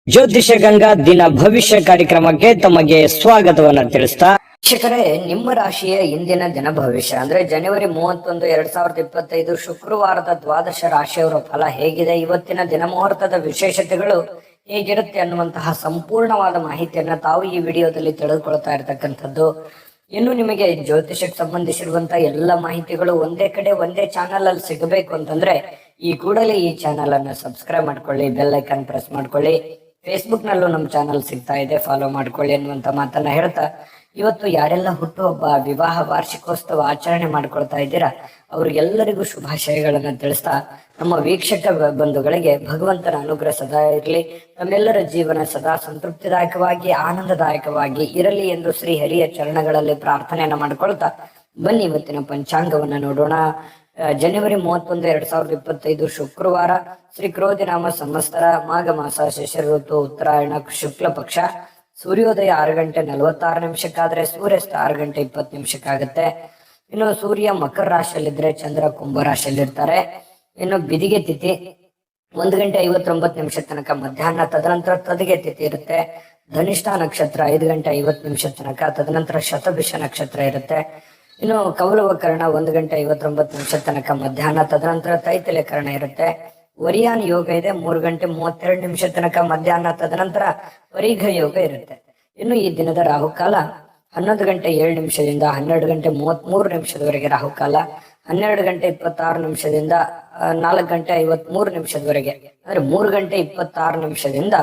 ಜ್ಯೋತಿಷ ಗಂಗಾ ದಿನ ಭವಿಷ್ಯ ಕಾರ್ಯಕ್ರಮಕ್ಕೆ ತಮಗೆ ಸ್ವಾಗತವನ್ನ ತಿಳಿಸ್ತಾ ವೀಕ್ಷಕರೇ, ನಿಮ್ಮ ರಾಶಿಯ ಇಂದಿನ ದಿನ ಭವಿಷ್ಯ ಅಂದ್ರೆ ಜನವರಿ 31, 2025 ಶುಕ್ರವಾರದ ದ್ವಾದಶ ರಾಶಿಯವರ ಫಲ ಹೇಗಿದೆ, ಇವತ್ತಿನ ದಿನ ಮುಹೂರ್ತದ ವಿಶೇಷತೆಗಳು ಹೇಗಿರುತ್ತೆ ಅನ್ನುವಂತಹ ಸಂಪೂರ್ಣವಾದ ಮಾಹಿತಿಯನ್ನ ತಾವು ಈ ವಿಡಿಯೋದಲ್ಲಿ ತಿಳಿದುಕೊಳ್ತಾ ಇರತಕ್ಕಂಥದ್ದು. ಇನ್ನು ನಿಮಗೆ ಜ್ಯೋತಿಷಕ್ಕೆ ಸಂಬಂಧಿಸಿರುವಂತಹ ಎಲ್ಲ ಮಾಹಿತಿಗಳು ಒಂದೇ ಕಡೆ ಒಂದೇ ಚಾನಲ್ ಅಲ್ಲಿ ಸಿಗಬೇಕು ಅಂತಂದ್ರೆ ಈ ಕೂಡಲೇ ಈ ಚಾನಲ್ ಅನ್ನ ಸಬ್ಸ್ಕ್ರೈಬ್ ಮಾಡ್ಕೊಳ್ಳಿ, ಬೆಲ್ ಐಕಾನ್ ಪ್ರೆಸ್ ಮಾಡ್ಕೊಳ್ಳಿ. ಫೇಸ್ಬುಕ್ ನಲ್ಲೂ ನಮ್ಮ ಚಾನಲ್ ಸಿಗ್ತಾ ಇದೆ, ಫಾಲೋ ಮಾಡ್ಕೊಳ್ಳಿ ಅನ್ನುವಂತ ಮಾತನ್ನ ಹೇಳ್ತಾ, ಇವತ್ತು ಯಾರೆಲ್ಲ ಹುಟ್ಟುಹಬ್ಬ, ವಿವಾಹ ವಾರ್ಷಿಕೋತ್ಸವ ಆಚರಣೆ ಮಾಡ್ಕೊಳ್ತಾ ಇದ್ದೀರಾ ಅವ್ರಿಗೆಲ್ಲರಿಗೂ ಶುಭಾಶಯಗಳನ್ನ ತಿಳಿಸ್ತಾ, ನಮ್ಮ ವೀಕ್ಷಕ ಬಂಧುಗಳಿಗೆ ಭಗವಂತನ ಅನುಗ್ರಹ ಸದಾ ಇರಲಿ, ನಮ್ಮೆಲ್ಲರ ಜೀವನ ಸದಾ ಸಂತೃಪ್ತಿದಾಯಕವಾಗಿ ಆನಂದದಾಯಕವಾಗಿ ಇರಲಿ ಎಂದು ಶ್ರೀ ಹರಿಯ ಚರಣಗಳಲ್ಲಿ ಪ್ರಾರ್ಥನೆಯನ್ನ ಮಾಡ್ಕೊಳ್ತಾ ಬನ್ನಿ ಇವತ್ತಿನ ಪಂಚಾಂಗವನ್ನ ನೋಡೋಣ. ಜನವರಿ 31, 2025 ಶುಕ್ರವಾರ, ಶ್ರೀ ಕ್ರೋಧಿ ನಾಮ ಸಂವತ್ಸರ, ಮಾಘ ಮಾಸ, ಶಿಶಿರ ಋತು, ಉತ್ತರಾಯಣ, ಶುಕ್ಲ ಪಕ್ಷ. ಸೂರ್ಯೋದಯ 6:46 ಆದ್ರೆ ಸೂರ್ಯಾಸ್ತ 6:20 ಇನ್ನು ಸೂರ್ಯ ಮಕರ ರಾಶಿಯಲ್ಲಿದ್ರೆ ಚಂದ್ರ ಕುಂಭ ರಾಶಿಯಲ್ಲಿರ್ತಾರೆ. ಇನ್ನು ಬಿದಿಗೆ ತಿಥಿ 1:59 ತನಕ ಮಧ್ಯಾಹ್ನ, ತದನಂತರ ತದಿಗೆ ತಿಥಿ ಇರುತ್ತೆ. ಧನಿಷ್ಠ ನಕ್ಷತ್ರ 5:50 ತನಕ, ತದನಂತರ ಶತಭಿಷ ನಕ್ಷತ್ರ ಇರುತ್ತೆ. ಇನ್ನು ಕೌಲವಕರಣ 1:59 ತನಕ ಮಧ್ಯಾಹ್ನ, ತದನಂತರ ತೈತಲೆಕರಣ ಇರುತ್ತೆ. ವರಿಯಾನ್ ಯೋಗ ಇದೆ 3:32 ತನಕ ಮಧ್ಯಾಹ್ನ, ತದನಂತರ ವರಿಘ ಯೋಗ ಇರುತ್ತೆ. ಇನ್ನು ಈ ದಿನದ ರಾಹುಕಾಲ 11:07 12:33 ರಾಹುಕಾಲ, 12:26 4:53 ಅಂದ್ರೆ 3:26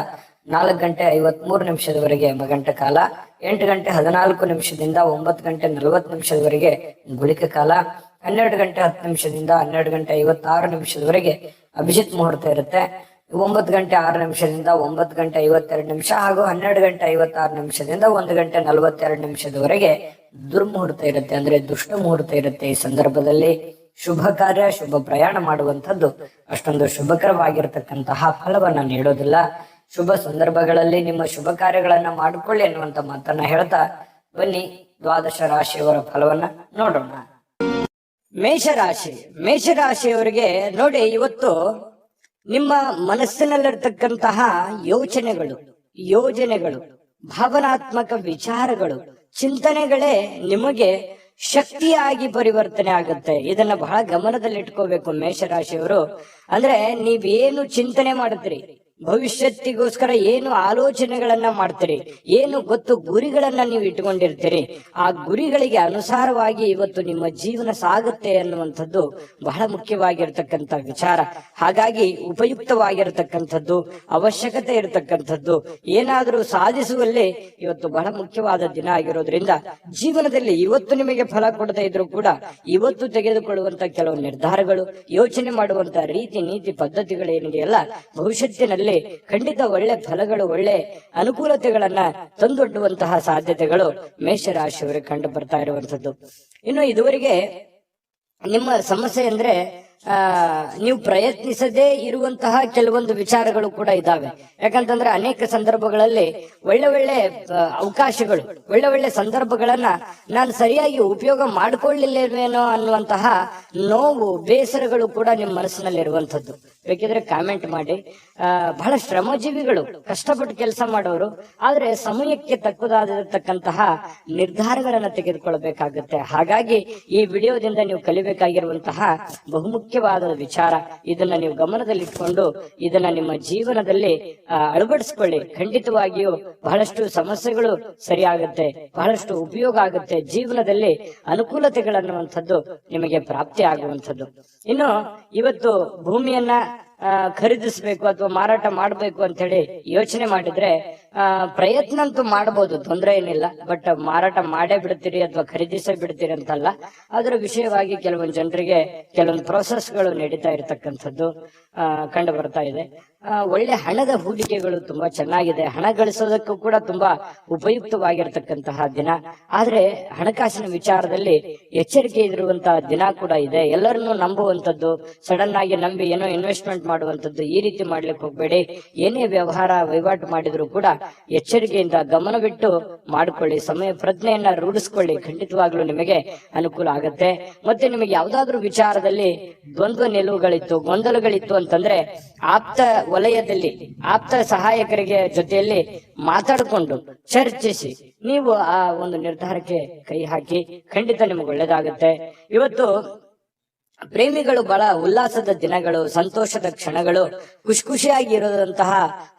4:53 ಯಮಗಂಟ ಕಾಲ, 8:14 9:40 ಗುಳಿಕ ಕಾಲ, 12:10 12:56 ಅಭಿಜಿತ್ ಮುಹೂರ್ತ ಇರುತ್ತೆ. 9:06 9:52 ಹಾಗೂ 12:56 1:42 ದುರ್ಮುಹೂರ್ತ ಇರುತ್ತೆ, ಅಂದ್ರೆ ದುಷ್ಟ ಮುಹೂರ್ತ ಇರುತ್ತೆ. ಈ ಸಂದರ್ಭದಲ್ಲಿ ಶುಭ ಕಾರ್ಯ, ಶುಭ ಪ್ರಯಾಣ ಮಾಡುವಂಥದ್ದು ಅಷ್ಟೊಂದು ಶುಭಕರವಾಗಿರತಕ್ಕಂತಹ ಫಲವನ್ನ ನೀಡೋದಿಲ್ಲ. ಶುಭ ಸಂದರ್ಭಗಳಲ್ಲಿ ನಿಮ್ಮ ಶುಭ ಕಾರ್ಯಗಳನ್ನ ಮಾಡಿಕೊಳ್ಳಿ ಅನ್ನುವಂತ ಮಾತನ್ನ ಹೇಳ್ತಾ ಬನ್ನಿ ದ್ವಾದಶ ರಾಶಿಯವರ ಫಲವನ್ನ ನೋಡೋಣ. ಮೇಷರಾಶಿಯವರಿಗೆ ನೋಡಿ, ಇವತ್ತು ನಿಮ್ಮ ಮನಸ್ಸಿನಲ್ಲಿರ್ತಕ್ಕಂತಹ ಯೋಜನೆಗಳು, ಭಾವನಾತ್ಮಕ ವಿಚಾರಗಳು, ಚಿಂತನೆಗಳೇ ನಿಮಗೆ ಶಕ್ತಿಯಾಗಿ ಪರಿವರ್ತನೆ ಆಗುತ್ತೆ. ಇದನ್ನ ಬಹಳ ಗಮನದಲ್ಲಿಟ್ಕೋಬೇಕು ಮೇಷರಾಶಿಯವರು. ಅಂದ್ರೆ ನೀವೇನು ಚಿಂತನೆ ಮಾಡುತ್ತೀರಿ, ಭವಿಷ್ಯತ್ತಿಗೋಸ್ಕರ ಏನು ಆಲೋಚನೆಗಳನ್ನ ಮಾಡ್ತೀರಿ, ಏನು ಗೊತ್ತು ಗುರಿಗಳನ್ನ ನೀವು ಇಟ್ಕೊಂಡಿರ್ತೀರಿ, ಆ ಗುರಿಗಳಿಗೆ ಅನುಸಾರವಾಗಿ ಇವತ್ತು ನಿಮ್ಮ ಜೀವನ ಸಾಗುತ್ತೆ ಅನ್ನುವಂಥದ್ದು ಬಹಳ ಮುಖ್ಯವಾಗಿರ್ತಕ್ಕಂಥ ವಿಚಾರ. ಹಾಗಾಗಿ ಉಪಯುಕ್ತವಾಗಿರತಕ್ಕಂಥದ್ದು, ಅವಶ್ಯಕತೆ ಇರತಕ್ಕಂಥದ್ದು, ಏನಾದರೂ ಸಾಧಿಸುವಲ್ಲಿ ಇವತ್ತು ಬಹಳ ಮುಖ್ಯವಾದ ದಿನ ಆಗಿರೋದ್ರಿಂದ ಜೀವನದಲ್ಲಿ ಇವತ್ತು ನಿಮಗೆ ಫಲ ಕೊಡದೇ ಇದ್ರು ಕೂಡ ಇವತ್ತು ತೆಗೆದುಕೊಳ್ಳುವಂತ ಕೆಲವು ನಿರ್ಧಾರಗಳು, ಯೋಚನೆ ಮಾಡುವಂತ ರೀತಿ ನೀತಿ ಪದ್ಧತಿಗಳೇನಿದೆಯಲ್ಲ, ಭವಿಷ್ಯತ್ತಿನಲ್ಲಿ ಖಂಡಿತ ಒಳ್ಳೆ ಫಲಗಳು, ಒಳ್ಳೆ ಅನುಕೂಲತೆಗಳನ್ನ ತಂದೊಡ್ಡುವಂತಹ ಸಾಧ್ಯತೆಗಳು ಮೇಷರಾಶಿಯವರಿಗೆ ಕಂಡು ಬರ್ತಾ ಇರುವಂತದ್ದು. ಇನ್ನು ಇದುವರೆಗೆ ನಿಮ್ಮ ಸಮಸ್ಯೆ ಅಂದ್ರೆ ನೀವು ಪ್ರಯತ್ನಿಸದೇ ಇರುವಂತಹ ಕೆಲವೊಂದು ವಿಚಾರಗಳು ಕೂಡ ಇದ್ದಾವೆ. ಯಾಕಂತಂದ್ರೆ ಅನೇಕ ಸಂದರ್ಭಗಳಲ್ಲಿ ಒಳ್ಳೆ ಅವಕಾಶಗಳು, ಒಳ್ಳೆ ಸಂದರ್ಭಗಳನ್ನ ನಾನು ಸರಿಯಾಗಿ ಉಪಯೋಗ ಮಾಡಿಕೊಳ್ಳಿಲ್ಲೇನೋ ಅನ್ನುವಂತಹ ನೋವು, ಬೇಸರಗಳು ಕೂಡ ನಿಮ್ಮ ಮನಸ್ಸಿನಲ್ಲಿ ಇರುವಂತದ್ದು. ಬೇಕಿದ್ರೆ ಕಾಮೆಂಟ್ ಮಾಡಿ. ಬಹಳ ಶ್ರಮಜೀವಿಗಳು, ಕಷ್ಟಪಟ್ಟು ಕೆಲಸ ಮಾಡೋರು, ಆದ್ರೆ ಸಮಯಕ್ಕೆ ತಕ್ಕದಾಗಿರತಕ್ಕಂತಹ ನಿರ್ಧಾರಗಳನ್ನ ತೆಗೆದುಕೊಳ್ಬೇಕಾಗುತ್ತೆ. ಹಾಗಾಗಿ ಈ ವಿಡಿಯೋದಿಂದ ನೀವು ಕಲಿಬೇಕಾಗಿರುವಂತಹ ಬಹುಮುಖ್ಯವಾದ ವಿಚಾರ, ಇದನ್ನ ನೀವು ಗಮನದಲ್ಲಿಟ್ಕೊಂಡು ಇದನ್ನ ನಿಮ್ಮ ಜೀವನದಲ್ಲಿ ಅಳವಡಿಸ್ಕೊಳ್ಳಿ. ಖಂಡಿತವಾಗಿಯೂ ಬಹಳಷ್ಟು ಸಮಸ್ಯೆಗಳು ಸರಿಯಾಗುತ್ತೆ, ಬಹಳಷ್ಟು ಉಪಯೋಗ ಆಗುತ್ತೆ, ಜೀವನದಲ್ಲಿ ಅನುಕೂಲತೆಗಳನ್ನುವಂಥದ್ದು ನಿಮಗೆ ಪ್ರಾಪ್ತಿ ಆಗುವಂಥದ್ದು. ಇನ್ನು ಇವತ್ತು ಭೂಮಿಯನ್ನ ಖರೀದಿಸಬೇಕು ಅಥವಾ ಮಾರಾಟ ಮಾಡಬೇಕು ಅಂತ ಹೇಳಿ ಯೋಚನೆ ಮಾಡಿದ್ರೆ ಪ್ರಯತ್ನ ಅಂತೂ ಮಾಡಬಹುದು, ತೊಂದರೆ ಏನಿಲ್ಲ. ಬಟ್ ಮಾರಾಟ ಮಾಡೇ ಬಿಡ್ತೀರಿ ಅಥವಾ ಖರೀದಿಸೇ ಬಿಡ್ತೀರಿ ಅಂತಲ್ಲ, ಅದರ ವಿಷಯವಾಗಿ ಕೆಲವೊಂದು ಜನರಿಗೆ ಕೆಲವೊಂದು ಪ್ರೋಸೆಸ್ಗಳು ನಡೀತಾ ಇರತಕ್ಕಂಥದ್ದು ಕಂಡು ಬರ್ತಾ ಇದೆ. ಒಳ್ಳೆ ಹಣದ ಹೂಡಿಕೆಗಳು ತುಂಬಾ ಚೆನ್ನಾಗಿದೆ, ಹಣ ಗಳಿಸೋದಕ್ಕೂ ಕೂಡ ತುಂಬಾ ಉಪಯುಕ್ತವಾಗಿರ್ತಕ್ಕಂತಹ ದಿನ. ಆದ್ರೆ ಹಣಕಾಸಿನ ವಿಚಾರದಲ್ಲಿ ಎಚ್ಚರಿಕೆ ಇರುವಂತಹ ದಿನ ಕೂಡ ಇದೆ. ಎಲ್ಲರನ್ನೂ ನಂಬುವಂಥದ್ದು, ಸಡನ್ ಆಗಿ ನಂಬಿ ಏನೋ ಇನ್ವೆಸ್ಟ್ಮೆಂಟ್ ಮಾಡುವಂಥದ್ದು, ಈ ರೀತಿ ಮಾಡ್ಲಿಕ್ಕೆ ಹೋಗ್ಬೇಡಿ. ಏನೇ ವಹಿವಾಟು ಮಾಡಿದ್ರು ಕೂಡ ಎಚ್ಚರಿಕೆಯಿಂದ ಗಮನವಿಟ್ಟು ಮಾಡಿಕೊಳ್ಳಿ, ಸಮಯ ಪ್ರಜ್ಞೆಯನ್ನ ರೂಢಿಸ್ಕೊಳ್ಳಿ. ಖಂಡಿತವಾಗ್ಲೂ ನಿಮಗೆ ಅನುಕೂಲ ಆಗತ್ತೆ. ಮತ್ತೆ ನಿಮಗೆ ಯಾವ್ದಾದ್ರು ವಿಚಾರದಲ್ಲಿ ದ್ವಂದ್ವ ನಿಲುವುಗಳಿತ್ತು, ಗೊಂದಲಗಳಿತ್ತು ಅಂತಂದ್ರೆ ಆಪ್ತ ವಲಯದಲ್ಲಿ ಆಪ್ತ ಸಹಾಯಕರಿಗೆ ಜೊತೆಯಲ್ಲಿ ಮಾತಾಡಿಕೊಂಡು ಚರ್ಚಿಸಿ ನೀವು ಆ ಒಂದು ನಿರ್ಧಾರಕ್ಕೆ ಕೈ ಹಾಕಿ, ಖಂಡಿತ ನಿಮಗೆ ಒಳ್ಳೇದಾಗುತ್ತೆ. ಇವತ್ತು ಪ್ರೇಮಿಗಳು ಬಹಳ ಉಲ್ಲಾಸದ ದಿನಗಳು, ಸಂತೋಷದ ಕ್ಷಣಗಳು, ಖುಷಿಯಾಗಿ ಇರೋದಂತಹ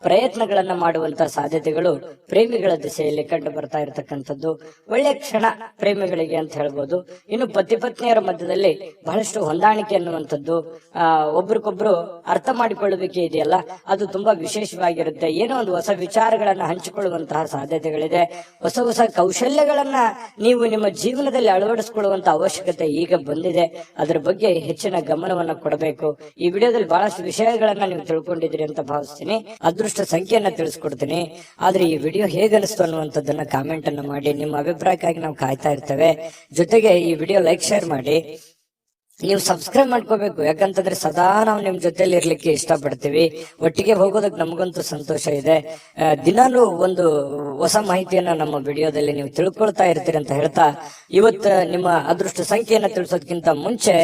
ಪ್ರಯತ್ನಗಳನ್ನ ಮಾಡುವಂತಹ ಸಾಧ್ಯತೆಗಳು ಪ್ರೇಮಿಗಳ ದಿಸೆಯಲ್ಲಿ ಕಂಡು ಬರ್ತಾ ಇರತಕ್ಕಂಥದ್ದು ಒಳ್ಳೆಯ ಕ್ಷಣ ಪ್ರೇಮಿಗಳಿಗೆ ಅಂತ ಹೇಳ್ಬೋದು. ಇನ್ನು ಪತಿ ಪತ್ನಿಯರ ಮಧ್ಯದಲ್ಲಿ ಬಹಳಷ್ಟು ಹೊಂದಾಣಿಕೆ ಅನ್ನುವಂಥದ್ದು, ಒಬ್ರಿಗೊಬ್ರು ಅರ್ಥ ಮಾಡಿಕೊಳ್ಳುವಿಕೆ ಇದೆಯಲ್ಲ, ಅದು ತುಂಬಾ ವಿಶೇಷವಾಗಿರುತ್ತೆ. ಏನೋ ಒಂದು ಹೊಸ ವಿಚಾರಗಳನ್ನ ಹಂಚಿಕೊಳ್ಳುವಂತಹ ಸಾಧ್ಯತೆಗಳಿದೆ. ಹೊಸ ಹೊಸ ಕೌಶಲ್ಯಗಳನ್ನ ನೀವು ನಿಮ್ಮ ಜೀವನದಲ್ಲಿ ಅಳವಡಿಸಿಕೊಳ್ಳುವಂತ ಅವಶ್ಯಕತೆ ಈಗ ಬಂದಿದೆ. ಅದರ ಬಗ್ಗೆ ಹೆಚ್ಚಿನ ಗಮನವನ್ನ ಕೊಡಬೇಕು. ಈ ವಿಡಿಯೋದಲ್ಲಿ ಬಹಳಷ್ಟು ವಿಷಯಗಳನ್ನ ನೀವು ತಿಳ್ಕೊಂಡಿದ್ರಿ ಅಂತ ಭಾವಿಸ್ತೀನಿ. ಅದೃಷ್ಟ ಸಂಖ್ಯೆಯನ್ನ ತಿಳಿಸ್ಕೊಡ್ತೀನಿ. ಆದ್ರೆ ಈ ವಿಡಿಯೋ ಹೇಗನಿಸ್ತು ಅನ್ನುವಂಥದ್ದನ್ನ ಕಾಮೆಂಟ್ ಅನ್ನ ಮಾಡಿ. ನಿಮ್ಮ ಅಭಿಪ್ರಾಯಕ್ಕಾಗಿ ನಾವು ಕಾಯ್ತಾ ಇರ್ತೇವೆ. ಜೊತೆಗೆ ಈ ವಿಡಿಯೋ ಲೈಕ್, ಶೇರ್ ಮಾಡಿ. ನೀವು ಸಬ್ಸ್ಕ್ರೈಬ್ ಮಾಡ್ಕೋಬೇಕು, ಯಾಕಂತಂದ್ರೆ ಸದಾ ನಾವು ನಿಮ್ ಜೊತೆಲಿ ಇರ್ಲಿಕ್ಕೆ ಇಷ್ಟಪಡ್ತೀವಿ. ಒಟ್ಟಿಗೆ ಹೋಗೋದಕ್ಕೆ ನಮಗಂತೂ ಸಂತೋಷ ಇದೆ. ದಿನಾಲೂ ಒಂದು ಹೊಸ ಮಾಹಿತಿಯನ್ನ ನಮ್ಮ ವಿಡಿಯೋದಲ್ಲಿ ನೀವು ತಿಳ್ಕೊಳ್ತಾ ಇರ್ತೀರಿ ಅಂತ ಹೇಳ್ತಾ, ಇವತ್ತು ನಿಮ್ಮ ಅದೃಷ್ಟ ಸಂಖ್ಯೆಯನ್ನ ತಿಳಿಸೋದಕ್ಕಿಂತ ಮುಂಚೆ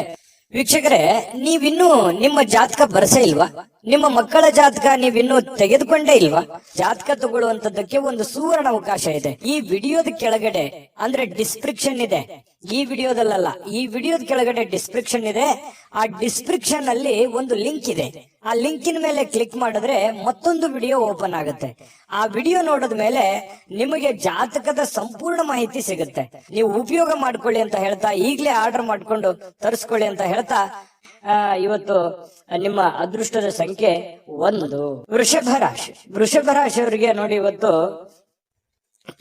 ವೀಕ್ಷಕರೇ, ನೀವಿನ್ನೂ ನಿಮ್ಮ ಜಾತಕ ಬರಸೇ ಇಲ್ವಾ? ನಿಮ್ಮ ಮಕ್ಕಳ ಜಾತಕ ನೀವಿನ್ನೂ ತೆಗೆದುಕೊಂಡೇ ಇಲ್ವಾ? ಜಾತಕ ತಗೊಳ್ಳುವಂತದ್ದಕ್ಕೆ ಒಂದು ಸುವರ್ಣ ಅವಕಾಶ ಇದೆ. ಈ ವಿಡಿಯೋದ ಕೆಳಗಡೆ ಅಂದ್ರೆ ಡಿಸ್ಕ್ರಿಪ್ಷನ್ ಇದೆ. ಈ ವಿಡಿಯೋದಲ್ಲ, ಈ ವಿಡಿಯೋದ ಕೆಳಗಡೆ ಡಿಸ್ಕ್ರಿಪ್ಷನ್ ಇದೆ. ಆ ಡಿಸ್ಕ್ರಿಪ್ಷನ್ ಅಲ್ಲಿ ಒಂದು ಲಿಂಕ್ ಇದೆ. ಆ ಲಿಂಕಿನ ಮೇಲೆ ಕ್ಲಿಕ್ ಮಾಡಿದ್ರೆ ಮತ್ತೊಂದು ವಿಡಿಯೋ ಓಪನ್ ಆಗುತ್ತೆ. ಆ ವಿಡಿಯೋ ನೋಡಿದ ಮೇಲೆ ನಿಮಗೆ ಜಾತಕದ ಸಂಪೂರ್ಣ ಮಾಹಿತಿ ಸಿಗುತ್ತೆ. ನೀವು ಉಪಯೋಗ ಮಾಡ್ಕೊಳ್ಳಿ ಅಂತ ಹೇಳ್ತಾ, ಈಗಲೇ ಆರ್ಡರ್ ಮಾಡ್ಕೊಂಡು ತರಿಸ್ಕೊಳ್ಳಿ ಅಂತ ಹೇಳ್ತಾ, ಇವತ್ತು ನಿಮ್ಮ ಅದೃಷ್ಟದ ಸಂಖ್ಯೆ 1 ವೃಷಭ ರಾಶಿ. ವೃಷಭ ರಾಶಿಯವರಿಗೆ ನೋಡಿ, ಇವತ್ತು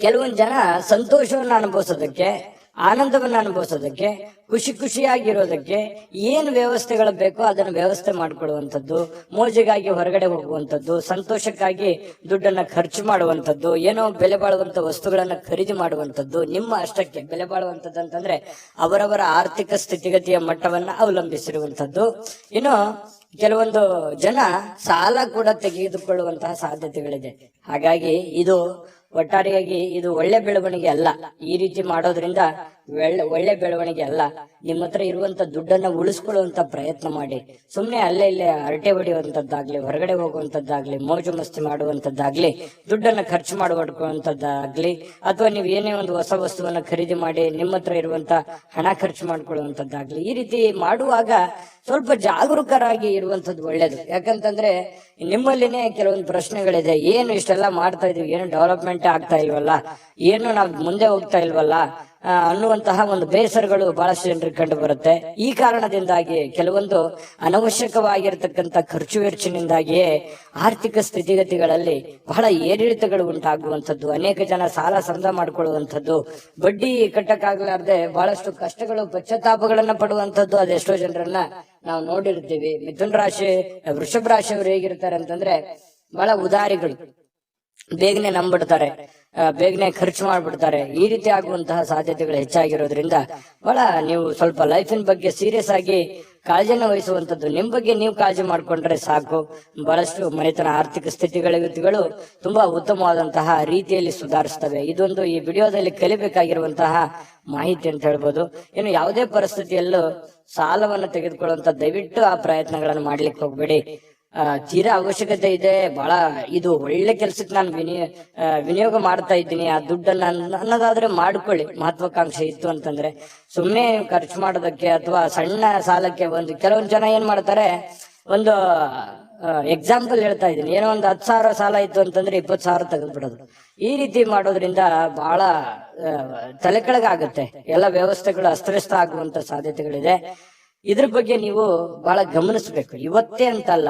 ಕೆಲವೊಂದು ಜನ ಸಂತೋಷವನ್ನ ಅನುಭವಿಸೋದಕ್ಕೆ, ಆನಂದವನ್ನ ಅನುಭವಿಸೋದಕ್ಕೆ, ಖುಷಿಯಾಗಿರೋದಕ್ಕೆ ಏನು ವ್ಯವಸ್ಥೆಗಳು ಬೇಕೋ ಅದನ್ನು ವ್ಯವಸ್ಥೆ ಮಾಡ್ಕೊಳ್ಳುವಂಥದ್ದು, ಮೋಜಿಗಾಗಿ ಹೊರಗಡೆ ಹೋಗುವಂಥದ್ದು, ಸಂತೋಷಕ್ಕಾಗಿ ದುಡ್ಡನ್ನ ಖರ್ಚು ಮಾಡುವಂಥದ್ದು, ಏನೋ ಬೆಲೆ ಬಾಳುವಂತ ವಸ್ತುಗಳನ್ನ ಖರೀದಿ ಮಾಡುವಂಥದ್ದು, ನಿಮ್ಮ ಅಷ್ಟಕ್ಕೆ ಬೆಲೆ ಬಾಳುವಂಥದ್ದು ಅಂತಂದ್ರೆ ಅವರವರ ಆರ್ಥಿಕ ಸ್ಥಿತಿಗತಿಯ ಮಟ್ಟವನ್ನ ಅವಲಂಬಿಸಿರುವಂಥದ್ದು. ಇನ್ನು ಕೆಲವೊಂದು ಜನ ಸಾಲ ಕೂಡ ತೆಗೆದುಕೊಳ್ಳುವಂತಹ ಸಾಧ್ಯತೆಗಳಿದೆ. ಹಾಗಾಗಿ ಇದು ಒಟ್ಟಾರೆಯಾಗಿ ಇದು ಒಳ್ಳೆ ಬೆಳವಣಿಗೆ ಅಲ್ಲ. ಈ ರೀತಿ ಮಾಡೋದ್ರಿಂದ ಒಳ್ಳೆ ಬೆಳವಣಿಗೆ ಅಲ್ಲ. ನಿಮ್ಮ ಹತ್ರ ಇರುವಂತ ದುಡ್ಡನ್ನ ಉಳಿಸ್ಕೊಳ್ಳುವಂತ ಪ್ರಯತ್ನ ಮಾಡಿ. ಸುಮ್ನೆ ಅಲ್ಲೇ ಇಲ್ಲೇ ಹರಟೆ ಹೊಡೆಯುವಂತದ್ದಾಗ್ಲಿ, ಹೊರಗಡೆ ಹೋಗುವಂತದ್ದಾಗ್ಲಿ, ಮೋಜು ಮಸ್ತಿ ಮಾಡುವಂತದ್ದಾಗ್ಲಿ, ದುಡ್ಡನ್ನ ಖರ್ಚು ಮಾಡುವಂತದ್ದಾಗ್ಲಿ, ಅಥವಾ ನೀವು ಏನೇ ಒಂದು ಹೊಸ ವಸ್ತುವನ್ನ ಖರೀದಿ ಮಾಡಿ ನಿಮ್ಮ ಹತ್ರ ಇರುವಂತ ಹಣ ಖರ್ಚು ಮಾಡ್ಕೊಳ್ಳುವಂತದ್ದಾಗ್ಲಿ, ಈ ರೀತಿ ಮಾಡುವಾಗ ಸ್ವಲ್ಪ ಜಾಗರೂಕರಾಗಿ ಇರುವಂತದ್ದು ಒಳ್ಳೇದು. ಯಾಕಂತಂದ್ರೆ ನಿಮ್ಮಲ್ಲಿನೇ ಕೆಲವೊಂದು ಪ್ರಶ್ನೆಗಳಿದೆ. ಏನು ಇಷ್ಟೆಲ್ಲ ಮಾಡ್ತಾ ಇದೀವಿ, ಏನು ಡೆವಲಪ್ಮೆಂಟ್ ಆಗ್ತಾ ಇಲ್ವಲ್ಲ, ಏನು ನಾವು ಮುಂದೆ ಹೋಗ್ತಾ ಇಲ್ವಲ್ಲ ಅನ್ನುವಂತಹ ಒಂದು ಬೇಸರಗಳು ಬಹಳಷ್ಟು ಜನರಿಗೆ ಕಂಡು ಬರುತ್ತೆ. ಈ ಕಾರಣದಿಂದಾಗಿ ಕೆಲವೊಂದು ಅನವಶ್ಯಕವಾಗಿರತಕ್ಕಂತ ಖರ್ಚು ವೆಚ್ಚನಿಂದಾಗಿಯೇ ಆರ್ಥಿಕ ಸ್ಥಿತಿಗತಿಗಳಲ್ಲಿ ಬಹಳ ಏರಿಳಿತಗಳು ಉಂಟಾಗುವಂಥದ್ದು, ಅನೇಕ ಜನ ಸಾಲ ಸಂದ ಮಾಡಿಕೊಳ್ಳುವಂಥದ್ದು, ಬಡ್ಡಿ ಕಟ್ಟಕ್ಕಾಗಲಾರ್ದೆ ಬಹಳಷ್ಟು ಕಷ್ಟಗಳು, ಪಶ್ಚಾತ್ತಾಪಗಳನ್ನ ಪಡುವಂಥದ್ದು ಅದೆಷ್ಟೋ ಜನರನ್ನ ನಾವು ನೋಡಿರ್ತೀವಿ. ಮಿಥುನ್ ರಾಶಿ, ವೃಷಭ ರಾಶಿಯವರು ಹೇಗಿರ್ತಾರೆ ಅಂತಂದ್ರೆ ಬಹಳ ಉದಾರಿಗಳು, ಬೇಗನೆ ನಂಬಿಡ್ತಾರೆ, ಬೇಗನೆ ಖರ್ಚು ಮಾಡ್ಬಿಡ್ತಾರೆ. ಈ ರೀತಿ ಆಗುವಂತಹ ಸಾಧ್ಯತೆಗಳು ಹೆಚ್ಚಾಗಿರೋದ್ರಿಂದ ಬಹಳ ನೀವು ಸ್ವಲ್ಪ ಲೈಫಿನ ಬಗ್ಗೆ ಸೀರಿಯಸ್ ಆಗಿ ಕಾಳಜಿಯನ್ನು ವಹಿಸುವಂತದ್ದು. ನಿಮ್ ಬಗ್ಗೆ ನೀವು ಕಾಳಜಿ ಮಾಡ್ಕೊಂಡ್ರೆ ಸಾಕು. ಬಹಳಷ್ಟು ಮನೆತನ ಆರ್ಥಿಕ ಸ್ಥಿತಿಗಳು ತುಂಬಾ ಉತ್ತಮವಾದಂತಹ ರೀತಿಯಲ್ಲಿ ಸುಧಾರಿಸ್ತವೆ. ಇದೊಂದು ಈ ವಿಡಿಯೋದಲ್ಲಿ ಕಲಿಬೇಕಾಗಿರುವಂತಹ ಮಾಹಿತಿ ಅಂತ ಹೇಳ್ಬೋದು. ಇನ್ನು ಯಾವುದೇ ಪರಿಸ್ಥಿತಿಯಲ್ಲೂ ಸಾಲವನ್ನು ತೆಗೆದುಕೊಳ್ಳುವಂತ ದಯವಿಟ್ಟು ಆ ಪ್ರಯತ್ನಗಳನ್ನು ಮಾಡ್ಲಿಕ್ಕೆ ಹೋಗ್ಬೇಡಿ. ತೀರಾ ಅವಶ್ಯಕತೆ ಇದೆ, ಬಹಳ ಇದು ಒಳ್ಳೆ ಕೆಲ್ಸಕ್ಕೆ ನಾನು ವಿನಿಯೋಗ ಮಾಡ್ತಾ ಇದ್ದೀನಿ, ಆ ದುಡ್ಡನ್ನ ಅನ್ನೋದಾದ್ರೆ ಮಾಡ್ಕೊಳ್ಳಿ. ಮಹತ್ವಾಕಾಂಕ್ಷೆ ಇತ್ತು ಅಂತಂದ್ರೆ ಸುಮ್ನೆ ಖರ್ಚು ಮಾಡೋದಕ್ಕೆ ಅಥವಾ ಸಣ್ಣ ಸಾಲಕ್ಕೆ ಕೆಲವೊಂದು ಜನ ಏನ್ ಮಾಡ್ತಾರೆ, ಒಂದು ಎಕ್ಸಾಂಪಲ್ ಹೇಳ್ತಾ ಇದ್ದೀನಿ, ಏನೋ ಒಂದು 10,000 ಸಾಲ ಇತ್ತು ಅಂತಂದ್ರೆ 20,000 ತೆಗೆದ್ಬಿಡೋದು. ಈ ರೀತಿ ಮಾಡೋದ್ರಿಂದ ಬಹಳ ತಲೆ ಕೆಳಗಾಗುತ್ತೆ. ಎಲ್ಲ ವ್ಯವಸ್ಥೆಗಳು ಅಸ್ತವ್ಯಸ್ತ ಆಗುವಂತ ಸಾಧ್ಯತೆಗಳಿದೆ. ಇದ್ರ ಬಗ್ಗೆ ನೀವು ಬಹಳ ಗಮನಿಸಬೇಕು. ಇವತ್ತೇ ಅಂತಲ್ಲ,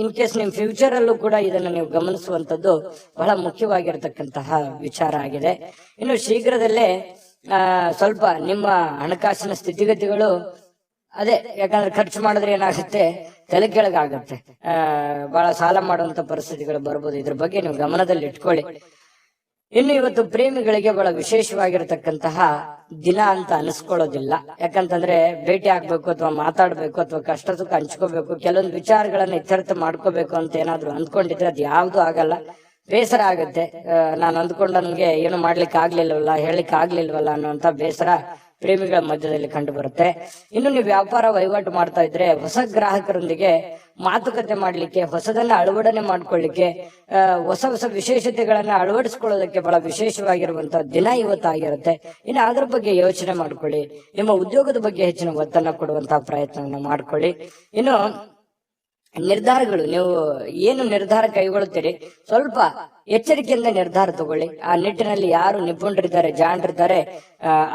ಇನ್ ಕೇಸ್ ನಿಮ್ ಫ್ಯೂಚರ್ ಅಲ್ಲೂ ಕೂಡ ಇದನ್ನ ನೀವು ಗಮನಿಸುವಂತದ್ದು ಬಹಳ ಮುಖ್ಯವಾಗಿರತಕ್ಕಂತಹ ವಿಚಾರ ಆಗಿದೆ. ಇನ್ನು ಶೀಘ್ರದಲ್ಲೇ ಸ್ವಲ್ಪ ನಿಮ್ಮ ಹಣಕಾಸಿನ ಸ್ಥಿತಿಗತಿಗಳು ಅದೇ, ಯಾಕಂದ್ರೆ ಖರ್ಚು ಮಾಡಿದ್ರೆ ಏನಾಗುತ್ತೆ, ತಲೆ ಕೆಳಗಾಗುತ್ತೆ, ಬಹಳ ಸಾಲ ಮಾಡುವಂತ ಪರಿಸ್ಥಿತಿಗಳು ಬರ್ಬೋದು. ಇದ್ರ ಬಗ್ಗೆ ನೀವು ಗಮನದಲ್ಲಿ ಇಟ್ಕೊಳ್ಳಿ. ಇನ್ನು ಇವತ್ತು ಪ್ರೇಮಿಗಳಿಗೆ ಬಹಳ ವಿಶೇಷವಾಗಿರತಕ್ಕಂತಹ ದಿನ ಅಂತ ಅನಿಸ್ಕೊಳ್ಳೋದಿಲ್ಲ. ಯಾಕಂತಂದ್ರೆ ಭೇಟಿ ಆಗ್ಬೇಕು ಅಥವಾ ಮಾತಾಡ್ಬೇಕು ಅಥವಾ ಕಷ್ಟ ಸುಖ ಹಂಚ್ಕೋಬೇಕು, ಕೆಲವೊಂದು ವಿಚಾರಗಳನ್ನ ಇತ್ಯರ್ಥ ಮಾಡ್ಕೋಬೇಕು ಅಂತ ಏನಾದ್ರು ಅಂದ್ಕೊಂಡಿದ್ರೆ ಅದು ಯಾವ್ದು ಆಗಲ್ಲ. ಬೇಸರ ಆಗುತ್ತೆ. ನಾನು ಅಂದ್ಕೊಂಡ ನನ್ಗೆ ಏನು ಮಾಡ್ಲಿಕ್ಕೆ ಆಗ್ಲಿಲ್ವಲ್ಲ, ಹೇಳಿಕ್ ಆಗ್ಲಿಲ್ವಲ್ಲ ಅನ್ನುವಂತ ಬೇಸರ ಪ್ರೇಮಿಗಳ ಮಧ್ಯದಲ್ಲಿ ಕಂಡು ಬರುತ್ತೆ. ಇನ್ನು ನೀವು ವ್ಯಾಪಾರ ವಹಿವಾಟು ಮಾಡ್ತಾ ಇದ್ರೆ ಹೊಸ ಗ್ರಾಹಕರೊಂದಿಗೆ ಮಾತುಕತೆ ಮಾಡ್ಲಿಕ್ಕೆ, ಹೊಸದನ್ನ ಅಳವಡನೆ ಮಾಡ್ಕೊಳ್ಳಿಕ್ಕೆ, ಹೊಸ ಹೊಸ ವಿಶೇಷತೆಗಳನ್ನ ಅಳವಡಿಸ್ಕೊಳ್ಳೋದಕ್ಕೆ ಬಹಳ ವಿಶೇಷವಾಗಿರುವಂತಹ ದಿನ ಇವತ್ತಾಗಿರುತ್ತೆ. ಇನ್ನು ಅದ್ರ ಬಗ್ಗೆ ಯೋಚನೆ ಮಾಡ್ಕೊಳ್ಳಿ. ನಿಮ್ಮ ಉದ್ಯೋಗದ ಬಗ್ಗೆ ಹೆಚ್ಚಿನ ಒತ್ತನ್ನ ಕೊಡುವಂತಹ ಪ್ರಯತ್ನವನ್ನ ಮಾಡ್ಕೊಳ್ಳಿ. ಇನ್ನು ನಿರ್ಧಾರಗಳು, ನೀವು ಏನು ನಿರ್ಧಾರ ಕೈಗೊಳ್ಳುತ್ತೀರಿ ಸ್ವಲ್ಪ ಎಚ್ಚರಿಕೆಯಿಂದ ನಿರ್ಧಾರ ತಗೊಳ್ಳಿ. ಆ ನಿಟ್ಟಿನಲ್ಲಿ ಯಾರು ನಿಪುಣರಿದ್ದಾರೆ, ಜಾಣರಿದ್ದಾರೆ,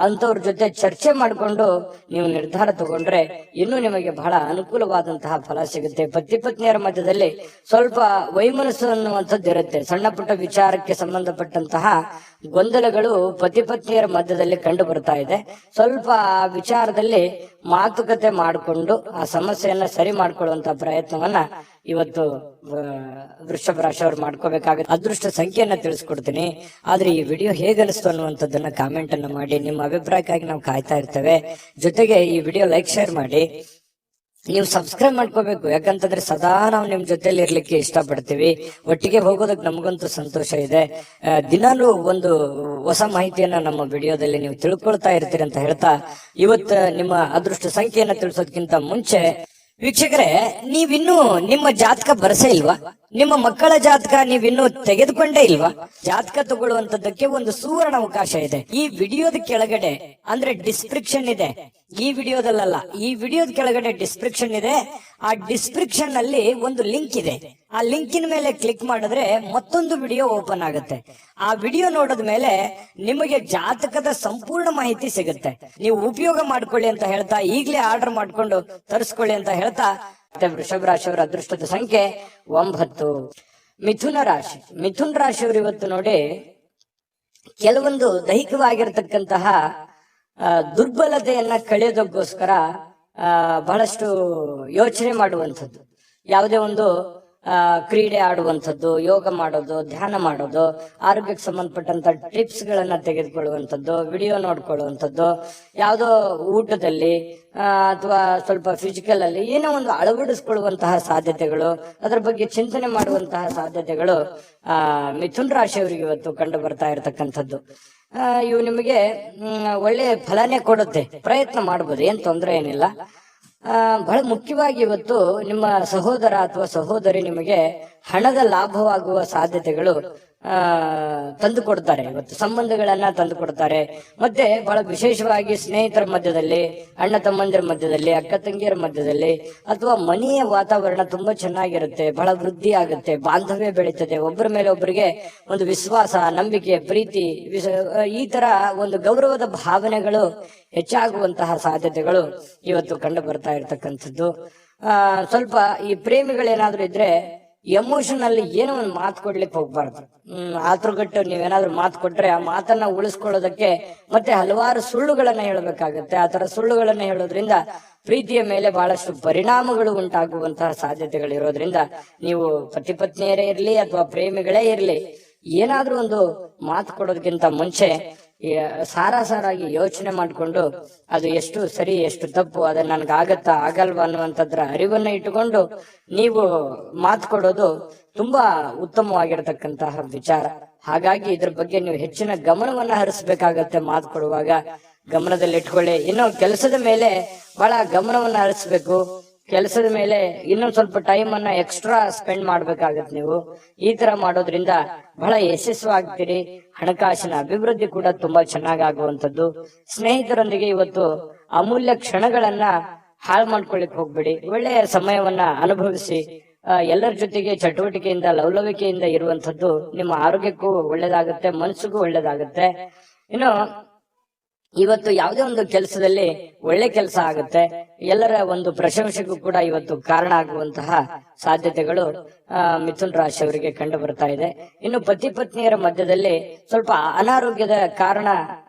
ಅಂತವ್ರ ಜೊತೆ ಚರ್ಚೆ ಮಾಡಿಕೊಂಡು ನೀವು ನಿರ್ಧಾರ ತಗೊಂಡ್ರೆ ಇನ್ನೂ ನಿಮಗೆ ಬಹಳ ಅನುಕೂಲವಾದಂತಹ ಫಲ ಸಿಗುತ್ತೆ. ಪತಿ ಪತ್ನಿಯರ ಮಧ್ಯದಲ್ಲಿ ಸ್ವಲ್ಪ ವೈಮನಸ್ಸು ಅನ್ನುವಂಥದ್ದು ಇರುತ್ತೆ. ಸಣ್ಣ ಪುಟ್ಟ ವಿಚಾರಕ್ಕೆ ಸಂಬಂಧಪಟ್ಟಂತಹ ಗೊಂದಲಗಳು ಪತಿ ಪತ್ನಿಯರ ಮಧ್ಯದಲ್ಲಿ ಕಂಡು ಬರ್ತಾ ಇದೆ. ಸ್ವಲ್ಪ ಆ ವಿಚಾರದಲ್ಲಿ ಮಾತುಕತೆ ಮಾಡಿಕೊಂಡು ಆ ಸಮಸ್ಯೆಯನ್ನ ಸರಿ ಮಾಡ್ಕೊಳ್ಳುವಂತಹ ಪ್ರಯತ್ನವನ್ನ ಇವತ್ತು ವೃಷಭ ರಾಶಿಯವರು ಮಾಡ್ಕೋಬೇಕಾಗುತ್ತೆ. ಅದೃಷ್ಟ ಸಂಖ್ಯೆಯನ್ನ ತಿಳಿಸ್ಕೊಡ್ತೀನಿ. ಆದ್ರೆ ಈ ವಿಡಿಯೋ ಹೇಗನಿಸ್ತು ಅನ್ನುವಂಥದ್ದನ್ನ ಕಾಮೆಂಟ್ ಅನ್ನ ಮಾಡಿ. ನಿಮ್ಮ ಅಭಿಪ್ರಾಯಕ್ಕಾಗಿ ನಾವು ಕಾಯ್ತಾ ಇರ್ತೇವೆ. ಜೊತೆಗೆ ಈ ವಿಡಿಯೋ ಲೈಕ್, ಶೇರ್ ಮಾಡಿ. ನೀವು ಸಬ್ಸ್ಕ್ರೈಬ್ ಮಾಡ್ಕೋಬೇಕು, ಯಾಕಂತಂದ್ರೆ ಸದಾ ನಾವು ನಿಮ್ ಜೊತೆಲಿ ಇರ್ಲಿಕ್ಕೆ ಇಷ್ಟಪಡ್ತೀವಿ. ಒಟ್ಟಿಗೆ ಹೋಗೋದಕ್ಕೆ ನಮಗಂತೂ ಸಂತೋಷ ಇದೆ. ದಿನಾಲೂ ಒಂದು ಹೊಸ ಮಾಹಿತಿಯನ್ನ ನಮ್ಮ ವಿಡಿಯೋದಲ್ಲಿ ನೀವು ತಿಳ್ಕೊಳ್ತಾ ಇರ್ತೀರಿ ಅಂತ ಹೇಳ್ತಾ, ಇವತ್ತು ನಿಮ್ಮ ಅದೃಷ್ಟ ಸಂಖ್ಯೆಯನ್ನ ತಿಳಿಸೋದಕ್ಕಿಂತ ಮುಂಚೆ ವೀಕ್ಷಕರೇ, ನೀವಿನ್ನೂ ನಿಮ್ಮ ಜಾತಕ ಬರಸೇ ಇಲ್ವಾ? ನಿಮ್ಮ ಮಕ್ಕಳ ಜಾತಕ ನೀವಿನ್ನೂ ತೆಗೆದುಕೊಂಡೇ ಇಲ್ವಾ? ಜಾತಕ ತಗೊಳ್ಳುವಂತದ್ದಕ್ಕೆ ಒಂದು ಸುವರ್ಣ ಅವಕಾಶ ಇದೆ. ಈ ವಿಡಿಯೋದ ಕೆಳಗಡೆ ಅಂದ್ರೆ ಡಿಸ್ಕ್ರಿಪ್ಷನ್ ಇದೆ. ಈ ವಿಡಿಯೋದಲ್ಲ, ಈ ವಿಡಿಯೋದ ಕೆಳಗಡೆ ಡಿಸ್ಕ್ರಿಪ್ಷನ್ ಇದೆ. ಆ ಡಿಸ್ಕ್ರಿಪ್ಷನ್ ನಲ್ಲಿ ಒಂದು ಲಿಂಕ್ ಇದೆ. ಆ ಲಿಂಕಿನ ಮೇಲೆ ಕ್ಲಿಕ್ ಮಾಡಿದ್ರೆ ಮತ್ತೊಂದು ವಿಡಿಯೋ ಓಪನ್ ಆಗುತ್ತೆ. ಆ ವಿಡಿಯೋ ನೋಡಿದ ಮೇಲೆ ನಿಮಗೆ ಜಾತಕದ ಸಂಪೂರ್ಣ ಮಾಹಿತಿ ಸಿಗುತ್ತೆ. ನೀವು ಉಪಯೋಗ ಮಾಡ್ಕೊಳ್ಳಿ ಅಂತ ಹೇಳ್ತಾ, ಈಗಲೇ ಆರ್ಡರ್ ಮಾಡ್ಕೊಂಡು ತರಿಸ್ಕೊಳ್ಳಿ ಅಂತ ಹೇಳ್ತಾ, ವೃಷಭ ರಾಶಿಯವರ ಅದೃಷ್ಟದ ಸಂಖ್ಯೆ 9. ಮಿಥುನ ರಾಶಿ. ಮಿಥುನ ರಾಶಿಯವರು ಇವತ್ತು ನೋಡಿ, ಕೆಲವೊಂದು ದೈಹಿಕವಾಗಿರ್ತಕ್ಕಂತಹ ದುರ್ಬಲತೆಯನ್ನ ಕಳೆಯೋದಕ್ಕೋಸ್ಕರ ಬಹಳಷ್ಟು ಯೋಚನೆ ಮಾಡುವಂಥದ್ದು, ಯಾವುದೇ ಒಂದು ಕ್ರೀಡೆ ಆಡುವಂಥದ್ದು, ಯೋಗ ಮಾಡೋದು, ಧ್ಯಾನ ಮಾಡೋದು, ಆರೋಗ್ಯಕ್ಕೆ ಸಂಬಂಧಪಟ್ಟಂತ ಟಿಪ್ಸ್ ಗಳನ್ನ ತೆಗೆದುಕೊಳ್ಳುವಂಥದ್ದು, ವಿಡಿಯೋ ನೋಡ್ಕೊಳ್ಳುವಂಥದ್ದು, ಯಾವುದೋ ಊಟದಲ್ಲಿ ಅಥವಾ ಸ್ವಲ್ಪ ಫಿಸಿಕಲ್ ಅಲ್ಲಿ ಏನೋ ಒಂದು ಅಳವಡಿಸ್ಕೊಳ್ಳುವಂತಹ ಸಾಧ್ಯತೆಗಳು, ಅದರ ಬಗ್ಗೆ ಚಿಂತನೆ ಮಾಡುವಂತಹ ಸಾಧ್ಯತೆಗಳು ಮಿಥುನ್ ರಾಶಿಯವರಿಗೆ ಇವತ್ತು ಕಂಡು ಬರ್ತಾ ಇರತಕ್ಕಂಥದ್ದು. ಇವು ನಿಮಗೆ ಒಳ್ಳೆ ಫಲನೇ ಕೊಡುತ್ತೆ. ಪ್ರಯತ್ನ ಮಾಡ್ಬೋದು, ಏನ್ ತೊಂದರೆ ಏನಿಲ್ಲ. ಬಹಳ ಮುಖ್ಯವಾಗಿ ಇವತ್ತು ನಿಮ್ಮ ಸಹೋದರ ಅಥವಾ ಸಹೋದರಿ ನಿಮಗೆ ಹಣದ ಲಾಭವಾಗುವ ಸಾಧ್ಯತೆಗಳು ತಂದು ಕೊಡ್ತಾರೆ. ಇವತ್ತು ಸಂಬಂಧಗಳನ್ನ ತಂದು ಕೊಡ್ತಾರೆ. ಮತ್ತೆ ಬಹಳ ವಿಶೇಷವಾಗಿ ಸ್ನೇಹಿತರ ಮಧ್ಯದಲ್ಲಿ, ಅಣ್ಣ ತಮ್ಮಂದಿರ ಮಧ್ಯದಲ್ಲಿ, ಅಕ್ಕ ತಂಗಿಯರ ಮಧ್ಯದಲ್ಲಿ, ಅಥವಾ ಮನೆಯ ವಾತಾವರಣ ತುಂಬಾ ಚೆನ್ನಾಗಿರುತ್ತೆ. ಬಹಳ ವೃದ್ಧಿ ಆಗುತ್ತೆ, ಬಾಂಧವ್ಯ ಬೆಳೀತದೆ. ಒಬ್ಬರ ಮೇಲೆ ಒಬ್ಬರಿಗೆ ಒಂದು ವಿಶ್ವಾಸ, ನಂಬಿಕೆ, ಪ್ರೀತಿ, ಈ ತರ ಒಂದು ಗೌರವದ ಭಾವನೆಗಳು ಹೆಚ್ಚಾಗುವಂತಹ ಸಾಧ್ಯತೆಗಳು ಇವತ್ತು ಕಂಡು ಬರ್ತಾ ಇರ್ತಕ್ಕಂಥದ್ದು. ಸ್ವಲ್ಪ ಈ ಪ್ರೇಮಿಗಳೇನಾದ್ರೂ ಇದ್ರೆ ಎಮೋಷನ್ ಅಲ್ಲಿ ಏನೋ ಒಂದು ಮಾತು ಕೊಡ್ಲಿಕ್ಕೆ ಹೋಗ್ಬಾರ್ದು. ಆತುರಗಟ್ಟು ನೀವೇನಾದ್ರೂ ಮಾತು ಕೊಟ್ರೆ ಆ ಮಾತನ್ನ ಉಳಿಸ್ಕೊಳ್ಳೋದಕ್ಕೆ ಮತ್ತೆ ಹಲವಾರು ಸುಳ್ಳುಗಳನ್ನ ಹೇಳಬೇಕಾಗತ್ತೆ. ಆ ತರ ಸುಳ್ಳುಗಳನ್ನ ಹೇಳೋದ್ರಿಂದ ಪ್ರೀತಿಯ ಮೇಲೆ ಬಹಳಷ್ಟು ಪರಿಣಾಮಗಳು ಉಂಟಾಗುವಂತಹ ಸಾಧ್ಯತೆಗಳಿರೋದ್ರಿಂದ ನೀವು ಪತಿ ಪತ್ನಿಯರೇ ಇರ್ಲಿ ಅಥವಾ ಪ್ರೇಮಿಗಳೇ ಇರ್ಲಿ, ಏನಾದ್ರೂ ಒಂದು ಮಾತು ಕೊಡೋದಕ್ಕಿಂತ ಮುಂಚೆ ಸಾರಾಗಿ ಯೋಚನೆ ಮಾಡಿಕೊಂಡು ಅದು ಎಷ್ಟು ಸರಿ ಎಷ್ಟು ತಪ್ಪು, ಅದನ್ನ ನನ್ಗೆ ಆಗತ್ತಾ ಆಗಲ್ವಾ ಅನ್ನುವಂಥದ್ರ ಅರಿವನ್ನ ಇಟ್ಟುಕೊಂಡು ನೀವು ಮಾತು ಕೊಡೋದು ತುಂಬಾ ಉತ್ತಮವಾಗಿರತಕ್ಕಂತಹ ವಿಚಾರ. ಹಾಗಾಗಿ ಇದ್ರ ಬಗ್ಗೆ ನೀವು ಹೆಚ್ಚಿನ ಗಮನವನ್ನ ಹರಿಸಬೇಕಾಗತ್ತೆ. ಮಾತು ಕೊಡುವಾಗ ಗಮನದಲ್ಲಿ ಇಟ್ಕೊಳ್ಳಿ. ಇನ್ನು ಕೆಲಸದ ಮೇಲೆ ಬಹಳ ಗಮನವನ್ನ ಹರಿಸ್ಬೇಕು. ಕೆಲಸದ ಮೇಲೆ ಇನ್ನೊಂದ್ ಸ್ವಲ್ಪ ಟೈಮ್ ಅನ್ನ ಎಕ್ಸ್ಟ್ರಾ ಸ್ಪೆಂಡ್ ಮಾಡ್ಬೇಕಾಗತ್ತೆ. ನೀವು ಈ ತರ ಮಾಡೋದ್ರಿಂದ ಬಹಳ ಯಶಸ್ವಾಗ್ತೀರಿ. ಹಣಕಾಸಿನ ಅಭಿವೃದ್ಧಿ ಕೂಡ ತುಂಬಾ ಚೆನ್ನಾಗಾಗುವಂಥದ್ದು. ಸ್ನೇಹಿತರೊಂದಿಗೆ ಇವತ್ತು ಅಮೂಲ್ಯ ಕ್ಷಣಗಳನ್ನ ಹಾಳು ಮಾಡ್ಕೊಳ್ಳಿಕ್ ಹೋಗ್ಬೇಡಿ. ಒಳ್ಳೆಯ ಸಮಯವನ್ನ ಅನುಭವಿಸಿ ಎಲ್ಲರ ಜೊತೆಗೆ ಚಟುವಟಿಕೆಯಿಂದ, ಲವಲವಿಕೆಯಿಂದ ಇರುವಂತದ್ದು ನಿಮ್ಮ ಆರೋಗ್ಯಕ್ಕೂ ಒಳ್ಳೇದಾಗುತ್ತೆ, ಮನಸ್ಸಿಗೂ ಒಳ್ಳೇದಾಗುತ್ತೆ. ಇನ್ನು ಇವತ್ತು ಯಾವುದೇ ಒಂದು ಕೆಲಸದಲ್ಲಿ ಒಳ್ಳೆ ಕೆಲಸ ಆಗುತ್ತೆ. ಎಲ್ಲರ ಒಂದು ಪ್ರಶಂಸೆಗೂ ಕೂಡ ಇವತ್ತು ಕಾರಣ ಆಗುವಂತಹ ಸಾಧ್ಯತೆಗಳು ಮಿಥುನ್ ರಾಶಿಯವರಿಗೆ ಕಂಡು ಬರ್ತಾ ಇದೆ. ಇನ್ನು ಪತಿ ಪತ್ನಿಯರ ಮಧ್ಯದಲ್ಲಿ ಸ್ವಲ್ಪ ಅನಾರೋಗ್ಯದ ಕಾರಣ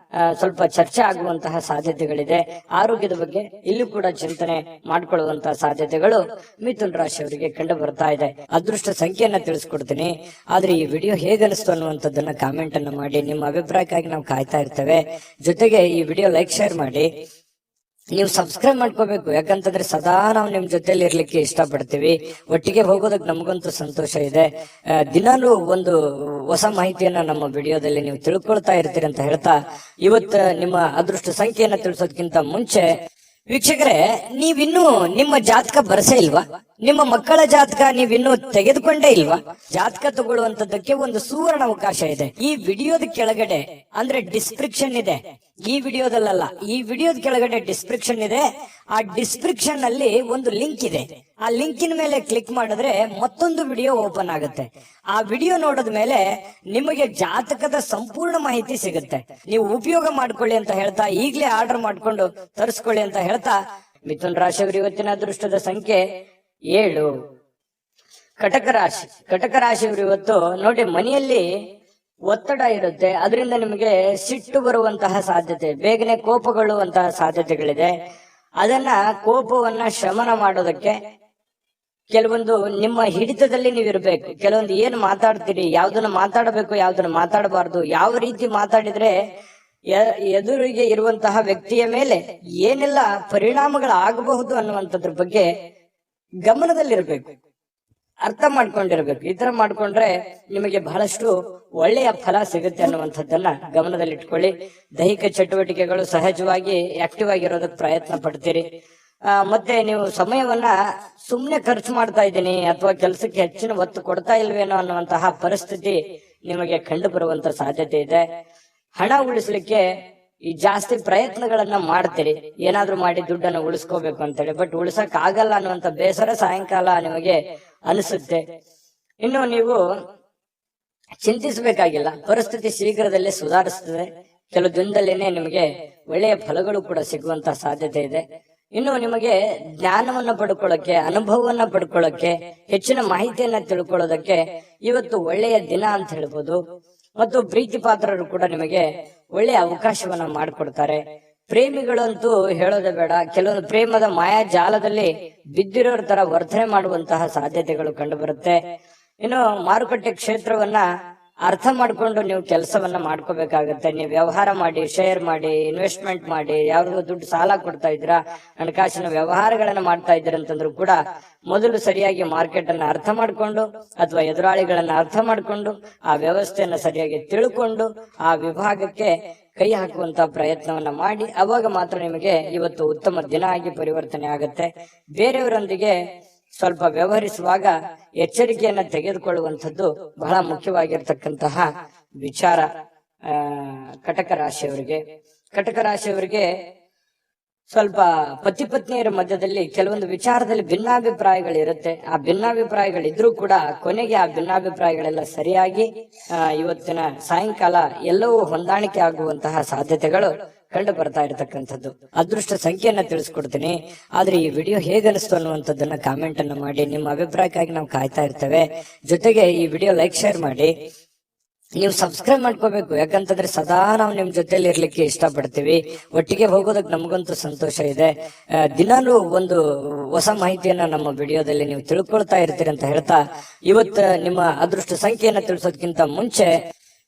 ಸ್ವಲ್ಪ ಚರ್ಚೆ ಆಗುವಂತಹ ಸಾಧ್ಯತೆಗಳಿದೆ. ಆರೋಗ್ಯದ ಬಗ್ಗೆ ಇಲ್ಲೂ ಕೂಡ ಚಿಂತನೆ ಮಾಡಿಕೊಳ್ಳುವಂತಹ ಸಾಧ್ಯತೆಗಳು ಮಿಥುನ್ ರಾಶಿಯವರಿಗೆ ಕಂಡು ಬರ್ತಾ ಇದೆ. ಅದೃಷ್ಟ ಸಂಖ್ಯೆಯನ್ನ ತಿಳಿಸ್ಕೊಡ್ತೀನಿ. ಆದ್ರೆ ಈ ವಿಡಿಯೋ ಹೇಗನಿಸ್ತು ಅನ್ನುವಂಥದ್ದನ್ನ ಕಾಮೆಂಟ್ ಅನ್ನ ಮಾಡಿ. ನಿಮ್ಮ ಅಭಿಪ್ರಾಯಕ್ಕಾಗಿ ನಾವು ಕಾಯ್ತಾ ಇರ್ತೇವೆ. ಜೊತೆಗೆ ಈ ವಿಡಿಯೋ ಲೈಕ್, ಶೇರ್ ಮಾಡಿ. ನೀವು ಸಬ್ಸ್ಕ್ರೈಬ್ ಮಾಡ್ಕೋಬೇಕು. ಯಾಕಂತಂದ್ರೆ ಸದಾ ನಾವು ನಿಮ್ ಜೊತೆಲಿ ಇರ್ಲಿಕ್ಕೆ ಇಷ್ಟಪಡ್ತೀವಿ. ಒಟ್ಟಿಗೆ ಹೋಗೋದಕ್ಕೆ ನಮಗಂತೂ ಸಂತೋಷ ಇದೆ. ದಿನಾಲೂ ಒಂದು ಹೊಸ ಮಾಹಿತಿಯನ್ನ ನಮ್ಮ ವಿಡಿಯೋದಲ್ಲಿ ನೀವು ತಿಳ್ಕೊಳ್ತಾ ಇರ್ತೀರಿ ಅಂತ ಹೇಳ್ತಾ, ಇವತ್ತು ನಿಮ್ಮ ಅದೃಷ್ಟ ಸಂಖ್ಯೆಯನ್ನ ತಿಳಿಸೋದಕ್ಕಿಂತ ಮುಂಚೆ ವೀಕ್ಷಕರೇ, ನೀವಿನ್ನೂ ನಿಮ್ಮ ಜಾತಕ ಬರಸೇ ಇಲ್ವಾ? ನಿಮ್ಮ ಮಕ್ಕಳ ಜಾತಕ ನೀವಿನ್ನೂ ತೆಗೆದುಕೊಂಡೇ ಇಲ್ವಾ? ಜಾತಕ ತಗೊಳ್ಳುವಂತದ್ದಕ್ಕೆ ಒಂದು ಸುವರ್ಣ ಅವಕಾಶ ಇದೆ. ಈ ವಿಡಿಯೋದ ಕೆಳಗಡೆ ಅಂದ್ರೆ ಡಿಸ್ಕ್ರಿಪ್ಷನ್ ಇದೆ. ಈ ವಿಡಿಯೋದಲ್ಲ, ಈ ವಿಡಿಯೋದ ಕೆಳಗಡೆ ಡಿಸ್ಕ್ರಿಪ್ಷನ್ ಇದೆ. ಆ ಡಿಸ್ಕ್ರಿಪ್ಷನ್ ಅಲ್ಲಿ ಒಂದು ಲಿಂಕ್ ಇದೆ. ಆ ಲಿಂಕಿನ ಮೇಲೆ ಕ್ಲಿಕ್ ಮಾಡಿದ್ರೆ ಮತ್ತೊಂದು ವಿಡಿಯೋ ಓಪನ್ ಆಗುತ್ತೆ. ಆ ವಿಡಿಯೋ ನೋಡಿದ ಮೇಲೆ ನಿಮಗೆ ಜಾತಕದ ಸಂಪೂರ್ಣ ಮಾಹಿತಿ ಸಿಗುತ್ತೆ. ನೀವು ಉಪಯೋಗ ಮಾಡ್ಕೊಳ್ಳಿ ಅಂತ ಹೇಳ್ತಾ, ಈಗಲೇ ಆರ್ಡರ್ ಮಾಡ್ಕೊಂಡು ತರಿಸ್ಕೊಳ್ಳಿ ಅಂತ ಹೇಳ್ತಾ, ಮಿಥುನ್ ರಾಶಿಯವರು ಇವತ್ತಿನ ಅದೃಷ್ಟದ ಸಂಖ್ಯೆ 7. ಕಟಕ ರಾಶಿಯವರು ಇವತ್ತು ನೋಡಿ, ಮನೆಯಲ್ಲಿ ಒತ್ತಡ ಇರುತ್ತೆ, ಅದರಿಂದ ನಿಮಗೆ ಸಿಟ್ಟು ಬರುವಂತಹ ಸಾಧ್ಯತೆ, ಬೇಗನೆ ಕೋಪಗೊಳ್ಳುವಂತಹ ಸಾಧ್ಯತೆಗಳಿದೆ. ಅದನ್ನ ಕೋಪವನ್ನ ಶಮನ ಮಾಡೋದಕ್ಕೆ ಕೆಲವೊಂದು ನಿಮ್ಮ ಹಿಡಿತದಲ್ಲಿ ನೀವಿರ್ಬೇಕು. ಕೆಲವೊಂದು ಏನ್ ಮಾತಾಡ್ತೀರಿ, ಯಾವ್ದನ್ನ ಮಾತಾಡಬೇಕು, ಯಾವ್ದನ್ನ ಮಾತಾಡಬಾರ್ದು, ಯಾವ ರೀತಿ ಮಾತಾಡಿದ್ರೆ ಎದುರಿಗೆ ಇರುವಂತಹ ವ್ಯಕ್ತಿಯ ಮೇಲೆ ಏನೆಲ್ಲ ಪರಿಣಾಮಗಳಾಗಬಹುದು ಅನ್ನುವಂಥದ್ರ ಬಗ್ಗೆ ಗಮನದಲ್ಲಿರ್ಬೇಕು, ಅರ್ಥ ಮಾಡ್ಕೊಂಡಿರ್ಬೇಕು. ಈ ತರ ಮಾಡ್ಕೊಂಡ್ರೆ ನಿಮಗೆ ಬಹಳಷ್ಟು ಒಳ್ಳೆಯ ಫಲ ಸಿಗುತ್ತೆ ಅನ್ನುವಂಥದ್ದನ್ನ ಗಮನದಲ್ಲಿಟ್ಕೊಳ್ಳಿ. ದೈಹಿಕ ಚಟುವಟಿಕೆಗಳು ಸಹಜವಾಗಿ ಆಕ್ಟಿವ್ ಆಗಿರೋದಕ್ಕೆ ಪ್ರಯತ್ನ ಪಡ್ತೀರಿ. ಮತ್ತೆ ನೀವು ಸಮಯವನ್ನ ಸುಮ್ನೆ ಖರ್ಚು ಮಾಡ್ತಾ ಇದ್ದೀನಿ ಅಥವಾ ಕೆಲಸಕ್ಕೆ ಹೆಚ್ಚಿನ ಒತ್ತು ಕೊಡ್ತಾ ಇಲ್ವೇನೋ ಅನ್ನುವಂತಹ ಪರಿಸ್ಥಿತಿ ನಿಮಗೆ ಕಂಡು ಬರುವಂತ ಸಾಧ್ಯತೆ ಇದೆ. ಹಣ ಉಳಿಸ್ಲಿಕ್ಕೆ ಈ ಜಾಸ್ತಿ ಪ್ರಯತ್ನಗಳನ್ನ ಮಾಡ್ತೀರಿ, ಏನಾದ್ರೂ ಮಾಡಿ ದುಡ್ಡನ್ನು ಉಳಿಸ್ಕೋಬೇಕು ಅಂತೇಳಿ. ಬಟ್ ಉಳಿಸಕ್ ಆಗಲ್ಲ ಅನ್ನುವಂತ ಬೇಸರ ಸಾಯಂಕಾಲ ನಿಮಗೆ ಅನಿಸುತ್ತೆ. ಇನ್ನು ನೀವು ಚಿಂತಿಸಬೇಕಾಗಿಲ್ಲ, ಪರಿಸ್ಥಿತಿ ಶೀಘ್ರದಲ್ಲೇ ಸುಧಾರಿಸ್ತದೆ. ಕೆಲವು ದಿನದಲ್ಲೇನೆ ನಿಮಗೆ ಒಳ್ಳೆಯ ಫಲಗಳು ಕೂಡ ಸಿಗುವಂತ ಸಾಧ್ಯತೆ ಇದೆ. ಇನ್ನು ನಿಮಗೆ ಜ್ಞಾನವನ್ನ ಪಡ್ಕೊಳ್ಳೋಕೆ, ಅನುಭವವನ್ನ ಪಡ್ಕೊಳ್ಳೋಕೆ, ಹೆಚ್ಚಿನ ಮಾಹಿತಿಯನ್ನ ತಿಳ್ಕೊಳ್ಳೋದಕ್ಕೆ ಇವತ್ತು ಒಳ್ಳೆಯ ದಿನ ಅಂತ ಹೇಳ್ಬೋದು. ಮತ್ತು ಪ್ರೀತಿ ಪಾತ್ರರು ಕೂಡ ನಿಮಗೆ ಒಳ್ಳೆಯ ಅವಕಾಶವನ್ನ ಮಾಡಿಕೊಡ್ತಾರೆ. ಪ್ರೇಮಿಗಳಂತೂ ಹೇಳೋದೇ ಬೇಡ, ಕೆಲವೊಂದು ಪ್ರೇಮದ ಮಾಯಾ ಜಾಲದಲ್ಲಿ ಬಿದ್ದಿರೋರ ತರ ವರ್ತನೆ ಮಾಡುವಂತಹ ಸಾಧ್ಯತೆಗಳು ಕಂಡು ಬರುತ್ತೆ. ಇನ್ನು ಮಾರುಕಟ್ಟೆ ಕ್ಷೇತ್ರವನ್ನ ಅರ್ಥ ಮಾಡ್ಕೊಂಡು ನೀವು ಕೆಲಸವನ್ನ ಮಾಡ್ಕೋಬೇಕಾಗತ್ತೆ. ನೀವು ವ್ಯವಹಾರ ಮಾಡಿ, ಶೇರ್ ಮಾಡಿ, ಇನ್ವೆಸ್ಟ್ಮೆಂಟ್ ಮಾಡಿ, ಯಾವ್ರಿಗೂ ದುಡ್ಡು ಸಾಲ ಕೊಡ್ತಾ ಇದ್ದೀರಾ, ಹಣಕಾಸಿನ ವ್ಯವಹಾರಗಳನ್ನ ಮಾಡ್ತಾ ಇದ್ದೀರಾ ಅಂತಂದ್ರು ಕೂಡ ಮೊದಲು ಸರಿಯಾಗಿ ಮಾರ್ಕೆಟ್ ಅನ್ನ ಅರ್ಥ ಮಾಡ್ಕೊಂಡು ಅಥವಾ ಎದುರಾಳಿಗಳನ್ನ ಅರ್ಥ ಮಾಡ್ಕೊಂಡು ಆ ವ್ಯವಸ್ಥೆಯನ್ನ ಸರಿಯಾಗಿ ತಿಳ್ಕೊಂಡು ಆ ವಿಭಾಗಕ್ಕೆ ಕೈ ಹಾಕುವಂತ ಪ್ರಯತ್ನವನ್ನ ಮಾಡಿ, ಅವಾಗ ಮಾತ್ರ ನಿಮಗೆ ಇವತ್ತು ಉತ್ತಮ ದಿನ ಆಗಿ ಪರಿವರ್ತನೆ ಆಗುತ್ತೆ. ಬೇರೆಯವರೊಂದಿಗೆ ಸ್ವಲ್ಪ ವ್ಯವಹರಿಸುವಾಗ ಎಚ್ಚರಿಕೆಯನ್ನ ತೆಗೆದುಕೊಳ್ಳುವಂಥದ್ದು ಬಹಳ ಮುಖ್ಯವಾಗಿರ್ತಕ್ಕಂತಹ ವಿಚಾರ. ಕಟಕ ರಾಶಿಯವರಿಗೆ ಸ್ವಲ್ಪ ಪತಿ ಪತ್ನಿಯರ ಮಧ್ಯದಲ್ಲಿ ಕೆಲವೊಂದು ವಿಚಾರದಲ್ಲಿ ಭಿನ್ನಾಭಿಪ್ರಾಯಗಳಿರುತ್ತೆ. ಆ ಭಿನ್ನಾಭಿಪ್ರಾಯಗಳಿದ್ರೂ ಕೂಡ ಕೊನೆಗೆ ಆ ಭಿನ್ನಾಭಿಪ್ರಾಯಗಳೆಲ್ಲ ಸರಿಯಾಗಿ ಇವತ್ತಿನ ಸಾಯಂಕಾಲ ಎಲ್ಲವೂ ಹೊಂದಾಣಿಕೆ ಆಗುವಂತಹ ಸಾಧ್ಯತೆಗಳು ಕಂಡು ಬರ್ತಾ ಇರತಕ್ಕಂಥದ್ದು. ಅದೃಷ್ಟ ಸಂಖ್ಯೆಯನ್ನ ತಿಳಿಸ್ಕೊಡ್ತೀನಿ, ಆದ್ರೆ ಈ ವಿಡಿಯೋ ಹೇಗನಿಸ್ತು ಅನ್ನುವಂಥದ್ದನ್ನ ಕಾಮೆಂಟ್ ಅನ್ನ ಮಾಡಿ. ನಿಮ್ಮ ಅಭಿಪ್ರಾಯಕ್ಕಾಗಿ ನಾವು ಕಾಯ್ತಾ ಇರ್ತೇವೆ. ಜೊತೆಗೆ ಈ ವಿಡಿಯೋ ಲೈಕ್, ಶೇರ್ ಮಾಡಿ. ನೀವು ಸಬ್ಸ್ಕ್ರೈಬ್ ಮಾಡ್ಕೋಬೇಕು. ಯಾಕಂತಂದ್ರೆ ಸದಾ ನಾವು ನಿಮ್ ಜೊತೆಲಿ ಇರ್ಲಿಕ್ಕೆ ಇಷ್ಟಪಡ್ತೀವಿ. ಒಟ್ಟಿಗೆ ಹೋಗೋದಕ್ಕೆ ನಮಗಂತೂ ಸಂತೋಷ ಇದೆ. ದಿನಾಲೂ ಒಂದು ಹೊಸ ಮಾಹಿತಿಯನ್ನ ನಮ್ಮ ವಿಡಿಯೋದಲ್ಲಿ ನೀವು ತಿಳ್ಕೊಳ್ತಾ ಇರ್ತೀರಿ ಅಂತ ಹೇಳ್ತಾ, ಇವತ್ತು ನಿಮ್ಮ ಅದೃಷ್ಟ ಸಂಖ್ಯೆಯನ್ನ ತಿಳಿಸೋದಕ್ಕಿಂತ ಮುಂಚೆ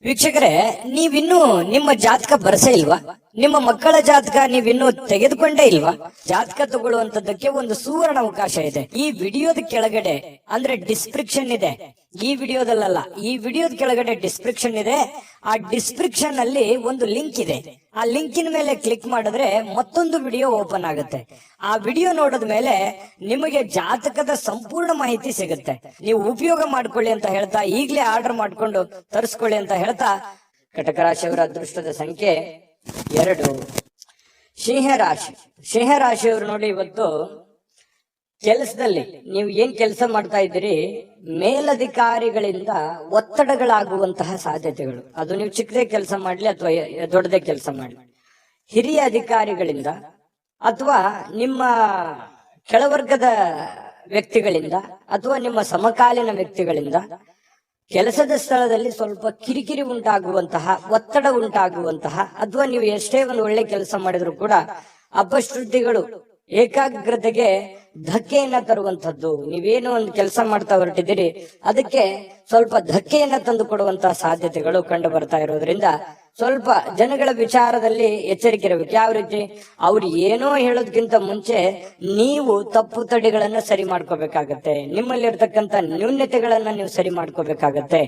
ವೀಕ್ಷಕರೇ, ನೀವಿನ್ನೂ ನಿಮ್ಮ ಜಾತಕ ಬರಸೇ ಇಲ್ವಾ? ನಿಮ್ಮ ಮಕ್ಕಳ ಜಾತಕ ನೀವಿನ್ನೂ ತೆಗೆದುಕೊಂಡೇ ಇಲ್ವಾ? ಜಾತಕ ತಗೊಳ್ಳುವಂತದ್ದಕ್ಕೆ ಒಂದು ಸುವರ್ಣ ಅವಕಾಶ ಇದೆ. ಈ ವಿಡಿಯೋದ ಕೆಳಗಡೆ ಅಂದ್ರೆ ಡಿಸ್ಕ್ರಿಪ್ಷನ್ ಇದೆ. ಈ ವಿಡಿಯೋದಲ್ಲ, ಈ ವಿಡಿಯೋದ ಕೆಳಗಡೆ ಡಿಸ್ಕ್ರಿಪ್ಷನ್ ಇದೆ. ಆ ಡಿಸ್ಕ್ರಿಪ್ಷನ್ ಅಲ್ಲಿ ಒಂದು ಲಿಂಕ್ ಇದೆ. ಆ ಲಿಂಕಿನ ಮೇಲೆ ಕ್ಲಿಕ್ ಮಾಡಿದ್ರೆ ಮತ್ತೊಂದು ವಿಡಿಯೋ ಓಪನ್ ಆಗುತ್ತೆ. ಆ ವಿಡಿಯೋ ನೋಡಿದ ಮೇಲೆ ನಿಮಗೆ ಜಾತಕದ ಸಂಪೂರ್ಣ ಮಾಹಿತಿ ಸಿಗುತ್ತೆ. ನೀವು ಉಪಯೋಗ ಮಾಡ್ಕೊಳ್ಳಿ ಅಂತ ಹೇಳ್ತಾ, ಈಗಲೇ ಆರ್ಡರ್ ಮಾಡ್ಕೊಂಡು ತರಿಸ್ಕೊಳ್ಳಿ ಅಂತ ಹೇಳ್ತಾ, ಕಟಕ ರಾಶಿಯವರ ಅದೃಷ್ಟದ ಸಂಖ್ಯೆ 2. ಸಿಂಹರಾಶಿಯವರು ನೋಡಿ, ಇವತ್ತು ಕೆಲಸದಲ್ಲಿ ನೀವು ಏನ್ ಕೆಲಸ ಮಾಡ್ತಾ ಇದ್ದೀರಿ, ಮೇಲಧಿಕಾರಿಗಳಿಂದ ಒತ್ತಡಗಳಾಗುವಂತಹ ಸಾಧ್ಯತೆಗಳು. ಅದು ನೀವು ಚಿಕ್ಕದೇ ಕೆಲಸ ಮಾಡ್ಲಿ ಅಥವಾ ದೊಡ್ಡದೇ ಕೆಲಸ ಮಾಡ್ಲಿ, ಹಿರಿಯ ಅಧಿಕಾರಿಗಳಿಂದ ಅಥವಾ ನಿಮ್ಮ ಕೆಳವರ್ಗದ ವ್ಯಕ್ತಿಗಳಿಂದ ಅಥವಾ ನಿಮ್ಮ ಸಮಕಾಲೀನ ವ್ಯಕ್ತಿಗಳಿಂದ ಕೆಲಸದ ಸ್ಥಳದಲ್ಲಿ ಸ್ವಲ್ಪ ಕಿರಿಕಿರಿ ಉಂಟಾಗುವಂತಹ, ಒತ್ತಡ ಉಂಟಾಗುವಂತಹ, ಅಥವಾ ನೀವು ಎಷ್ಟೇ ಒಂದು ಒಳ್ಳೆ ಕೆಲಸ ಮಾಡಿದ್ರು ಕೂಡ ಅಪಶ್ರುತಿಗಳು, ಏಕಾಗ್ರತೆಗೆ ಧಕ್ಕೆಯನ್ನ ತರುವಂತದ್ದು. ನೀವೇನು ಒಂದು ಕೆಲಸ ಮಾಡ್ತಾ ಹೊರಟಿದ್ದೀರಿ ಅದಕ್ಕೆ ಸ್ವಲ್ಪ ಧಕ್ಕೆಯನ್ನ ತಂದು ಕೊಡುವಂತಹ ಸಾಧ್ಯತೆಗಳು ಕಂಡು ಬರ್ತಾ ಇರೋದ್ರಿಂದ ಸ್ವಲ್ಪ ಜನಗಳ ವಿಚಾರದಲ್ಲಿ ಎಚ್ಚರಿಕೆ ಇರಬೇಕು. ಯಾವ ರೀತಿ? ಅವ್ರು ಏನೋ ಹೇಳೋದಕ್ಕಿಂತ ಮುಂಚೆ ನೀವು ತಪ್ಪು ತಡೆಗಳನ್ನ ಸರಿ ಮಾಡ್ಕೋಬೇಕಾಗತ್ತೆ. ನಿಮ್ಮಲ್ಲಿರ್ತಕ್ಕಂಥ ನ್ಯೂನ್ಯತೆಗಳನ್ನ ನೀವು ಸರಿ ಮಾಡ್ಕೋಬೇಕಾಗತ್ತೆ.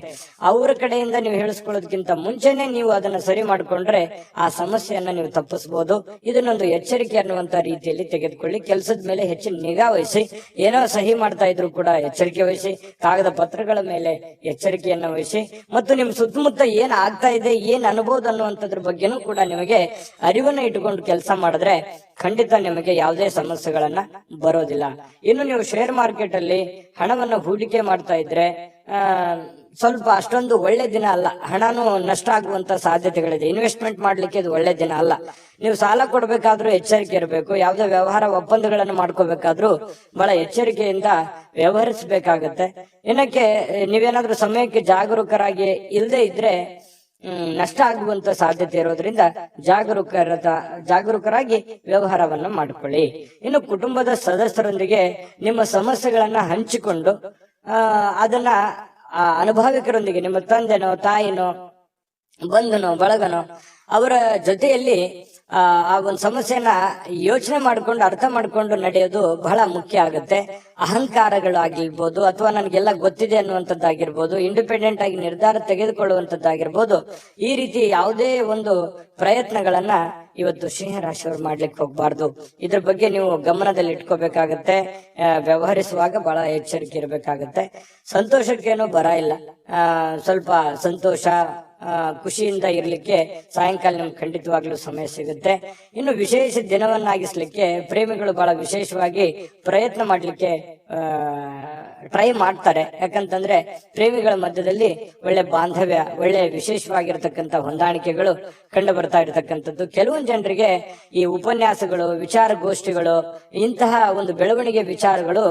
ಅವರ ಕಡೆಯಿಂದ ನೀವು ಹೇಳಿಸ್ಕೊಳ್ಳೋದಕ್ಕಿಂತ ಮುಂಚೆನೆ ನೀವು ಅದನ್ನ ಸರಿ ಮಾಡ್ಕೊಂಡ್ರೆ ಆ ಸಮಸ್ಯೆಯನ್ನ ನೀವು ತಪ್ಪಿಸಬಹುದು. ಇದನ್ನೊಂದು ಎಚ್ಚರಿಕೆ ಅನ್ನುವಂತ ರೀತಿಯಲ್ಲಿ ತೆಗೆದುಕೊಳ್ಳಿ. ಕೆಲಸದ ಮೇಲೆ ಹೆಚ್ಚಿನ ನಿಗಾ ವಹಿಸಿ. ಏನೋ ಸಹಿ ಮಾಡ್ತಾ ಇದ್ರು ಕೂಡ ಎಚ್ಚರಿಕೆ ವಹಿಸಿ. ಕಾಗದ ಪತ್ರಗಳ ಮೇಲೆ ಎಚ್ಚರಿಕೆಯನ್ನ ವಹಿಸಿ. ಮತ್ತು ನಿಮ್ ಸುತ್ತಮುತ್ತ ಏನ್ ಆಗ್ತಾ ಇದೆ, ಏನ್ ಅನುಭವ ಅನ್ನುವಂಥದ್ರ ಬಗ್ಗೆನೂ ಕೂಡ ನಿಮಗೆ ಅರಿವನ್ನ ಇಟ್ಟುಕೊಂಡು ಕೆಲಸ ಮಾಡಿದ್ರೆ ಖಂಡಿತ ನಿಮಗೆ ಯಾವುದೇ ಸಮಸ್ಯೆಗಳನ್ನ ಬರೋದಿಲ್ಲ. ಇನ್ನು ನೀವು ಶೇರ್ ಮಾರ್ಕೆಟ್ ಅಲ್ಲಿ ಹಣವನ್ನ ಹೂಡಿಕೆ ಮಾಡ್ತಾ ಇದ್ರೆ ಸ್ವಲ್ಪ ಅಷ್ಟೊಂದು ಒಳ್ಳೆ ದಿನ ಅಲ್ಲ. ಹಣನು ನಷ್ಟ ಆಗುವಂತ ಸಾಧ್ಯತೆಗಳಿದೆ. ಇನ್ವೆಸ್ಟ್ಮೆಂಟ್ ಮಾಡ್ಲಿಕ್ಕೆ ಇದು ಒಳ್ಳೆ ದಿನ ಅಲ್ಲ. ನೀವು ಸಾಲ ಕೊಡ್ಬೇಕಾದ್ರೂ ಎಚ್ಚರಿಕೆ ಇರಬೇಕು. ಯಾವುದೇ ವ್ಯವಹಾರ ಒಪ್ಪಂದಗಳನ್ನು ಮಾಡ್ಕೋಬೇಕಾದ್ರೂ ಬಹಳ ಎಚ್ಚರಿಕೆಯಿಂದ ವ್ಯವಹರಿಸಬೇಕಾಗತ್ತೆ. ಏನಕ್ಕೆ? ನೀವೇನಾದ್ರೂ ಸಮಯಕ್ಕೆ ಜಾಗರೂಕರಾಗಿ ಇಲ್ಲದೆ ಇದ್ರೆ ನಷ್ಟ ಆಗುವಂತ ಸಾಧ್ಯತೆ ಇರೋದ್ರಿಂದ ಜಾಗರೂಕರಾಗಿ ವ್ಯವಹಾರವನ್ನ ಮಾಡಿಕೊಳ್ಳಿ. ಇನ್ನು ಕುಟುಂಬದ ಸದಸ್ಯರೊಂದಿಗೆ ನಿಮ್ಮ ಸಮಸ್ಯೆಗಳನ್ನ ಹಂಚಿಕೊಂಡು ಅದನ್ನ ಅನುಭವಿಕರೊಂದಿಗೆ, ನಿಮ್ಮ ತಂದೆನೋ ತಾಯಿನೋ ಬಂಧುನೋ ಬಳಗನೋ ಅವರ ಜೊತೆಯಲ್ಲಿ ಆ ಒಂದು ಸಮಸ್ಯೆನ ಯೋಚನೆ ಮಾಡ್ಕೊಂಡು ಅರ್ಥ ಮಾಡ್ಕೊಂಡು ನಡೆಯೋದು ಬಹಳ ಮುಖ್ಯ ಆಗುತ್ತೆ. ಅಹಂಕಾರಗಳು ಆಗಿರ್ಬೋದು ಅಥವಾ ನನಗೆಲ್ಲ ಗೊತ್ತಿದೆ ಅನ್ನುವಂಥದ್ದಾಗಿರ್ಬೋದು, ಇಂಡಿಪೆಂಡೆಂಟ್ ಆಗಿ ನಿರ್ಧಾರ ತೆಗೆದುಕೊಳ್ಳುವಂಥದ್ದಾಗಿರ್ಬೋದು, ಈ ರೀತಿ ಯಾವುದೇ ಒಂದು ಪ್ರಯತ್ನಗಳನ್ನ ಇವತ್ತು ಸಿಂಹ ರಾಶಿಯವರು ಮಾಡ್ಲಿಕ್ಕೆ ಹೋಗ್ಬಾರ್ದು. ಇದ್ರ ಬಗ್ಗೆ ನೀವು ಗಮನದಲ್ಲಿ ಇಟ್ಕೋಬೇಕಾಗತ್ತೆ. ವ್ಯವಹರಿಸುವಾಗ ಬಹಳ ಎಚ್ಚರಿಕೆ ಇರಬೇಕಾಗತ್ತೆ. ಸಂತೋಷಕ್ಕೇನು ಬರ ಇಲ್ಲ. ಸ್ವಲ್ಪ ಸಂತೋಷ ಖುಷಿಯಿಂದ ಇರ್ಲಿಕ್ಕೆ ಸಾಯಂಕಾಲ ನಿಮ್ಗೆ ಖಂಡಿತವಾಗ್ಲೂ ಸಮಯ ಸಿಗುತ್ತೆ. ಇನ್ನು ವಿಶೇಷ ದಿನವನ್ನಾಗಿಸ್ಲಿಕ್ಕೆ ಪ್ರೇಮಿಗಳು ಬಹಳ ವಿಶೇಷವಾಗಿ ಪ್ರಯತ್ನ ಮಾಡ್ಲಿಕ್ಕೆ ಟ್ರೈ ಮಾಡ್ತಾರೆ. ಯಾಕಂತಂದ್ರೆ ಪ್ರೇಮಿಗಳ ಮಧ್ಯದಲ್ಲಿ ಒಳ್ಳೆ ಬಾಂಧವ್ಯ, ಒಳ್ಳೆ ವಿಶೇಷವಾಗಿರ್ತಕ್ಕಂಥ ಹೊಂದಾಣಿಕೆಗಳು ಕಂಡು ಬರ್ತಾ ಇರತಕ್ಕಂಥದ್ದು. ಕೆಲವೊಂದು ಜನರಿಗೆ ಈ ಉಪನ್ಯಾಸಗಳು, ವಿಚಾರಗೋಷ್ಠಿಗಳು, ಇಂತಹ ಒಂದು ಬೆಳವಣಿಗೆ ವಿಚಾರಗಳು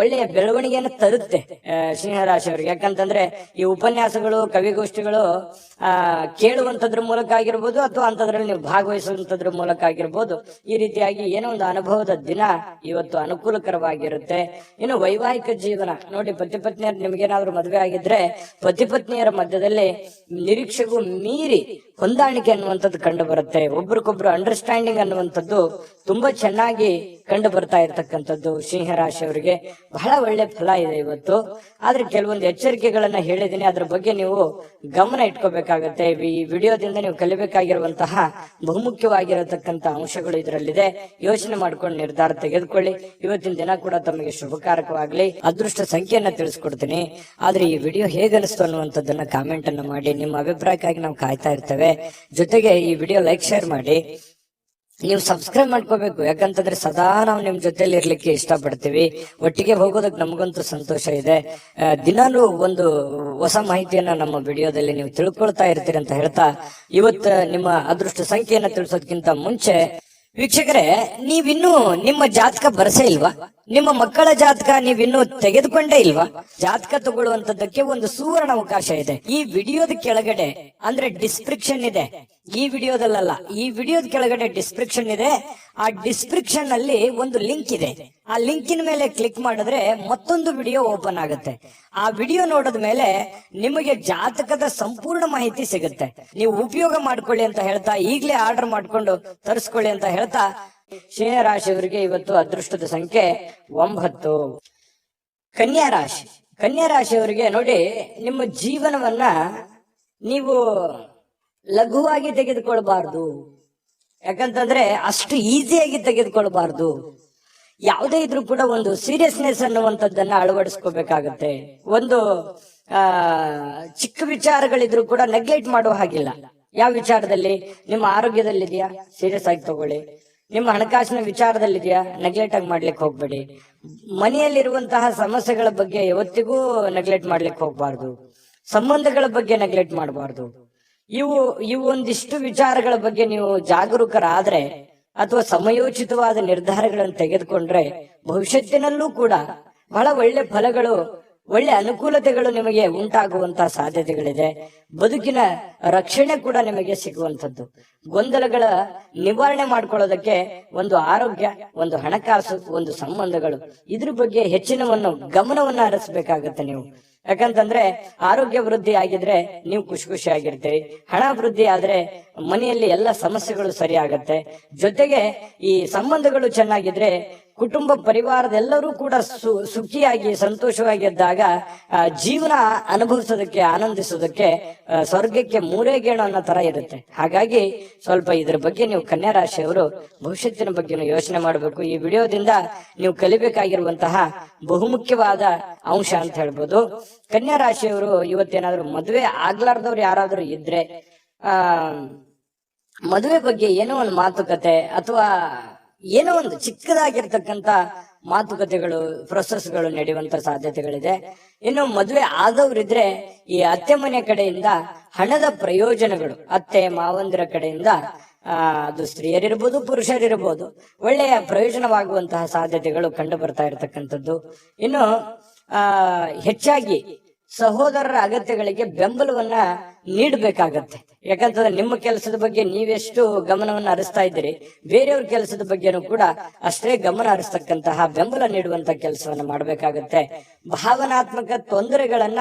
ಒಳ್ಳೆಯ ಬೆಳವಣಿಗೆಯನ್ನು ತರುತ್ತೆ ಸಿಂಹರಾಶಿಯವರಿಗೆ. ಯಾಕಂತಂದ್ರೆ ಈ ಉಪನ್ಯಾಸಗಳು, ಕವಿಗೋಷ್ಠಿಗಳು ಕೇಳುವಂತದ್ರ ಮೂಲಕ ಆಗಿರ್ಬೋದು ಅಥವಾ ಅಂತದ್ರಲ್ಲಿ ನೀವು ಭಾಗವಹಿಸುವಂತದ್ರ ಮೂಲಕ ಆಗಿರ್ಬೋದು, ಈ ರೀತಿಯಾಗಿ ಏನೋ ಒಂದು ಅನುಭವದ ದಿನ ಇವತ್ತು ಅನುಕೂಲಕರವಾಗಿರುತ್ತೆ. ಇನ್ನು ವೈವಾಹಿಕ ಜೀವನ ನೋಡಿ, ಪತಿ ಪತ್ನಿಯರು ನಿಮ್ಗೇನಾದ್ರೂ ಮದುವೆ ಆಗಿದ್ರೆ ಪತಿ ಪತ್ನಿಯರ ಮಧ್ಯದಲ್ಲಿ ನಿರೀಕ್ಷೆಗೂ ಮೀರಿ ಹೊಂದಾಣಿಕೆ ಅನ್ನುವಂಥದ್ದು ಕಂಡು ಬರುತ್ತೆ. ಒಬ್ರಿಗೊಬ್ರು ಅಂಡರ್ಸ್ಟ್ಯಾಂಡಿಂಗ್ ಅನ್ನುವಂಥದ್ದು ತುಂಬಾ ಚೆನ್ನಾಗಿ ಕಂಡು ಬರ್ತಾ ಇರ್ತಕ್ಕಂಥದ್ದು ಸಿಂಹರಾಶಿಯವರಿಗೆ ಬಹಳ ಒಳ್ಳೆ ಫಲ ಇದೆ ಇವತ್ತು. ಆದ್ರೆ ಕೆಲವೊಂದು ಎಚ್ಚರಿಕೆಗಳನ್ನ ಹೇಳಿದೀನಿ, ಅದ್ರ ಬಗ್ಗೆ ನೀವು ಗಮನ ಇಟ್ಕೋಬೇಕಾಗತ್ತೆ. ಈ ವಿಡಿಯೋದಿಂದ ನೀವು ಕಲಿಬೇಕಾಗಿರುವಂತಹ ಬಹುಮುಖ್ಯವಾಗಿರತಕ್ಕಂತ ಅಂಶಗಳು ಇದರಲ್ಲಿದೆ. ಯೋಚನೆ ಮಾಡ್ಕೊಂಡು ನಿರ್ಧಾರ ತೆಗೆದುಕೊಳ್ಳಿ. ಇವತ್ತಿನ ದಿನ ಕೂಡ ತಮಗೆ ಶುಭಕಾರಕವಾಗ್ಲಿ. ಅದೃಷ್ಟ ಸಂಖ್ಯೆಯನ್ನ ತಿಳಿಸ್ಕೊಡ್ತೀನಿ. ಆದ್ರೆ ಈ ವಿಡಿಯೋ ಹೇಗನಿಸ್ತು ಅನ್ನುವಂಥದ್ದನ್ನ ಕಾಮೆಂಟ್ ಅನ್ನ ಮಾಡಿ. ನಿಮ್ಮ ಅಭಿಪ್ರಾಯಕ್ಕಾಗಿ ನಾವು ಕಾಯ್ತಾ ಇರ್ತೇವೆ. ಜೊತೆಗೆ ಈ ವಿಡಿಯೋ ಲೈಕ್, ಶೇರ್ ಮಾಡಿ. ನೀವು ಸಬ್ಸ್ಕ್ರೈಬ್ ಮಾಡ್ಕೋಬೇಕು. ಯಾಕಂತಂದ್ರೆ ಸದಾ ನಾವು ನಿಮ್ ಜೊತೆಲಿ ಇರ್ಲಿಕ್ಕೆ ಇಷ್ಟಪಡ್ತೀವಿ. ಒಟ್ಟಿಗೆ ಹೋಗೋದಕ್ಕೆ ನಮಗಂತೂ ಸಂತೋಷ ಇದೆ. ದಿನಾನು ಒಂದು ಹೊಸ ಮಾಹಿತಿಯನ್ನ ನಮ್ಮ ವಿಡಿಯೋದಲ್ಲಿ ನೀವು ತಿಳ್ಕೊಳ್ತಾ ಇರ್ತೀರಿ ಅಂತ ಹೇಳ್ತಾ, ಇವತ್ತು ನಿಮ್ಮ ಅದೃಷ್ಟ ಸಂಖ್ಯೆಯನ್ನ ತಿಳಿಸೋದಕ್ಕಿಂತ ಮುಂಚೆ ವೀಕ್ಷಕರೇ, ನೀವಿನ್ನೂ ನಿಮ್ಮ ಜಾತಕ ಬರಸೇ ಇಲ್ವಾ? ನಿಮ್ಮ ಮಕ್ಕಳ ಜಾತಕ ನೀವಿನ್ನೂ ತೆಗೆದುಕೊಂಡೇ ಇಲ್ವಾ? ಜಾತಕ ತಗೊಳ್ಳುವಂತದ್ದಕ್ಕೆ ಒಂದು ಸುವರ್ಣ ಅವಕಾಶ ಇದೆ. ಈ ವಿಡಿಯೋದ ಕೆಳಗಡೆ ಅಂದ್ರೆ ಡಿಸ್ಕ್ರಿಪ್ಷನ್ ಇದೆ. ಈ ವಿಡಿಯೋದಲ್ಲ, ಈ ವಿಡಿಯೋದ ಕೆಳಗಡೆ ಡಿಸ್ಕ್ರಿಪ್ಷನ್ ಇದೆ. ಆ ಡಿಸ್ಕ್ರಿಪ್ಷನ್ ಅಲ್ಲಿ ಒಂದು ಲಿಂಕ್ ಇದೆ. ಆ ಲಿಂಕಿನ ಮೇಲೆ ಕ್ಲಿಕ್ ಮಾಡಿದ್ರೆ ಮತ್ತೊಂದು ವಿಡಿಯೋ ಓಪನ್ ಆಗುತ್ತೆ. ಆ ವಿಡಿಯೋ ನೋಡಿದ ಮೇಲೆ ನಿಮಗೆ ಜಾತಕದ ಸಂಪೂರ್ಣ ಮಾಹಿತಿ ಸಿಗುತ್ತೆ. ನೀವು ಉಪಯೋಗ ಮಾಡ್ಕೊಳ್ಳಿ ಅಂತ ಹೇಳ್ತಾ, ಈಗಲೇ ಆರ್ಡರ್ ಮಾಡ್ಕೊಂಡು ತರಿಸ್ಕೊಳ್ಳಿ ಅಂತ ಹೇಳ್ತಾ, ಸಿಂಹ ರಾಶಿಯವರಿಗೆ ಇವತ್ತು ಅದೃಷ್ಟದ ಸಂಖ್ಯೆ 9. ಕನ್ಯಾ ರಾಶಿ. ಕನ್ಯಾ ರಾಶಿಯವರಿಗೆ ನೋಡಿ, ನಿಮ್ಮ ಜೀವನವನ್ನ ನೀವು ಲಘುವಾಗಿ ತೆಗೆದುಕೊಳ್ಬಾರ್ದು. ಯಾಕಂತಂದ್ರೆ ಅಷ್ಟು ಈಸಿಯಾಗಿ ತೆಗೆದುಕೊಳ್ಬಾರ್ದು. ಯಾವುದೇ ಇದ್ರೂ ಕೂಡ ಒಂದು ಸೀರಿಯಸ್ನೆಸ್ ಅನ್ನುವಂಥದ್ದನ್ನ ಅಳವಡಿಸ್ಕೋಬೇಕಾಗತ್ತೆ. ಒಂದು ಚಿಕ್ಕ ವಿಚಾರಗಳಿದ್ರು ಕೂಡ ನೆಗ್ಲೆಕ್ಟ್ ಮಾಡುವ ಹಾಗಿಲ್ಲ. ಯಾವ ವಿಚಾರದಲ್ಲಿ? ನಿಮ್ಮ ಆರೋಗ್ಯದಲ್ಲಿದೆಯಾ, ಸೀರಿಯಸ್ ಆಗಿ ತಗೊಳ್ಳಿ. ನಿಮ್ಮ ಹಣಕಾಸಿನ ವಿಚಾರದಲ್ಲಿದೆಯಾ, ನೆಗ್ಲೆಕ್ಟ್ ಆಗಿ ಮಾಡ್ಲಿಕ್ಕೆ ಹೋಗ್ಬೇಡಿ. ಮನೆಯಲ್ಲಿರುವಂತಹ ಸಮಸ್ಯೆಗಳ ಬಗ್ಗೆ ಯಾವತ್ತಿಗೂ ನೆಗ್ಲೆಕ್ಟ್ ಮಾಡ್ಲಿಕ್ಕೆ ಹೋಗ್ಬಾರ್ದು. ಸಂಬಂಧಗಳ ಬಗ್ಗೆ ನೆಗ್ಲೆಕ್ಟ್ ಮಾಡಬಾರ್ದು. ಇವು ಒಂದಿಷ್ಟು ವಿಚಾರಗಳ ಬಗ್ಗೆ ನೀವು ಜಾಗರೂಕರಾದ್ರೆ ಅಥವಾ ಸಮಯೋಚಿತವಾದ ನಿರ್ಧಾರಗಳನ್ನು ತೆಗೆದುಕೊಂಡ್ರೆ ಭವಿಷ್ಯತ್ತಿನಲ್ಲೂ ಕೂಡ ಬಹಳ ಒಳ್ಳೆ ಫಲಗಳು ಒಳ್ಳೆ ಅನುಕೂಲತೆಗಳು ನಿಮಗೆ ಉಂಟಾಗುವಂತಹ ಸಾಧ್ಯತೆಗಳಿದೆ. ಬದುಕಿನ ರಕ್ಷಣೆ ಕೂಡ ನಿಮಗೆ ಸಿಗುವಂಥದ್ದು. ಗೊಂದಲಗಳ ನಿವಾರಣೆ ಮಾಡ್ಕೊಳ್ಳೋದಕ್ಕೆ ಒಂದು ಆರೋಗ್ಯ, ಒಂದು ಹಣಕಾಸು, ಒಂದು ಸಂಬಂಧಗಳು, ಇದ್ರ ಬಗ್ಗೆ ಹೆಚ್ಚಿನವನ್ನು ಗಮನವನ್ನ ಹರಿಸಬೇಕಾಗತ್ತೆ ನೀವು. ಯಾಕಂತಂದ್ರೆ ಆರೋಗ್ಯ ವೃದ್ಧಿ ಆಗಿದ್ರೆ ನೀವು ಖುಷಿ ಆಗಿರ್ತೀರಿ. ಹಣ ವೃದ್ಧಿ ಆದ್ರೆ ಮನೆಯಲ್ಲಿ ಎಲ್ಲ ಸಮಸ್ಯೆಗಳು ಸರಿ ಆಗತ್ತೆ. ಜೊತೆಗೆ ಈ ಸಂಬಂಧಗಳು ಚೆನ್ನಾಗಿದ್ರೆ ಕುಟುಂಬ ಪರಿವಾರದೆಲ್ಲರೂ ಕೂಡ ಸುಖಿಯಾಗಿ ಸಂತೋಷವಾಗಿದ್ದಾಗ ಜೀವನ ಅನುಭವಿಸೋದಕ್ಕೆ, ಆನಂದಿಸೋದಕ್ಕೆ ಸ್ವರ್ಗಕ್ಕೆ ಮೂರೇ ಗೇಣು ಅನ್ನೋ ತರ ಇರುತ್ತೆ. ಹಾಗಾಗಿ ಸ್ವಲ್ಪ ಇದ್ರ ಬಗ್ಗೆ ನೀವು ಕನ್ಯಾ ರಾಶಿಯವರು ಭವಿಷ್ಯತ್ತಿನ ಬಗ್ಗೆ ಯೋಚನೆ ಮಾಡಬೇಕು. ಈ ವಿಡಿಯೋದಿಂದ ನೀವು ಕಲಿಬೇಕಾಗಿರುವಂತಹ ಬಹುಮುಖ್ಯವಾದ ಅಂಶ ಅಂತ ಹೇಳ್ಬೋದು. ಕನ್ಯಾ ರಾಶಿಯವರು ಇವತ್ತೇನಾದ್ರೂ ಮದುವೆ ಆಗ್ಲಾರ್ದವ್ರು ಯಾರಾದ್ರೂ ಇದ್ರೆ ಮದುವೆ ಬಗ್ಗೆ ಏನೋ ಒಂದು ಮಾತುಕತೆ ಅಥವಾ ಏನೋ ಒಂದು ಚಿಕ್ಕದಾಗಿರ್ತಕ್ಕಂತ ಮಾತುಕತೆಗಳು, ಪ್ರೊಸೆಸ್ಗಳು ನಡೆಯುವಂತ ಸಾಧ್ಯತೆಗಳಿದೆ. ಇನ್ನು ಮದುವೆ ಆದವರಿದ್ರೆ ಈ ಅತ್ತೆ ಮನೆ ಕಡೆಯಿಂದ ಹಣದ ಪ್ರಯೋಜನಗಳು, ಅತ್ತೆ ಮಾವಂದಿರ ಕಡೆಯಿಂದ ಅದು ಸ್ತ್ರೀಯರಿರ್ಬೋದು ಪುರುಷರಿರ್ಬೋದು, ಒಳ್ಳೆಯ ಪ್ರಯೋಜನವಾಗುವಂತಹ ಸಾಧ್ಯತೆಗಳು ಕಂಡು ಬರ್ತಾ ಇರತಕ್ಕಂಥದ್ದು. ಇನ್ನು ಹೆಚ್ಚಾಗಿ ಸಹೋದರರ ಅಗತ್ಯಗಳಿಗೆ ಬೆಂಬಲವನ್ನ ನೀಡಬೇಕಾಗತ್ತೆ. ಯಾಕಂತಂದ್ರೆ ನಿಮ್ಮ ಕೆಲಸದ ಬಗ್ಗೆ ನೀವೆಷ್ಟು ಗಮನವನ್ನು ಹರಿಸ್ತಾ ಇದ್ದೀರಿ, ಬೇರೆಯವ್ರ ಕೆಲಸದ ಬಗ್ಗೆನೂ ಕೂಡ ಅಷ್ಟೇ ಗಮನ ಹರಿಸ್ತಕ್ಕಂತಹ ಬೆಂಬಲ ನೀಡುವಂತ ಕೆಲಸವನ್ನ ಮಾಡಬೇಕಾಗತ್ತೆ. ಭಾವನಾತ್ಮಕ ತೊಂದರೆಗಳನ್ನ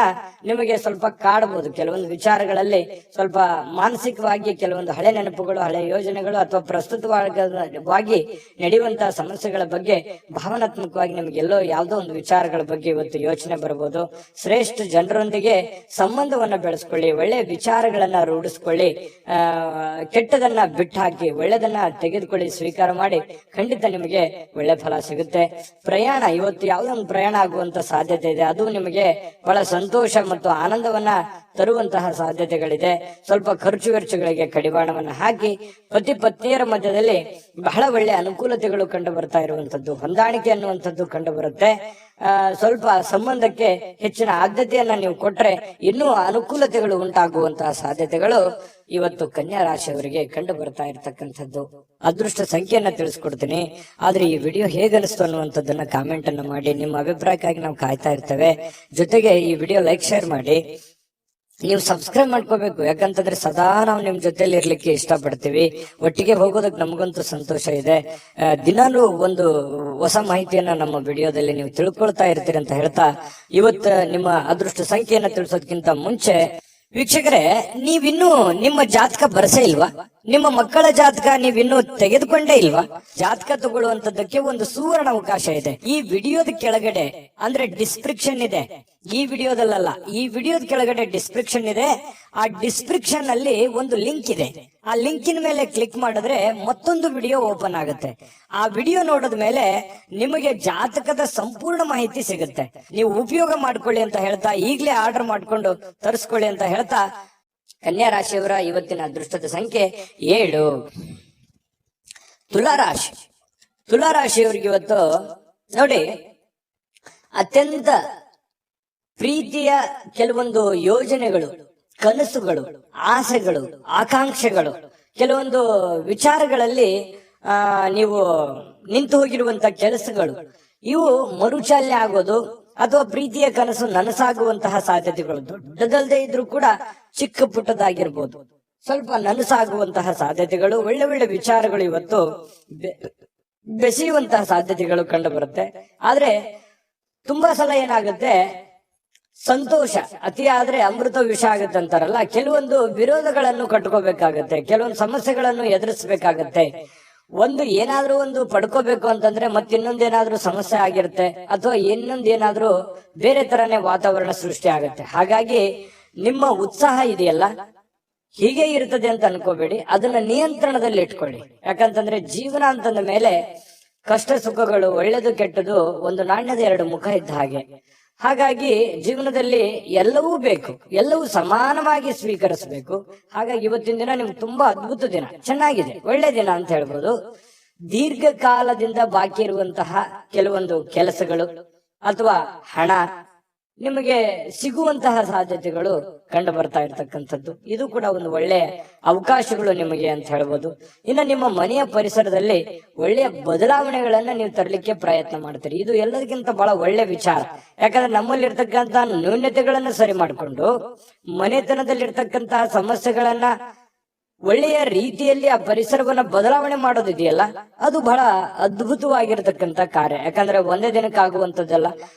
ನಿಮಗೆ ಸ್ವಲ್ಪ ಕಾಡಬಹುದು. ಕೆಲವೊಂದು ವಿಚಾರಗಳಲ್ಲಿ ಸ್ವಲ್ಪ ಮಾನಸಿಕವಾಗಿ ಕೆಲವೊಂದು ಹಳೆ ನೆನಪುಗಳು, ಹಳೆ ಯೋಜನೆಗಳು ಅಥವಾ ಪ್ರಸ್ತುತವಾಗಿ ನಡೆಯುವಂತಹ ಸಮಸ್ಯೆಗಳ ಬಗ್ಗೆ ಭಾವನಾತ್ಮಕವಾಗಿ ನಿಮ್ಗೆ ಎಲ್ಲೋ ಯಾವುದೋ ಒಂದು ವಿಚಾರಗಳ ಬಗ್ಗೆ ಇವತ್ತು ಯೋಚನೆ ಬರಬಹುದು. ಶ್ರೇಷ್ಠ ಜನರೊಂದಿಗೆ ಸಂಬಂಧವನ್ನ ಬೆಳೆಸ್ಕೊಳ್ಳಿ, ಒಳ್ಳೆ ವಿಚಾರಗಳನ್ನ ರೂಢಿಸ್ಕೊಳ್ಳಿ, ಕೆಟ್ಟದನ್ನ ಬಿಟ್ಟು ಹಾಕಿ ಒಳ್ಳೆದನ್ನ ತೆಗೆದುಕೊಳ್ಳಿ, ಸ್ವೀಕಾರ ಮಾಡಿ. ಖಂಡಿತ ನಿಮಗೆ ಒಳ್ಳೆ ಫಲ ಸಿಗುತ್ತೆ. ಪ್ರಯಾಣ, ಇವತ್ತು ಯಾವುದೋ ಒಂದು ಪ್ರಯಾಣ ಆಗುವಂತ ಸಾಧ್ಯತೆ ಇದೆ. ಅದು ನಿಮಗೆ ಬಹಳ ಸಂತೋಷ ಮತ್ತು ಆನಂದವನ್ನ ತರುವಂತಹ ಸಾಧ್ಯತೆಗಳಿದೆ. ಸ್ವಲ್ಪ ಖರ್ಚು ವೆಚ್ಚಗಳಿಗೆ ಕಡಿವಾಣವನ್ನ ಹಾಕಿ ಪತಿ ಪತ್ನಿಯರ ಮಧ್ಯದಲ್ಲಿ ಬಹಳ ಒಳ್ಳೆ ಅನುಕೂಲತೆಗಳು ಕಂಡು ಬರ್ತಾ ಇರುವಂತದ್ದು, ಹೊಂದಾಣಿಕೆ ಅನ್ನುವಂಥದ್ದು ಕಂಡು ಬರುತ್ತೆ. ಸ್ವಲ್ಪ ಸಂಬಂಧಕ್ಕೆ ಹೆಚ್ಚಿನ ಆದ್ಯತೆಯನ್ನ ನೀವು ಕೊಟ್ರೆ ಇನ್ನೂ ಅನುಕೂಲತೆಗಳು ಉಂಟಾಗುವಂತಹ ಸಾಧ್ಯತೆಗಳು ಇವತ್ತು ಕನ್ಯಾ ರಾಶಿಯವರಿಗೆ ಕಂಡು ಬರ್ತಾ ಇರತಕ್ಕಂಥದ್ದು. ಅದೃಷ್ಟ ಸಂಖ್ಯೆಯನ್ನ ತಿಳಿಸ್ಕೊಡ್ತೀನಿ. ಆದ್ರೆ ಈ ವಿಡಿಯೋ ಹೇಗನಿಸ್ತು ಅನ್ನುವಂಥದ್ದನ್ನ ಕಾಮೆಂಟ್ ಅನ್ನ ಮಾಡಿ. ನಿಮ್ಮ ಅಭಿಪ್ರಾಯಕ್ಕಾಗಿ ನಾವು ಕಾಯ್ತಾ ಇರ್ತೇವೆ. ಜೊತೆಗೆ ಈ ವಿಡಿಯೋ ಲೈಕ್, ಶೇರ್ ಮಾಡಿ. ನೀವು ಸಬ್ಸ್ಕ್ರೈಬ್ ಮಾಡ್ಕೋಬೇಕು. ಯಾಕಂತಂದ್ರೆ ಸದಾ ನಾವು ನಿಮ್ ಜೊತೆಲಿ ಇರ್ಲಿಕ್ಕೆ ಇಷ್ಟಪಡ್ತೀವಿ. ಒಟ್ಟಿಗೆ ಹೋಗೋದಕ್ಕೆ ನಮಗಂತೂ ಸಂತೋಷ ಇದೆ. ದಿನಾಲೂ ಒಂದು ಹೊಸ ಮಾಹಿತಿಯನ್ನ ನಮ್ಮ ವಿಡಿಯೋದಲ್ಲಿ ನೀವು ತಿಳ್ಕೊಳ್ತಾ ಇರ್ತೀರಿ ಅಂತ ಹೇಳ್ತಾ, ಇವತ್ತು ನಿಮ್ಮ ಅದೃಷ್ಟ ಸಂಖ್ಯೆಯನ್ನ ತಿಳಿಸೋದಕ್ಕಿಂತ ಮುಂಚೆ ವೀಕ್ಷಕರೇ, ನೀವಿನ್ನೂ ನಿಮ್ಮ ಜಾತಕ ಬರಸೇ ಇಲ್ವಾ? ನಿಮ್ಮ ಮಕ್ಕಳ ಜಾತಕ ನೀವಿನ್ನೂ ತೆಗೆದುಕೊಂಡೇ ಇಲ್ವಾ? ಜಾತಕ ತಗೊಳ್ಳುವಂತದ್ದಕ್ಕೆ ಒಂದು ಸುವರ್ಣ ಅವಕಾಶ ಇದೆ. ಈ ವಿಡಿಯೋದ ಕೆಳಗಡೆ ಅಂದ್ರೆ ಡಿಸ್ಕ್ರಿಪ್ಷನ್ ಇದೆ. ಈ ವಿಡಿಯೋದಲ್ಲ, ಈ ವಿಡಿಯೋದ ಕೆಳಗಡೆ ಡಿಸ್ಕ್ರಿಪ್ಷನ್ ಇದೆ. ಆ ಡಿಸ್ಕ್ರಿಪ್ಷನ್ ಅಲ್ಲಿ ಒಂದು ಲಿಂಕ್ ಇದೆ. ಆ ಲಿಂಕಿನ ಮೇಲೆ ಕ್ಲಿಕ್ ಮಾಡಿದ್ರೆ ಮತ್ತೊಂದು ವಿಡಿಯೋ ಓಪನ್ ಆಗುತ್ತೆ. ಆ ವಿಡಿಯೋ ನೋಡಿದ ಮೇಲೆ ನಿಮಗೆ ಜಾತಕದ ಸಂಪೂರ್ಣ ಮಾಹಿತಿ ಸಿಗುತ್ತೆ. ನೀವು ಉಪಯೋಗ ಮಾಡ್ಕೊಳ್ಳಿ ಅಂತ ಹೇಳ್ತಾ, ಈಗಲೇ ಆರ್ಡರ್ ಮಾಡ್ಕೊಂಡು ತರಿಸ್ಕೊಳ್ಳಿ ಅಂತ ಹೇಳ್ತಾ, ಕನ್ಯಾ ರಾಶಿಯವರ ಇವತ್ತಿನ ಅದೃಷ್ಟದ ಸಂಖ್ಯೆ 7. ತುಲಾರಾಶಿ. ತುಲಾರಾಶಿಯವರಿಗೆ ಇವತ್ತು ನೋಡಿ, ಅತ್ಯಂತ ಪ್ರೀತಿಯ ಕೆಲವೊಂದು ಯೋಜನೆಗಳು, ಕನಸುಗಳು, ಆಸೆಗಳು, ಆಕಾಂಕ್ಷೆಗಳು, ಕೆಲವೊಂದು ವಿಚಾರಗಳಲ್ಲಿ ನೀವು ನಿಂತು ಹೋಗಿರುವಂತ ಕೆಲಸಗಳು, ಇವು ಮರುಚಾಲನೆ ಆಗೋದು ಅಥವಾ ಪ್ರೀತಿಯ ಕನಸು ನನಸಾಗುವಂತಹ ಸಾಧ್ಯತೆಗಳು, ದೊಡ್ಡದಲ್ಲದೆ ಇದ್ರೂ ಕೂಡ ಚಿಕ್ಕ ಪುಟ್ಟದಾಗಿರ್ಬೋದು, ಸ್ವಲ್ಪ ನನಸಾಗುವಂತಹ ಸಾಧ್ಯತೆಗಳು, ಒಳ್ಳೆ ಒಳ್ಳೆ ವಿಚಾರಗಳು ಇವತ್ತು ಬೆಸೆಯುವಂತಹ ಸಾಧ್ಯತೆಗಳು ಕಂಡು ಬರುತ್ತೆ. ಆದ್ರೆ ತುಂಬಾ ಸಲ ಏನಾಗುತ್ತೆ, ಸಂತೋಷ ಅತಿ ಆದ್ರೆ ಅಮೃತ ವಿಷ ಆಗುತ್ತೆ ಅಂತಾರಲ್ಲ, ಕೆಲವೊಂದು ವಿರೋಧಗಳನ್ನು ಕಟ್ಕೋಬೇಕಾಗತ್ತೆ, ಕೆಲವೊಂದು ಸಮಸ್ಯೆಗಳನ್ನು ಎದುರಿಸಬೇಕಾಗತ್ತೆ. ಒಂದು ಏನಾದ್ರೂ ಒಂದು ಪಡ್ಕೋಬೇಕು ಅಂತಂದ್ರೆ ಮತ್ತಿನ್ನೊಂದೇನಾದ್ರೂ ಸಮಸ್ಯೆ ಆಗಿರುತ್ತೆ, ಅಥವಾ ಇನ್ನೊಂದೇನಾದ್ರೂ ಬೇರೆ ತರನೇ ವಾತಾವರಣ ಸೃಷ್ಟಿ ಆಗುತ್ತೆ. ಹಾಗಾಗಿ ನಿಮ್ಮ ಉತ್ಸಾಹ ಇದೆಯಲ್ಲ, ಹೀಗೆ ಇರ್ತದೆ ಅಂತ ಅನ್ಕೋಬೇಡಿ, ಅದನ್ನ ನಿಯಂತ್ರಣದಲ್ಲಿ ಇಟ್ಕೊಳ್ಳಿ. ಯಾಕಂತಂದ್ರೆ ಜೀವನ ಅಂತಂದ ಮೇಲೆ ಕಷ್ಟ ಸುಖಗಳು, ಒಳ್ಳೇದು ಕೆಟ್ಟದು ಒಂದು ನಾಣ್ಯದ ಎರಡು ಮುಖ ಇದ್ದ ಹಾಗೆ. ಹಾಗಾಗಿ ಜೀವನದಲ್ಲಿ ಎಲ್ಲವೂ ಬೇಕು, ಎಲ್ಲವೂ ಸಮಾನವಾಗಿ ಸ್ವೀಕರಿಸಬೇಕು. ಹಾಗಾಗಿ ಇವತ್ತಿನ ದಿನ ನಿಮ್ಗೆ ತುಂಬಾ ಅದ್ಭುತ ದಿನ, ಚೆನ್ನಾಗಿದೆ, ಒಳ್ಳೆ ದಿನ ಅಂತ ಹೇಳ್ಬೋದು. ದೀರ್ಘಕಾಲದಿಂದ ಬಾಕಿ ಇರುವಂತಹ ಕೆಲವೊಂದು ಕೆಲಸಗಳು ಅಥವಾ ಹಣ ನಿಮಗೆ ಸಿಗುವಂತಹ ಸಾಧ್ಯತೆಗಳು ಕಂಡು ಬರ್ತಾ ಇರ್ತಕ್ಕಂಥದ್ದು. ಇದು ಕೂಡ ಒಂದು ಒಳ್ಳೆಯ ಅವಕಾಶಗಳು ನಿಮಗೆ ಅಂತ ಹೇಳ್ಬೋದು. ಇನ್ನು ನಿಮ್ಮ ಮನೆಯ ಪರಿಸರದಲ್ಲಿ ಒಳ್ಳೆಯ ಬದಲಾವಣೆಗಳನ್ನ ನೀವು ತರಲಿಕ್ಕೆ ಪ್ರಯತ್ನ ಮಾಡ್ತೀರಿ. ಇದು ಎಲ್ಲದಕ್ಕಿಂತ ಬಹಳ ಒಳ್ಳೆ ವಿಚಾರ. ಯಾಕಂದ್ರೆ ನಮ್ಮಲ್ಲಿ ಇರ್ತಕ್ಕಂತಹ ನ್ಯೂನ್ಯತೆಗಳನ್ನ ಸರಿ ಮಾಡಿಕೊಂಡು ಮನೆತನದಲ್ಲಿರ್ತಕ್ಕಂತಹ ಸಮಸ್ಯೆಗಳನ್ನ ಒಳ್ಳೆಯ ರೀತಿಯಲ್ಲಿ ಆ ಪರಿಸರವನ್ನ ಬದಲಾವಣೆ ಮಾಡೋದಿದೆಯಲ್ಲ, ಅದು ಬಹಳ ಅದ್ಭುತವಾಗಿರ್ತಕ್ಕಂಥ ಕಾರ್ಯ. ಯಾಕಂದ್ರೆ ಒಂದೇ ದಿನಕ್ಕೆ ಆಗುವಂತದ್ದಲ್ಲ,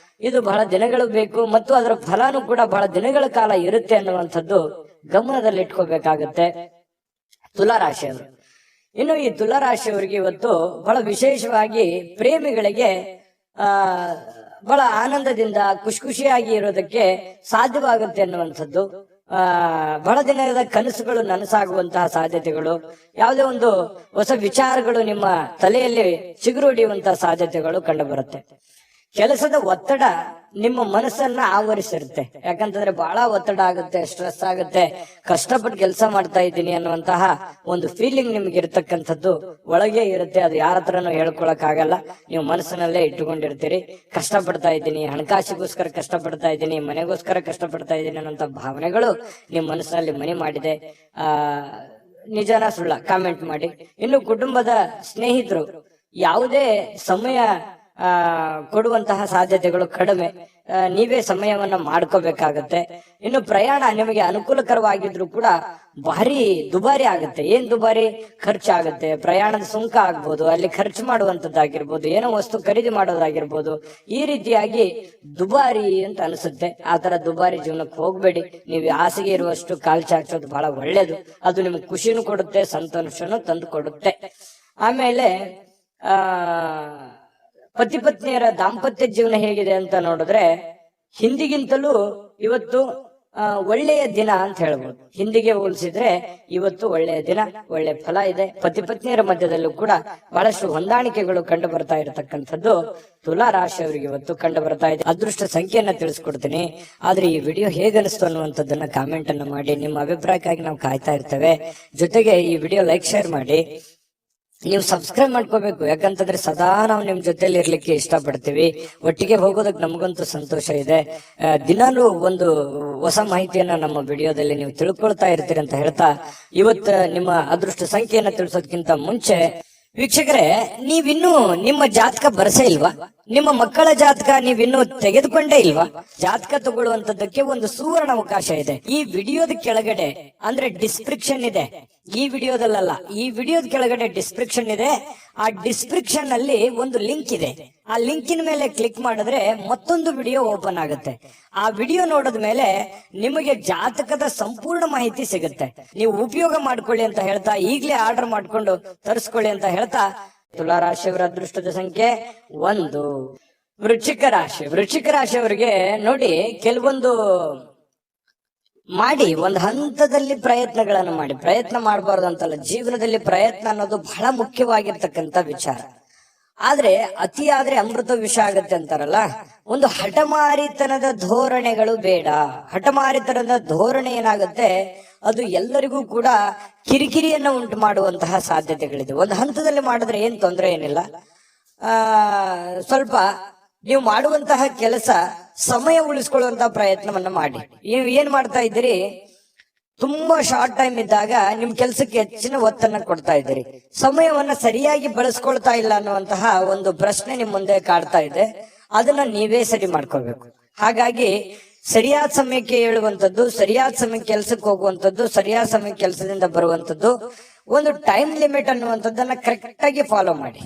ಇದು ಬಹಳ ದಿನಗಳು ಬೇಕು ಮತ್ತು ಅದರ ಫಲನೂ ಕೂಡ ಬಹಳ ದಿನಗಳ ಕಾಲ ಇರುತ್ತೆ ಅನ್ನುವಂಥದ್ದು ಗಮನದಲ್ಲಿ ಇಟ್ಕೋಬೇಕಾಗತ್ತೆ ತುಲಾರಾಶಿಯವರು. ಇನ್ನು ಈ ತುಲಾರಾಶಿಯವರಿಗೆ ಇವತ್ತು ಬಹಳ ವಿಶೇಷವಾಗಿ ಪ್ರೇಮಿಗಳಿಗೆ ಬಹಳ ಆನಂದದಿಂದ ಖುಷಿಯಾಗಿ ಇರೋದಕ್ಕೆ ಸಾಧ್ಯವಾಗುತ್ತೆ ಅನ್ನುವಂಥದ್ದು. ಬಹಳ ದಿನದ ಕನಸುಗಳು ನನಸಾಗುವಂತಹ ಸಾಧ್ಯತೆಗಳು, ಯಾವುದೇ ಒಂದು ಹೊಸ ವಿಚಾರಗಳು ನಿಮ್ಮ ತಲೆಯಲ್ಲಿ ಚಿಗುರೊಡೆಯುವಂತಹ ಸಾಧ್ಯತೆಗಳು ಕಂಡು ಬರುತ್ತೆ. ಕೆಲಸದ ಒತ್ತಡ ನಿಮ್ಮ ಮನಸ್ಸನ್ನ ಆವರಿಸಿರುತ್ತೆ. ಯಾಕಂತಂದ್ರೆ ಬಹಳ ಒತ್ತಡ ಆಗುತ್ತೆ, ಸ್ಟ್ರೆಸ್ ಆಗುತ್ತೆ, ಕಷ್ಟಪಟ್ಟು ಕೆಲಸ ಮಾಡ್ತಾ ಇದ್ದೀನಿ ಅನ್ನುವಂತಹ ಒಂದು ಫೀಲಿಂಗ್ ನಿಮ್ಗೆ ಇರತಕ್ಕಂಥದ್ದು ಒಳಗೆ ಇರುತ್ತೆ. ಅದು ಯಾರ ಹತ್ರನೂ ಹೇಳ್ಕೊಳಕ್ ಆಗಲ್ಲ, ನೀವು ಮನಸ್ಸಿನಲ್ಲೇ ಇಟ್ಟುಕೊಂಡಿರ್ತೀರಿ. ಕಷ್ಟಪಡ್ತಾ ಇದ್ದೀನಿ, ಹಣಕಾಸಿಗೋಸ್ಕರ ಕಷ್ಟಪಡ್ತಾ ಇದ್ದೀನಿ, ಮನೆಗೋಸ್ಕರ ಕಷ್ಟಪಡ್ತಾ ಇದ್ದೀನಿ ಅನ್ನೋಂಥ ಭಾವನೆಗಳು ನಿಮ್ಮ ಮನಸ್ಸಿನಲ್ಲಿ ಮನೆ ಮಾಡಿದೆ. ನಿಜನ ಸುಳ್ಳ ಕಾಮೆಂಟ್ ಮಾಡಿ. ಇನ್ನು ಕುಟುಂಬದ ಸ್ನೇಹಿತರು ಯಾವುದೇ ಸಮಯ ಕೊಡುವಂತಹ ಸಾಧ್ಯತೆಗಳು ಕಡಿಮೆ, ನೀವೇ ಸಮಯವನ್ನ ಮಾಡ್ಕೋಬೇಕಾಗತ್ತೆ. ಇನ್ನು ಪ್ರಯಾಣ ನಿಮಗೆ ಅನುಕೂಲಕರವಾಗಿದ್ರು ಕೂಡ ಭಾರಿ ದುಬಾರಿ ಆಗುತ್ತೆ. ಏನ್ ದುಬಾರಿ? ಖರ್ಚಾಗುತ್ತೆ. ಪ್ರಯಾಣದ ಸುಂಕ ಆಗ್ಬೋದು, ಅಲ್ಲಿ ಖರ್ಚು ಮಾಡುವಂತದ್ದಾಗಿರ್ಬೋದು, ಏನೋ ವಸ್ತು ಖರೀದಿ ಮಾಡೋದಾಗಿರ್ಬೋದು, ಈ ರೀತಿಯಾಗಿ ದುಬಾರಿ ಅಂತ ಅನಿಸುತ್ತೆ. ಆ ತರ ದುಬಾರಿ ಜೀವನಕ್ಕೆ ಹೋಗ್ಬೇಡಿ. ನೀವು ಆಸೆಗೆ ಇರುವಷ್ಟು ಕಾಲ್ ಚಾಚೋದು ಬಹಳ ಒಳ್ಳೇದು. ಅದು ನಿಮ್ಗೆ ಖುಷಿನೂ ಕೊಡುತ್ತೆ, ಸಂತೋಷನೂ ತಂದು ಕೊಡುತ್ತೆ. ಆಮೇಲೆ ಪತಿ ಪತ್ನಿಯರ ದಾಂಪತ್ಯ ಜೀವನ ಹೇಗಿದೆ ಅಂತ ನೋಡಿದ್ರೆ ಹಿಂದಿಗಿಂತಲೂ ಇವತ್ತು ಒಳ್ಳೆಯ ದಿನ ಅಂತ ಹೇಳ್ಬೋದು. ಹಿಂದಿಗೆ ಹೋಲಿಸಿದ್ರೆ ಇವತ್ತು ಒಳ್ಳೆಯ ದಿನ, ಒಳ್ಳೆ ಫಲ ಇದೆ. ಪತಿ ಪತ್ನಿಯರ ಮಧ್ಯದಲ್ಲೂ ಕೂಡ ಬಹಳಷ್ಟು ಹೊಂದಾಣಿಕೆಗಳು ಕಂಡು ಬರ್ತಾ ಇರತಕ್ಕಂಥದ್ದು ತುಲಾ ರಾಶಿಯವರಿಗೆ ಇವತ್ತು ಕಂಡು ಬರ್ತಾ ಇದೆ. ಅದೃಷ್ಟ ಸಂಖ್ಯೆಯನ್ನ ತಿಳಿಸ್ಕೊಡ್ತೀನಿ. ಆದ್ರೆ ಈ ವಿಡಿಯೋ ಹೇಗನಿಸ್ತು ಅನ್ನುವಂಥದ್ದನ್ನ ಕಾಮೆಂಟ್ ಅನ್ನ ಮಾಡಿ. ನಿಮ್ಮ ಅಭಿಪ್ರಾಯಕ್ಕಾಗಿ ನಾವು ಕಾಯ್ತಾ ಇರ್ತೇವೆ. ಜೊತೆಗೆ ಈ ವಿಡಿಯೋ ಲೈಕ್ ಶೇರ್ ಮಾಡಿ. ನೀವು ಸಬ್ಸ್ಕ್ರೈಬ್ ಮಾಡ್ಕೋಬೇಕು. ಯಾಕಂತಂದ್ರೆ ಸದಾ ನಾವು ನಿಮ್ ಜೊತೆಲಿ ಇರ್ಲಿಕ್ಕೆ ಇಷ್ಟಪಡ್ತೀವಿ. ಒಟ್ಟಿಗೆ ಹೋಗೋದಕ್ಕೆ ನಮಗಂತೂ ಸಂತೋಷ ಇದೆ. ದಿನಾಲೂ ಒಂದು ಹೊಸ ಮಾಹಿತಿಯನ್ನ ನಮ್ಮ ವಿಡಿಯೋದಲ್ಲಿ ನೀವು ತಿಳ್ಕೊಳ್ತಾ ಇರ್ತೀರಿ ಅಂತ ಹೇಳ್ತಾ, ಇವತ್ತು ನಿಮ್ಮ ಅದೃಷ್ಟ ಸಂಖ್ಯೆಯನ್ನ ತಿಳಿಸೋದಕ್ಕಿಂತ ಮುಂಚೆ ವೀಕ್ಷಕರೇ, ನೀವಿನ್ನೂ ನಿಮ್ಮ ಜಾತಕ ಬರಸೇ ಇಲ್ವಾ? ನಿಮ್ಮ ಮಕ್ಕಳ ಜಾತಕ ನೀವಿನ್ನೂ ತೆಗೆದುಕೊಂಡೇ ಇಲ್ವಾ? ಜಾತಕ ತಗೊಳ್ಳುವಂತದ್ದಕ್ಕೆ ಒಂದು ಸುವರ್ಣ ಅವಕಾಶ ಇದೆ. ಈ ವಿಡಿಯೋದ ಕೆಳಗಡೆ ಅಂದ್ರೆ ಡಿಸ್ಕ್ರಿಪ್ಷನ್ ಇದೆ. ಈ ವಿಡಿಯೋದಲ್ಲ, ಈ ವಿಡಿಯೋದ ಕೆಳಗಡೆ ಡಿಸ್ಕ್ರಿಪ್ಷನ್ ಇದೆ. ಆ ಡಿಸ್ಕ್ರಿಪ್ಷನ್ ಅಲ್ಲಿ ಒಂದು ಲಿಂಕ್ ಇದೆ. ಆ ಲಿಂಕಿನ ಮೇಲೆ ಕ್ಲಿಕ್ ಮಾಡಿದ್ರೆ ಮತ್ತೊಂದು ವಿಡಿಯೋ ಓಪನ್ ಆಗುತ್ತೆ. ಆ ವಿಡಿಯೋ ನೋಡಿದ ಮೇಲೆ ನಿಮಗೆ ಜಾತಕದ ಸಂಪೂರ್ಣ ಮಾಹಿತಿ ಸಿಗುತ್ತೆ. ನೀವು ಉಪಯೋಗ ಮಾಡ್ಕೊಳ್ಳಿ ಅಂತ ಹೇಳ್ತಾ, ಈಗಲೇ ಆರ್ಡರ್ ಮಾಡ್ಕೊಂಡು ತರಿಸ್ಕೊಳ್ಳಿ ಅಂತ ಹೇಳ್ತಾ, ತುಲಾ ರಾಶಿಯವರ ಅದೃಷ್ಟದ ಸಂಖ್ಯೆ 1. ವೃಶ್ಚಿಕ ರಾಶಿ. ವೃಶ್ಚಿಕ ರಾಶಿಯವರಿಗೆ ನೋಡಿ, ಕೆಲವೊಂದು ಮಾಡಿ ಒಂದು ಹಂತದಲ್ಲಿ ಪ್ರಯತ್ನಗಳನ್ನು ಮಾಡಿ. ಪ್ರಯತ್ನ ಮಾಡಬಾರ್ದು ಅಂತಲ್ಲ, ಜೀವನದಲ್ಲಿ ಪ್ರಯತ್ನ ಅನ್ನೋದು ಬಹಳ ಮುಖ್ಯವಾಗಿರ್ತಕ್ಕಂಥ ವಿಚಾರ. ಆದ್ರೆ ಅತಿಯಾದ್ರೆ ಅಮೃತ ವಿಷ ಆಗತ್ತೆ ಅಂತಾರಲ್ಲ, ಒಂದು ಹಠಮಾರಿತನದ ಧೋರಣೆಗಳು ಬೇಡ. ಹಠಮಾರಿತನದ ಧೋರಣೆ ಏನಾಗುತ್ತೆ, ಅದು ಎಲ್ಲರಿಗೂ ಕೂಡ ಕಿರಿಕಿರಿಯನ್ನ ಉಂಟು ಮಾಡುವಂತಹ ಸಾಧ್ಯತೆಗಳಿದೆ. ಒಂದು ಹಂತದಲ್ಲಿ ಮಾಡಿದ್ರೆ ಏನ್ ತೊಂದರೆ ಏನಿಲ್ಲ. ಸ್ವಲ್ಪ ನೀವು ಮಾಡುವಂತಹ ಕೆಲಸ ಸಮಯ ಉಳಿಸ್ಕೊಳ್ಳುವಂತಹ ಪ್ರಯತ್ನವನ್ನ ಮಾಡಿ. ನೀವು ಏನ್ ಮಾಡ್ತಾ ಇದ್ದೀರಿ, ತುಂಬಾ ಶಾರ್ಟ್ ಟೈಮ್ ಇದ್ದಾಗ ನಿಮ್ ಕೆಲ್ಸಕ್ಕೆ ಹೆಚ್ಚಿನ ಒತ್ತನ್ನ ಕೊಡ್ತಾ ಇದ್ದೀರಿ, ಸಮಯವನ್ನ ಸರಿಯಾಗಿ ಬಳಸ್ಕೊಳ್ತಾ ಇಲ್ಲ ಅನ್ನುವಂತಹ ಒಂದು ಪ್ರಶ್ನೆ ನಿಮ್ ಮುಂದೆ ಕಾಡ್ತಾ ಇದೆ. ಅದನ್ನ ನೀವೇ ಸರಿ ಮಾಡ್ಕೋಬೇಕು. ಹಾಗಾಗಿ ಸರಿಯಾದ ಸಮಯಕ್ಕೆ ಹೇಳುವಂಥದ್ದು, ಸರಿಯಾದ ಸಮಯಕ್ಕೆ ಕೆಲ್ಸಕ್ಕೆ ಹೋಗುವಂಥದ್ದು, ಸರಿಯಾದ ಸಮಯಕ್ಕೆ ಕೆಲಸದಿಂದ ಬರುವಂಥದ್ದು, ಒಂದು ಟೈಮ್ ಲಿಮಿಟ್ ಅನ್ನುವಂಥದ್ದನ್ನ ಕರೆಕ್ಟ್ ಆಗಿ ಫಾಲೋ ಮಾಡಿ.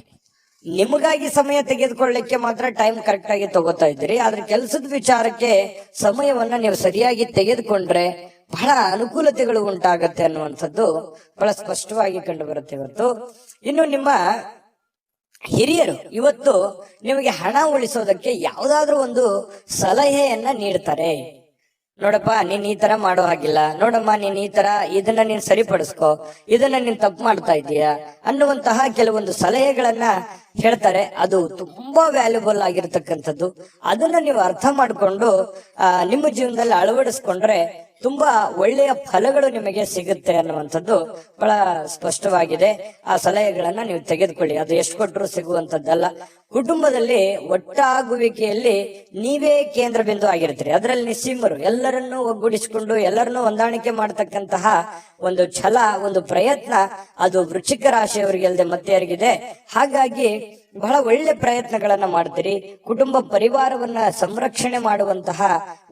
ನಿಮಗಾಗಿ ಸಮಯ ತೆಗೆದುಕೊಳ್ಳಿಕ್ಕೆ ಮಾತ್ರ ಟೈಮ್ ಕರೆಕ್ಟ್ ಆಗಿ ತಗೋತಾ ಇದ್ದೀರಿ. ಆದ್ರೆ ಕೆಲಸದ ವಿಚಾರಕ್ಕೆ ಸಮಯವನ್ನ ನೀವು ಸರಿಯಾಗಿ ತೆಗೆದುಕೊಂಡ್ರೆ ಬಹಳ ಅನುಕೂಲತೆಗಳು ಉಂಟಾಗತ್ತೆ ಅನ್ನುವಂಥದ್ದು ಬಹಳ ಸ್ಪಷ್ಟವಾಗಿ ಕಂಡು ಬರುತ್ತೆ ಇವತ್ತು. ಇನ್ನು ನಿಮ್ಮ ಹಿರಿಯರು ಇವತ್ತು ನಿಮಗೆ ಹಣ ಉಳಿಸೋದಕ್ಕೆ ಯಾವ್ದಾದ್ರು ಒಂದು ಸಲಹೆಯನ್ನ ನೀಡ್ತಾರೆ. ನೋಡಪ್ಪ, ನೀನ್ ಈ ತರ ಮಾಡೋ ಹಾಗಿಲ್ಲ, ನೋಡಮ್ಮ ನೀನ್ ಈ ತರ ಇದನ್ನ ನೀನ್ ಸರಿಪಡಿಸ್ಕೋ, ಇದನ್ನ ನೀನ್ ತಪ್ಪು ಮಾಡ್ತಾ ಇದೀಯ ಅನ್ನುವಂತಹ ಕೆಲವೊಂದು ಸಲಹೆಗಳನ್ನ ಹೇಳ್ತಾರೆ. ಅದು ತುಂಬಾ ವ್ಯಾಲ್ಯೂಬಲ್ ಆಗಿರ್ತಕ್ಕಂಥದ್ದು. ಅದನ್ನ ನೀವು ಅರ್ಥ ಮಾಡ್ಕೊಂಡು ನಿಮ್ಮ ಜೀವನದಲ್ಲಿ ಅಳವಡಿಸ್ಕೊಂಡ್ರೆ ತುಂಬಾ ಒಳ್ಳೆಯ ಫಲಗಳು ನಿಮಗೆ ಸಿಗುತ್ತೆ ಅನ್ನುವಂಥದ್ದು ಬಹಳ ಸ್ಪಷ್ಟವಾಗಿದೆ. ಆ ಸಲಹೆಗಳನ್ನ ನೀವು ತೆಗೆದುಕೊಳ್ಳಿ. ಅದು ಎಷ್ಟು ಕೊಟ್ಟರು ಸಿಗುವಂತದ್ದಲ್ಲ. ಕುಟುಂಬದಲ್ಲಿ ಒಟ್ಟಾಗುವಿಕೆಯಲ್ಲಿ ನೀವೇ ಕೇಂದ್ರ ಬಿಂದು ಆಗಿರ್ತೀರಿ. ಅದರಲ್ಲಿ ನಿಸ್ಸೀಮರು, ಎಲ್ಲರನ್ನೂ ಒಗ್ಗೂಡಿಸಿಕೊಂಡು ಎಲ್ಲರನ್ನೂ ಹೊಂದಾಣಿಕೆ ಮಾಡತಕ್ಕಂತಹ ಒಂದು ಛಲ, ಒಂದು ಪ್ರಯತ್ನ ಅದು ವೃಶ್ಚಿಕ ರಾಶಿಯವರಿಗೆ ಅಲ್ಲದೆ ಮತ್ತೆ ಯಾರಿಗಿದೆ. ಹಾಗಾಗಿ ಬಹಳ ಒಳ್ಳೆ ಪ್ರಯತ್ನಗಳನ್ನ ಮಾಡ್ತೀರಿ. ಕುಟುಂಬ ಪರಿವಾರವನ್ನ ಸಂರಕ್ಷಣೆ ಮಾಡುವಂತಹ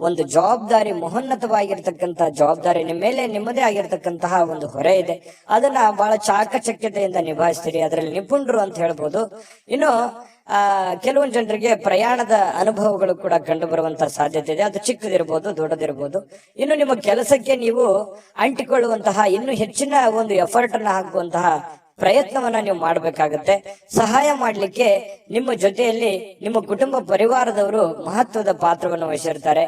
ಒಂದು ಜವಾಬ್ದಾರಿ, ಮಹೋನ್ನತವಾಗಿರ್ತಕ್ಕಂತಹ ಜವಾಬ್ದಾರಿ ನಿಮ್ಮ ಮೇಲೆ ನಿಮ್ಮದೇ ಆಗಿರ್ತಕ್ಕಂತಹ ಒಂದು ಹೊರೆ ಇದೆ. ಅದನ್ನ ಬಹಳ ಚಾಕಚಕ್ಯತೆಯಿಂದ ನಿಭಾಯಿಸ್ತೀರಿ. ಅದರಲ್ಲಿ ನಿಪುಣರು ಅಂತ ಹೇಳ್ಬೋದು. ಇನ್ನು ಕೆಲವೊಂದು ಜನರಿಗೆ ಪ್ರಯಾಣದ ಅನುಭವಗಳು ಕೂಡ ಕಂಡು ಬರುವಂತಹ ಸಾಧ್ಯತೆ ಇದೆ. ಅದು ಚಿಕ್ಕದಿರ್ಬೋದು, ದೊಡ್ಡದಿರ್ಬೋದು. ಇನ್ನು ನಿಮ್ಮ ಕೆಲಸಕ್ಕೆ ನೀವು ಅಂಟಿಕೊಳ್ಳುವಂತಹ ಇನ್ನು ಹೆಚ್ಚಿನ ಒಂದು ಎಫರ್ಟ್ ಅನ್ನ ಹಾಕುವಂತಹ ಪ್ರಯತ್ನವನ್ನ ನೀವು ಮಾಡಬೇಕಾಗತ್ತೆ. ಸಹಾಯ ಮಾಡ್ಲಿಕ್ಕೆ ನಿಮ್ಮ ಜೊತೆಯಲ್ಲಿ ನಿಮ್ಮ ಕುಟುಂಬ ಪರಿವಾರದವರು ಮಹತ್ವದ ಪಾತ್ರವನ್ನು ವಹಿಸಿರ್ತಾರೆ.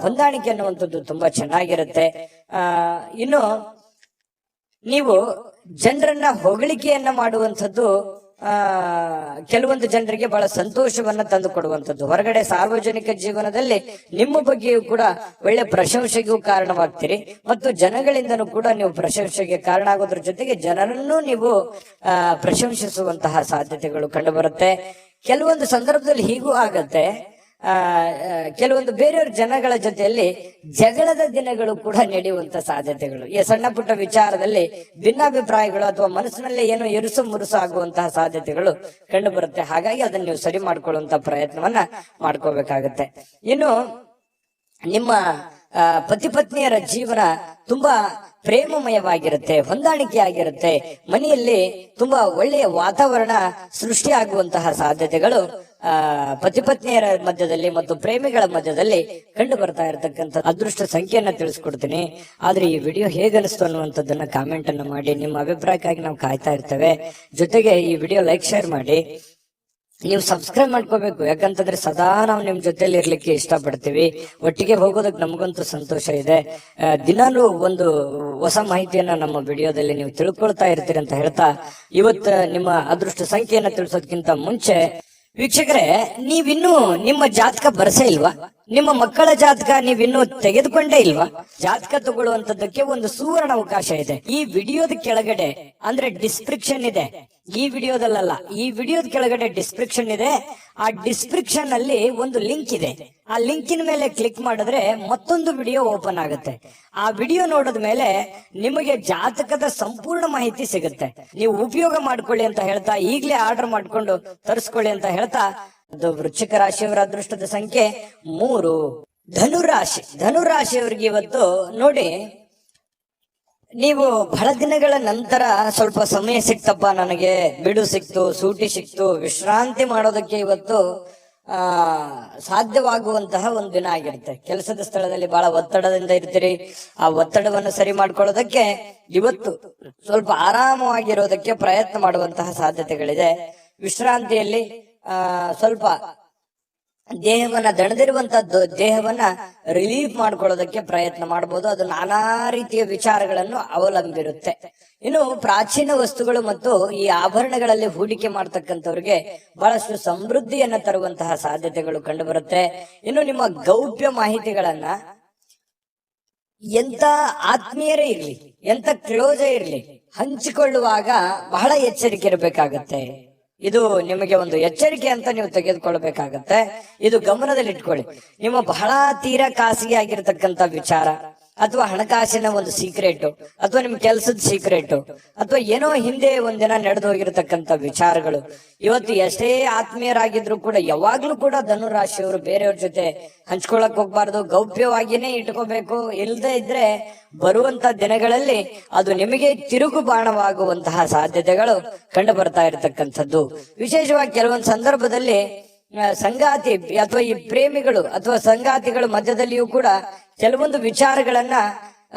ಹೊಂದಾಣಿಕೆ ಅನ್ನುವಂಥದ್ದು ತುಂಬಾ ಚೆನ್ನಾಗಿರುತ್ತೆ. ಇನ್ನು ನೀವು ಜನರನ್ನ ಹೊಗಳಿಕೆಯನ್ನ ಮಾಡುವಂಥದ್ದು ಕೆಲವೊಂದು ಜನರಿಗೆ ಬಹಳ ಸಂತೋಷವನ್ನ ತಂದು ಕೊಡುವಂಥದ್ದು. ಹೊರಗಡೆ ಸಾರ್ವಜನಿಕ ಜೀವನದಲ್ಲಿ ನಿಮ್ಮ ಬಗ್ಗೆಯೂ ಕೂಡ ಒಳ್ಳೆ ಪ್ರಶಂಸೆಗೂ ಕಾರಣವಾಗ್ತೀರಿ ಮತ್ತು ಜನಗಳಿಂದನೂ ಕೂಡ ನೀವು ಪ್ರಶಂಸೆಗೆ ಕಾರಣ ಆಗೋದ್ರ ಜೊತೆಗೆ ಜನರನ್ನು ನೀವು ಪ್ರಶಂಸಿಸುವಂತಹ ಸಾಧ್ಯತೆಗಳು ಕಂಡು ಬರುತ್ತೆ. ಕೆಲವೊಂದು ಸಂದರ್ಭದಲ್ಲಿ ಹೀಗೂ ಆಗತ್ತೆ. ಕೆಲವೊಂದು ಬೇರೆಯವ್ರ ಜನಗಳ ಜೊತೆಯಲ್ಲಿ ಜಗಳದ ದಿನಗಳು ಕೂಡ ನಡೆಯುವಂತ ಸಾಧ್ಯತೆಗಳು, ಈ ಸಣ್ಣ ಪುಟ್ಟ ವಿಚಾರದಲ್ಲಿ ಭಿನ್ನಾಭಿಪ್ರಾಯಗಳು ಅಥವಾ ಮನಸ್ಸಿನಲ್ಲಿ ಏನೋ ಇರುಸು ಮುರುಸು ಆಗುವಂತಹ ಸಾಧ್ಯತೆಗಳು ಕಂಡು ಬರುತ್ತೆ. ಹಾಗಾಗಿ ಅದನ್ನ ನೀವು ಸರಿ ಮಾಡ್ಕೊಳ್ಳುವಂತ ಪ್ರಯತ್ನವನ್ನ ಮಾಡ್ಕೋಬೇಕಾಗತ್ತೆ. ಇನ್ನು ನಿಮ್ಮ ಪತಿ ಪತ್ನಿಯರ ಜೀವನ ತುಂಬಾ ಪ್ರೇಮಮಯವಾಗಿರುತ್ತೆ, ಹೊಂದಾಣಿಕೆ ಆಗಿರುತ್ತೆ. ಮನೆಯಲ್ಲಿ ತುಂಬಾ ಒಳ್ಳೆಯ ವಾತಾವರಣ ಸೃಷ್ಟಿಯಾಗುವಂತಹ ಸಾಧ್ಯತೆಗಳು ಪತಿ ಪತ್ನಿಯರ ಮಧ್ಯದಲ್ಲಿ ಮತ್ತು ಪ್ರೇಮಿಗಳ ಮಧ್ಯದಲ್ಲಿ ಕಂಡು ಬರ್ತಾ ಇರತಕ್ಕಂಥ ಅದೃಷ್ಟ ಸಂಖ್ಯೆಯನ್ನ ತಿಳಿಸ್ಕೊಡ್ತೀನಿ. ಆದ್ರೆ ಈ ವಿಡಿಯೋ ಹೇಗನಿಸ್ತು ಅನ್ನುವಂಥದ್ದನ್ನ ಕಾಮೆಂಟ್ ಅನ್ನು ಮಾಡಿ. ನಿಮ್ಮ ಅಭಿಪ್ರಾಯಕ್ಕಾಗಿ ನಾವು ಕಾಯ್ತಾ ಇರ್ತೇವೆ. ಜೊತೆಗೆ ಈ ವಿಡಿಯೋ ಲೈಕ್, ಶೇರ್ ಮಾಡಿ. ನೀವು ಸಬ್ಸ್ಕ್ರೈಬ್ ಮಾಡ್ಕೋಬೇಕು. ಯಾಕಂತಂದ್ರೆ ಸದಾ ನಾವು ನಿಮ್ ಜೊತೆಲಿ ಇರ್ಲಿಕ್ಕೆ ಇಷ್ಟಪಡ್ತೀವಿ. ಒಟ್ಟಿಗೆ ಹೋಗೋದಕ್ಕೆ ನಮಗಂತೂ ಸಂತೋಷ ಇದೆ. ದಿನಾಲೂ ಒಂದು ಹೊಸ ಮಾಹಿತಿಯನ್ನ ನಮ್ಮ ವಿಡಿಯೋದಲ್ಲಿ ನೀವು ತಿಳ್ಕೊಳ್ತಾ ಇರ್ತೀರಿ ಅಂತ ಹೇಳ್ತಾ, ಇವತ್ತು ನಿಮ್ಮ ಅದೃಷ್ಟ ಸಂಖ್ಯೆಯನ್ನ ತಿಳಿಸೋದಕ್ಕಿಂತ ಮುಂಚೆ ವೀಕ್ಷಕರೇ, ನೀವಿನ್ನೂ ನಿಮ್ಮ ಜಾತಕ ಬರಸೇ ಇಲ್ವಾ? ನಿಮ್ಮ ಮಕ್ಕಳ ಜಾತಕ ನೀವಿನ್ನೂ ತೆಗೆದುಕೊಂಡೇ ಇಲ್ವಾ? ಜಾತಕ ತಗೊಳ್ಳುವಂತದ್ದಕ್ಕೆ ಒಂದು ಸುವರ್ಣ ಅವಕಾಶ ಇದೆ. ಈ ವಿಡಿಯೋದ ಕೆಳಗಡೆ ಅಂದ್ರೆ ಡಿಸ್ಕ್ರಿಪ್ಷನ್ ಇದೆ. ಈ ವಿಡಿಯೋದಲ್ಲ, ಈ ವಿಡಿಯೋದ ಕೆಳಗಡೆ ಡಿಸ್ಕ್ರಿಪ್ಷನ್ ಇದೆ. ಆ ಡಿಸ್ಕ್ರಿಪ್ಷನ್ ಅಲ್ಲಿ ಒಂದು ಲಿಂಕ್ ಇದೆ. ಆ ಲಿಂಕಿನ ಮೇಲೆ ಕ್ಲಿಕ್ ಮಾಡಿದ್ರೆ ಮತ್ತೊಂದು ವಿಡಿಯೋ ಓಪನ್ ಆಗುತ್ತೆ. ಆ ವಿಡಿಯೋ ನೋಡಿದ ಮೇಲೆ ನಿಮಗೆ ಜಾತಕದ ಸಂಪೂರ್ಣ ಮಾಹಿತಿ ಸಿಗುತ್ತೆ. ನೀವು ಉಪಯೋಗ ಮಾಡ್ಕೊಳ್ಳಿ ಅಂತ ಹೇಳ್ತಾ, ಈಗಲೇ ಆರ್ಡರ್ ಮಾಡ್ಕೊಂಡು ತರಿಸ್ಕೊಳ್ಳಿ ಅಂತ ಹೇಳ್ತಾ, ಅದು ವೃಶ್ಚಿಕ ರಾಶಿಯವರ ಅದೃಷ್ಟದ ಸಂಖ್ಯೆ 3. ಧನುರಾಶಿ, ಧನುರಾಶಿಯವರಿಗೆ ಇವತ್ತು ನೋಡಿ, ನೀವು ಬಹಳ ದಿನಗಳ ನಂತರ ಸ್ವಲ್ಪ ಸಮಯ ಸಿಕ್ತಪ್ಪ, ನನಗೆ ಬಿಡು ಸಿಕ್ತು, ಸೂಟಿ ಸಿಕ್ತು, ವಿಶ್ರಾಂತಿ ಮಾಡೋದಕ್ಕೆ ಇವತ್ತು ಸಾಧ್ಯವಾಗುವಂತಹ ಒಂದು ದಿನ ಆಗಿರುತ್ತೆ. ಕೆಲಸದ ಸ್ಥಳದಲ್ಲಿ ಬಹಳ ಒತ್ತಡದಿಂದ ಇರ್ತೀರಿ. ಆ ಒತ್ತಡವನ್ನು ಸರಿ ಮಾಡ್ಕೊಳ್ಳೋದಕ್ಕೆ ಇವತ್ತು ಸ್ವಲ್ಪ ಆರಾಮವಾಗಿರೋದಕ್ಕೆ ಪ್ರಯತ್ನ ಮಾಡುವಂತಹ ಸಾಧ್ಯತೆಗಳಿದೆ. ವಿಶ್ರಾಂತಿಯಲ್ಲಿ ಸ್ವಲ್ಪ ದೇಹವನ್ನ ದಣದಿರುವಂತದ್ದು ದೇಹವನ್ನ ರಿಲೀಫ್ ಮಾಡ್ಕೊಳ್ಳೋದಕ್ಕೆ ಪ್ರಯತ್ನ ಮಾಡಬಹುದು. ಅದು ನಾನಾ ರೀತಿಯ ವಿಚಾರಗಳನ್ನು ಅವಲಂಬಿರುತ್ತೆ. ಇನ್ನು ಪ್ರಾಚೀನ ವಸ್ತುಗಳು ಮತ್ತು ಈ ಆಭರಣಗಳಲ್ಲಿ ಹೂಡಿಕೆ ಮಾಡ್ತಕ್ಕಂಥವ್ರಿಗೆ ಬಹಳಷ್ಟು ಸಮೃದ್ಧಿಯನ್ನ ತರುವಂತಹ ಸಾಧ್ಯತೆಗಳು ಕಂಡು ಬರುತ್ತೆ. ಇನ್ನು ನಿಮ್ಮ ಗೌಪ್ಯ ಮಾಹಿತಿಗಳನ್ನ ಎಂತ ಆತ್ಮೀಯರೇ ಇರ್ಲಿ, ಎಂತ ಕ್ಲೋಸೇ ಇರ್ಲಿ, ಹಂಚಿಕೊಳ್ಳುವಾಗ ಬಹಳ ಎಚ್ಚರಿಕೆ ಇರಬೇಕಾಗತ್ತೆ. ಇದು ನಿಮಗೆ ಒಂದು ಎಚ್ಚರಿಕೆ ಅಂತ ನೀವು ತೆಗೆದುಕೊಳ್ಬೇಕಾಗತ್ತೆ. ಇದು ಗಮನದಲ್ಲಿ ಇಟ್ಕೊಳ್ಳಿ. ನಿಮ್ಮ ಬಹಳ ತೀರಾ ಖಾಸಗಿ ಆಗಿರ್ತಕ್ಕಂಥ ವಿಚಾರ ಅಥವಾ ಹಣಕಾಸಿನ ಒಂದು ಸೀಕ್ರೆಟ್ ಅಥವಾ ನಿಮ್ ಕೆಲಸದ ಸೀಕ್ರೆಟ್ ಅಥವಾ ಏನೋ ಹಿಂದೆ ಒಂದಿನ ನಡೆದು ಹೋಗಿರತಕ್ಕಂತ ವಿಚಾರಗಳು ಇವತ್ತು ಎಷ್ಟೇ ಆತ್ಮೀಯರಾಗಿದ್ರು ಕೂಡ ಯಾವಾಗ್ಲೂ ಕೂಡ ಧನುರಾಶಿಯವರು ಬೇರೆಯವ್ರ ಜೊತೆ ಹಂಚ್ಕೊಳಕ್ ಹೋಗ್ಬಾರ್ದು, ಗೌಪ್ಯವಾಗಿನೇ ಇಟ್ಕೋಬೇಕು. ಇಲ್ಲದೆ ಇದ್ರೆ ಬರುವಂತ ದಿನಗಳಲ್ಲಿ ಅದು ನಿಮಗೆ ತಿರುಗು ಬಾಣವಾಗುವಂತಹ ಸಾಧ್ಯತೆಗಳು ಕಂಡು ಬರ್ತಾ ಇರತಕ್ಕಂಥದ್ದು. ವಿಶೇಷವಾಗಿ ಕೆಲವೊಂದು ಸಂದರ್ಭದಲ್ಲಿ ಸಂಗಾತಿ ಅಥವಾ ಈ ಪ್ರೇಮಿಗಳು ಅಥವಾ ಸಂಗಾತಿಗಳ ಮಧ್ಯದಲ್ಲಿಯೂ ಕೂಡ ಕೆಲವೊಂದು ವಿಚಾರಗಳನ್ನ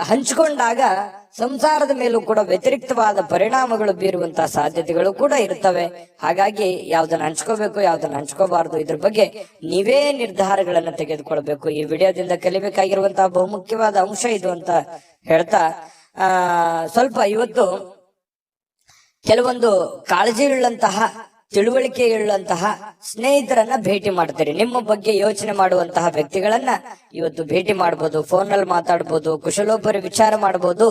ಹಂಚಿಕೊಂಡಾಗ ಸಂಸಾರದ ಮೇಲೂ ಕೂಡ ವ್ಯತಿರಿಕ್ತವಾದ ಪರಿಣಾಮಗಳು ಬೀರುವಂತಹ ಸಾಧ್ಯತೆಗಳು ಕೂಡ ಇರ್ತವೆ. ಹಾಗಾಗಿ ಯಾವ್ದನ್ನ ಹಂಚ್ಕೋಬೇಕು, ಯಾವ್ದನ್ನ ಹಂಚ್ಕೋಬಾರ್ದು, ಇದ್ರ ಬಗ್ಗೆ ನೀವೇ ನಿರ್ಧಾರಗಳನ್ನ ತೆಗೆದುಕೊಳ್ಬೇಕು. ಈ ವಿಡಿಯೋದಿಂದ ಕಲಿಬೇಕಾಗಿರುವಂತಹ ಬಹುಮುಖ್ಯವಾದ ಅಂಶ ಇದು ಅಂತ ಹೇಳ್ತಾ, ಸ್ವಲ್ಪ ಇವತ್ತು ಕೆಲವೊಂದು ಕಾಳಜಿ ಉಳ್ಳಂತಹ ತಿಳುವಳಿಕೆ ಉಳ್ಳಂತಹ ಸ್ನೇಹಿತರನ್ನ ಭೇಟಿ ಮಾಡ್ತೀರಿ. ನಿಮ್ಮ ಬಗ್ಗೆ ಯೋಚನೆ ಮಾಡುವಂತಹ ವ್ಯಕ್ತಿಗಳನ್ನ ಇವತ್ತು ಭೇಟಿ ಮಾಡಬಹುದು, ಫೋನಲ್ಲಿ ಮಾತಾಡ್ಬೋದು, ಕುಶಲೋಪರಿ ವಿಚಾರ ಮಾಡಬಹುದು.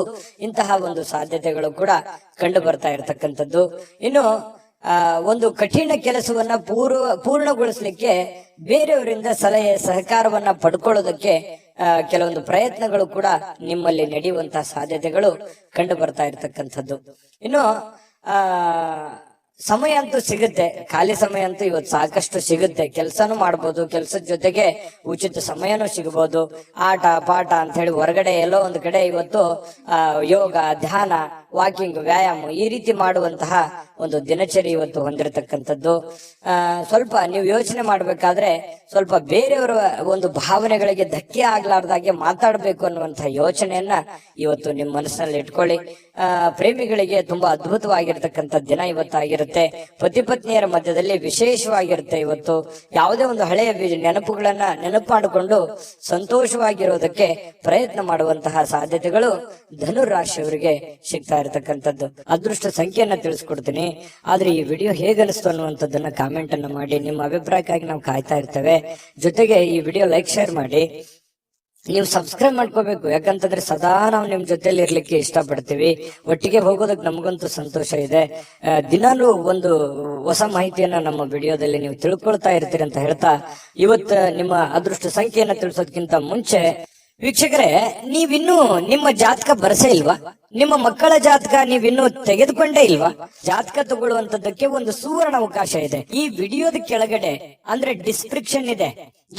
ಇಂತಹ ಒಂದು ಸಾಧ್ಯತೆಗಳು ಕೂಡ ಕಂಡು ಬರ್ತಾ ಇರತಕ್ಕಂಥದ್ದು. ಇನ್ನು ಒಂದು ಕಠಿಣ ಕೆಲಸವನ್ನ ಪೂರ್ಣಗೊಳಿಸ್ಲಿಕ್ಕೆ ಬೇರೆಯವರಿಂದ ಸಲಹೆ ಸಹಕಾರವನ್ನ ಪಡ್ಕೊಳ್ಳೋದಕ್ಕೆ ಕೆಲವೊಂದು ಪ್ರಯತ್ನಗಳು ಕೂಡ ನಿಮ್ಮಲ್ಲಿ ನಡೆಯುವಂತಹ ಸಾಧ್ಯತೆಗಳು ಕಂಡು ಬರ್ತಾ ಇರತಕ್ಕಂಥದ್ದು. ಇನ್ನು ಸಮಯ ಅಂತೂ ಸಿಗುತ್ತೆ, ಖಾಲಿ ಸಮಯ ಅಂತೂ ಇವತ್ತು ಸಾಕಷ್ಟು ಸಿಗುತ್ತೆ. ಕೆಲಸನೂ ಮಾಡ್ಬೋದು, ಕೆಲಸದ ಜೊತೆಗೆ ಉಚಿತ ಸಮಯನೂ ಸಿಗಬಹುದು. ಆಟ ಪಾಠ ಅಂತ ಹೇಳಿ ಹೊರಗಡೆ ಎಲ್ಲೋ ಒಂದು ಕಡೆ ಇವತ್ತು ಯೋಗ, ಧ್ಯಾನ, ವಾಕಿಂಗ್, ವ್ಯಾಯಾಮ ಈ ರೀತಿ ಮಾಡುವಂತಹ ಒಂದು ದಿನಚರಿ ಇವತ್ತು ಹೊಂದಿರತಕ್ಕಂಥದ್ದು. ಸ್ವಲ್ಪ ನೀವು ಯೋಚನೆ ಮಾಡ್ಬೇಕಾದ್ರೆ ಸ್ವಲ್ಪ ಬೇರೆಯವರ ಒಂದು ಭಾವನೆಗಳಿಗೆ ಧಕ್ಕೆ ಆಗ್ಲಾರ್ದಾಗೆ ಮಾತಾಡ್ಬೇಕು ಅನ್ನುವಂತಹ ಯೋಚನೆಯನ್ನ ಇವತ್ತು ನಿಮ್ಮ ಮನಸ್ಸಿನಲ್ಲಿ ಇಟ್ಕೊಳ್ಳಿ. ಪ್ರೇಮಿಗಳಿಗೆ ತುಂಬಾ ಅದ್ಭುತವಾಗಿರ್ತಕ್ಕಂಥ ದಿನ ಇವತ್ತಾಗಿರುತ್ತೆ. ಪತಿ ಪತ್ನಿಯರ ಮಧ್ಯದಲ್ಲಿ ವಿಶೇಷವಾಗಿರುತ್ತೆ. ಇವತ್ತು ಯಾವುದೇ ಒಂದು ಹಳೆಯ ನೆನಪುಗಳನ್ನ ನೆನಪು ಮಾಡಿಕೊಂಡು ಸಂತೋಷವಾಗಿರೋದಕ್ಕೆ ಪ್ರಯತ್ನ ಮಾಡುವಂತಹ ಸಾಧ್ಯತೆಗಳು ಧನುರಾಶಿಯವರಿಗೆ ಸಿಗ್ತಾ ಇರತಕ್ಕಂಥದ್ದು. ಅದೃಷ್ಟ ಸಂಖ್ಯೆಯನ್ನ ತಿಳಿಸ್ಕೊಡ್ತೀನಿ. ಆದ್ರೆ ಈ ವಿಡಿಯೋ ಹೇಗನಿಸ್ತು ಅನ್ನುವಂಥದ್ದನ್ನ ಕಾಮೆಂಟ್ ಅನ್ನ ಮಾಡಿ. ನಿಮ್ಮ ಅಭಿಪ್ರಾಯಕ್ಕಾಗಿ ನಾವು ಕಾಯ್ತಾ ಇರ್ತೇವೆ. ಜೊತೆಗೆ ಈ ವಿಡಿಯೋ ಲೈಕ್, ಶೇರ್ ಮಾಡಿ. ನೀವು ಸಬ್ಸ್ಕ್ರೈಬ್ ಮಾಡ್ಕೋಬೇಕು, ಯಾಕಂತಂದ್ರೆ ಸದಾ ನಾವು ನಿಮ್ ಜೊತೆಲಿ ಇರ್ಲಿಕ್ಕೆ ಇಷ್ಟಪಡ್ತೀವಿ. ಒಟ್ಟಿಗೆ ಹೋಗೋದಕ್ಕೆ ನಮಗಂತೂ ಸಂತೋಷ ಇದೆ. ದಿನಾಲೂ ಒಂದು ಹೊಸ ಮಾಹಿತಿಯನ್ನ ನಮ್ಮ ವಿಡಿಯೋದಲ್ಲಿ ನೀವು ತಿಳ್ಕೊಳ್ತಾ ಇರ್ತೀರಿ ಅಂತ ಹೇಳ್ತಾ, ಇವತ್ತು ನಿಮ್ಮ ಅದೃಷ್ಟ ಸಂಖ್ಯೆಯನ್ನ ತಿಳಿಸೋದಕ್ಕಿಂತ ಮುಂಚೆ ವೀಕ್ಷಕರೇ, ನೀವಿನ್ನೂ ನಿಮ್ಮ ಜಾತಕ ಬರಸೇ ಇಲ್ವಾ? ನಿಮ್ಮ ಮಕ್ಕಳ ಜಾತಕ ನೀವಿನ್ನೂ ತೆಗೆದುಕೊಂಡೇ ಇಲ್ವಾ? ಜಾತಕ ತಗೊಳ್ಳುವಂತದ್ದಕ್ಕೆ ಒಂದು ಸುವರ್ಣ ಅವಕಾಶ ಇದೆ. ಈ ವಿಡಿಯೋದ ಕೆಳಗಡೆ ಅಂದ್ರೆ ಡಿಸ್ಕ್ರಿಪ್ಷನ್ ಇದೆ.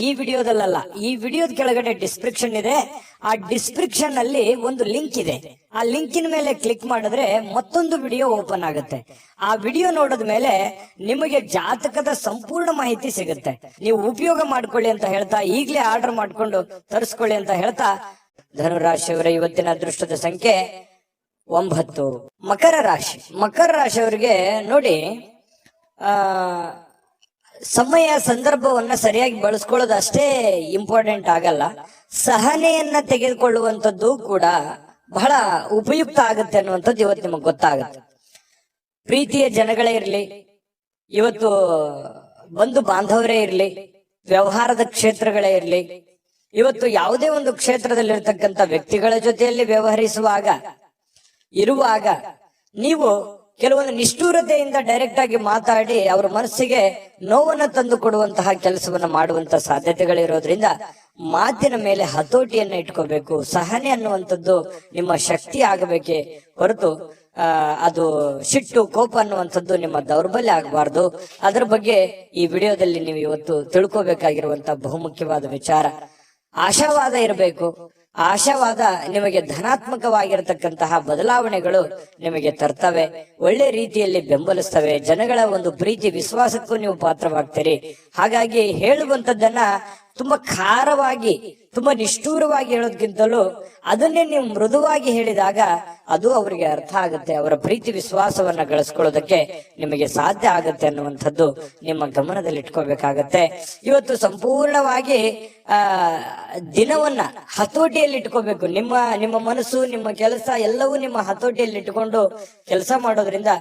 ಈ ವಿಡಿಯೋದಲ್ಲ, ಈ ವಿಡಿಯೋದ ಕೆಳಗಡೆ ಡಿಸ್ಕ್ರಿಪ್ಷನ್ ಇದೆ. ಆ ಡಿಸ್ಕ್ರಿಪ್ಷನ್ ಅಲ್ಲಿ ಒಂದು ಲಿಂಕ್ ಇದೆ. ಆ ಲಿಂಕಿನ ಮೇಲೆ ಕ್ಲಿಕ್ ಮಾಡಿದ್ರೆ ಮತ್ತೊಂದು ವಿಡಿಯೋ ಓಪನ್ ಆಗುತ್ತೆ. ಆ ವಿಡಿಯೋ ನೋಡಿದ ಮೇಲೆ ನಿಮಗೆ ಜಾತಕದ ಸಂಪೂರ್ಣ ಮಾಹಿತಿ ಸಿಗುತ್ತೆ. ನೀವು ಉಪಯೋಗ ಮಾಡ್ಕೊಳ್ಳಿ ಅಂತ ಹೇಳ್ತಾ, ಈಗಲೇ ಆರ್ಡರ್ ಮಾಡ್ಕೊಂಡು ತರಿಸ್ಕೊಳ್ಳಿ ಅಂತ ಹೇಳ್ತಾ, ಧನುರಾಶಿಯವರ ಇವತ್ತಿನ ಅದೃಷ್ಟದ ಸಂಖ್ಯೆ 9. ಮಕರ ರಾಶಿ. ಮಕರ ರಾಶಿಯವರಿಗೆ ನೋಡಿ, ಸಮಯ ಸಂದರ್ಭವನ್ನ ಸರಿಯಾಗಿ ಬಳಸ್ಕೊಳ್ಳೋದು ಅಷ್ಟೇ ಇಂಪಾರ್ಟೆಂಟ್ ಆಗಲ್ಲ, ಸಹನೆಯನ್ನ ತೆಗೆದುಕೊಳ್ಳುವಂಥದ್ದು ಕೂಡ ಬಹಳ ಉಪಯುಕ್ತ ಆಗುತ್ತೆ ಅನ್ನುವಂಥದ್ದು ಇವತ್ತು ನಿಮಗೆ ಗೊತ್ತಾಗುತ್ತೆ. ಪ್ರೀತಿಯ ಜನಗಳೇ ಇರ್ಲಿ, ಇವತ್ತು ಬಂಧು ಬಾಂಧವರೇ ಇರ್ಲಿ, ವ್ಯವಹಾರದ ಕ್ಷೇತ್ರಗಳೇ ಇರ್ಲಿ, ಇವತ್ತು ಯಾವುದೇ ಒಂದು ಕ್ಷೇತ್ರದಲ್ಲಿರ್ತಕ್ಕಂಥ ವ್ಯಕ್ತಿಗಳ ಜೊತೆಯಲ್ಲಿ ವ್ಯವಹರಿಸುವಾಗ ಇರುವಾಗ ನೀವು ಕೆಲವೊಂದು ನಿಷ್ಠೂರತೆಯಿಂದ ಡೈರೆಕ್ಟ್ ಆಗಿ ಮಾತಾಡಿ ಅವರ ಮನಸ್ಸಿಗೆ ನೋವನ್ನು ತಂದು ಕೊಡುವಂತಹ ಕೆಲಸವನ್ನ ಮಾಡುವಂತಹ ಸಾಧ್ಯತೆಗಳಿರೋದ್ರಿಂದ ಮಾತಿನ ಮೇಲೆ ಹತೋಟಿಯನ್ನ ಇಟ್ಕೋಬೇಕು. ಸಹನೆ ಅನ್ನುವಂಥದ್ದು ನಿಮ್ಮ ಶಕ್ತಿ ಆಗಬೇಕೇ ಹೊರತು ಅದು ಸಿಟ್ಟು, ಕೋಪ ಅನ್ನುವಂಥದ್ದು ನಿಮ್ಮ ದೌರ್ಬಲ್ಯ ಆಗಬಾರ್ದು. ಅದರ ಬಗ್ಗೆ ಈ ವಿಡಿಯೋದಲ್ಲಿ ನೀವು ಇವತ್ತು ತಿಳ್ಕೋಬೇಕಾಗಿರುವಂತಹ ಬಹುಮುಖ್ಯವಾದ ವಿಚಾರ. ಆಶಾವಾದ ಇರಬೇಕು. ಆಶಾವಾದ ನಿಮಗೆ ಧನಾತ್ಮಕವಾಗಿರತಕ್ಕಂತಹ ಬದಲಾವಣೆಗಳು ನಿಮಗೆ ತರ್ತವೆ, ಒಳ್ಳೆ ರೀತಿಯಲ್ಲಿ ಬೆಂಬಲಿಸ್ತವೆ. ಜನಗಳ ಒಂದು ಪ್ರೀತಿ ವಿಶ್ವಾಸಕ್ಕೂ ನೀವು ಪಾತ್ರವಾಗ್ತೀರಿ. ಹಾಗಾಗಿ ಹೇಳುವಂತದ್ದನ್ನ ತುಂಬಾ ಖಾರವಾಗಿ, ತುಂಬಾ ನಿಷ್ಠೂರವಾಗಿ ಹೇಳೋದಕ್ಕಿಂತಲೂ ಅದನ್ನೇ ನೀವು ಮೃದುವಾಗಿ ಹೇಳಿದಾಗ ಅದು ಅವರಿಗೆ ಅರ್ಥ ಆಗುತ್ತೆ. ಅವರ ಪ್ರೀತಿ ವಿಶ್ವಾಸವನ್ನ ಗಳಿಸ್ಕೊಳ್ಳೋದಕ್ಕೆ ನಿಮಗೆ ಸಾಧ್ಯ ಆಗುತ್ತೆ ಅನ್ನುವಂಥದ್ದು ನಿಮ್ಮ ಗಮನದಲ್ಲಿ ಇಟ್ಕೋಬೇಕಾಗತ್ತೆ. ಇವತ್ತು ಸಂಪೂರ್ಣವಾಗಿ ದಿನವನ್ನ ಹತೋಟಿಯಲ್ಲಿ ಇಟ್ಕೋಬೇಕು. ನಿಮ್ಮ ಮನಸ್ಸು, ನಿಮ್ಮ ಕೆಲಸ ಎಲ್ಲವೂ ನಿಮ್ಮ ಹತೋಟಿಯಲ್ಲಿ ಇಟ್ಟುಕೊಂಡು ಕೆಲಸ ಮಾಡೋದ್ರಿಂದ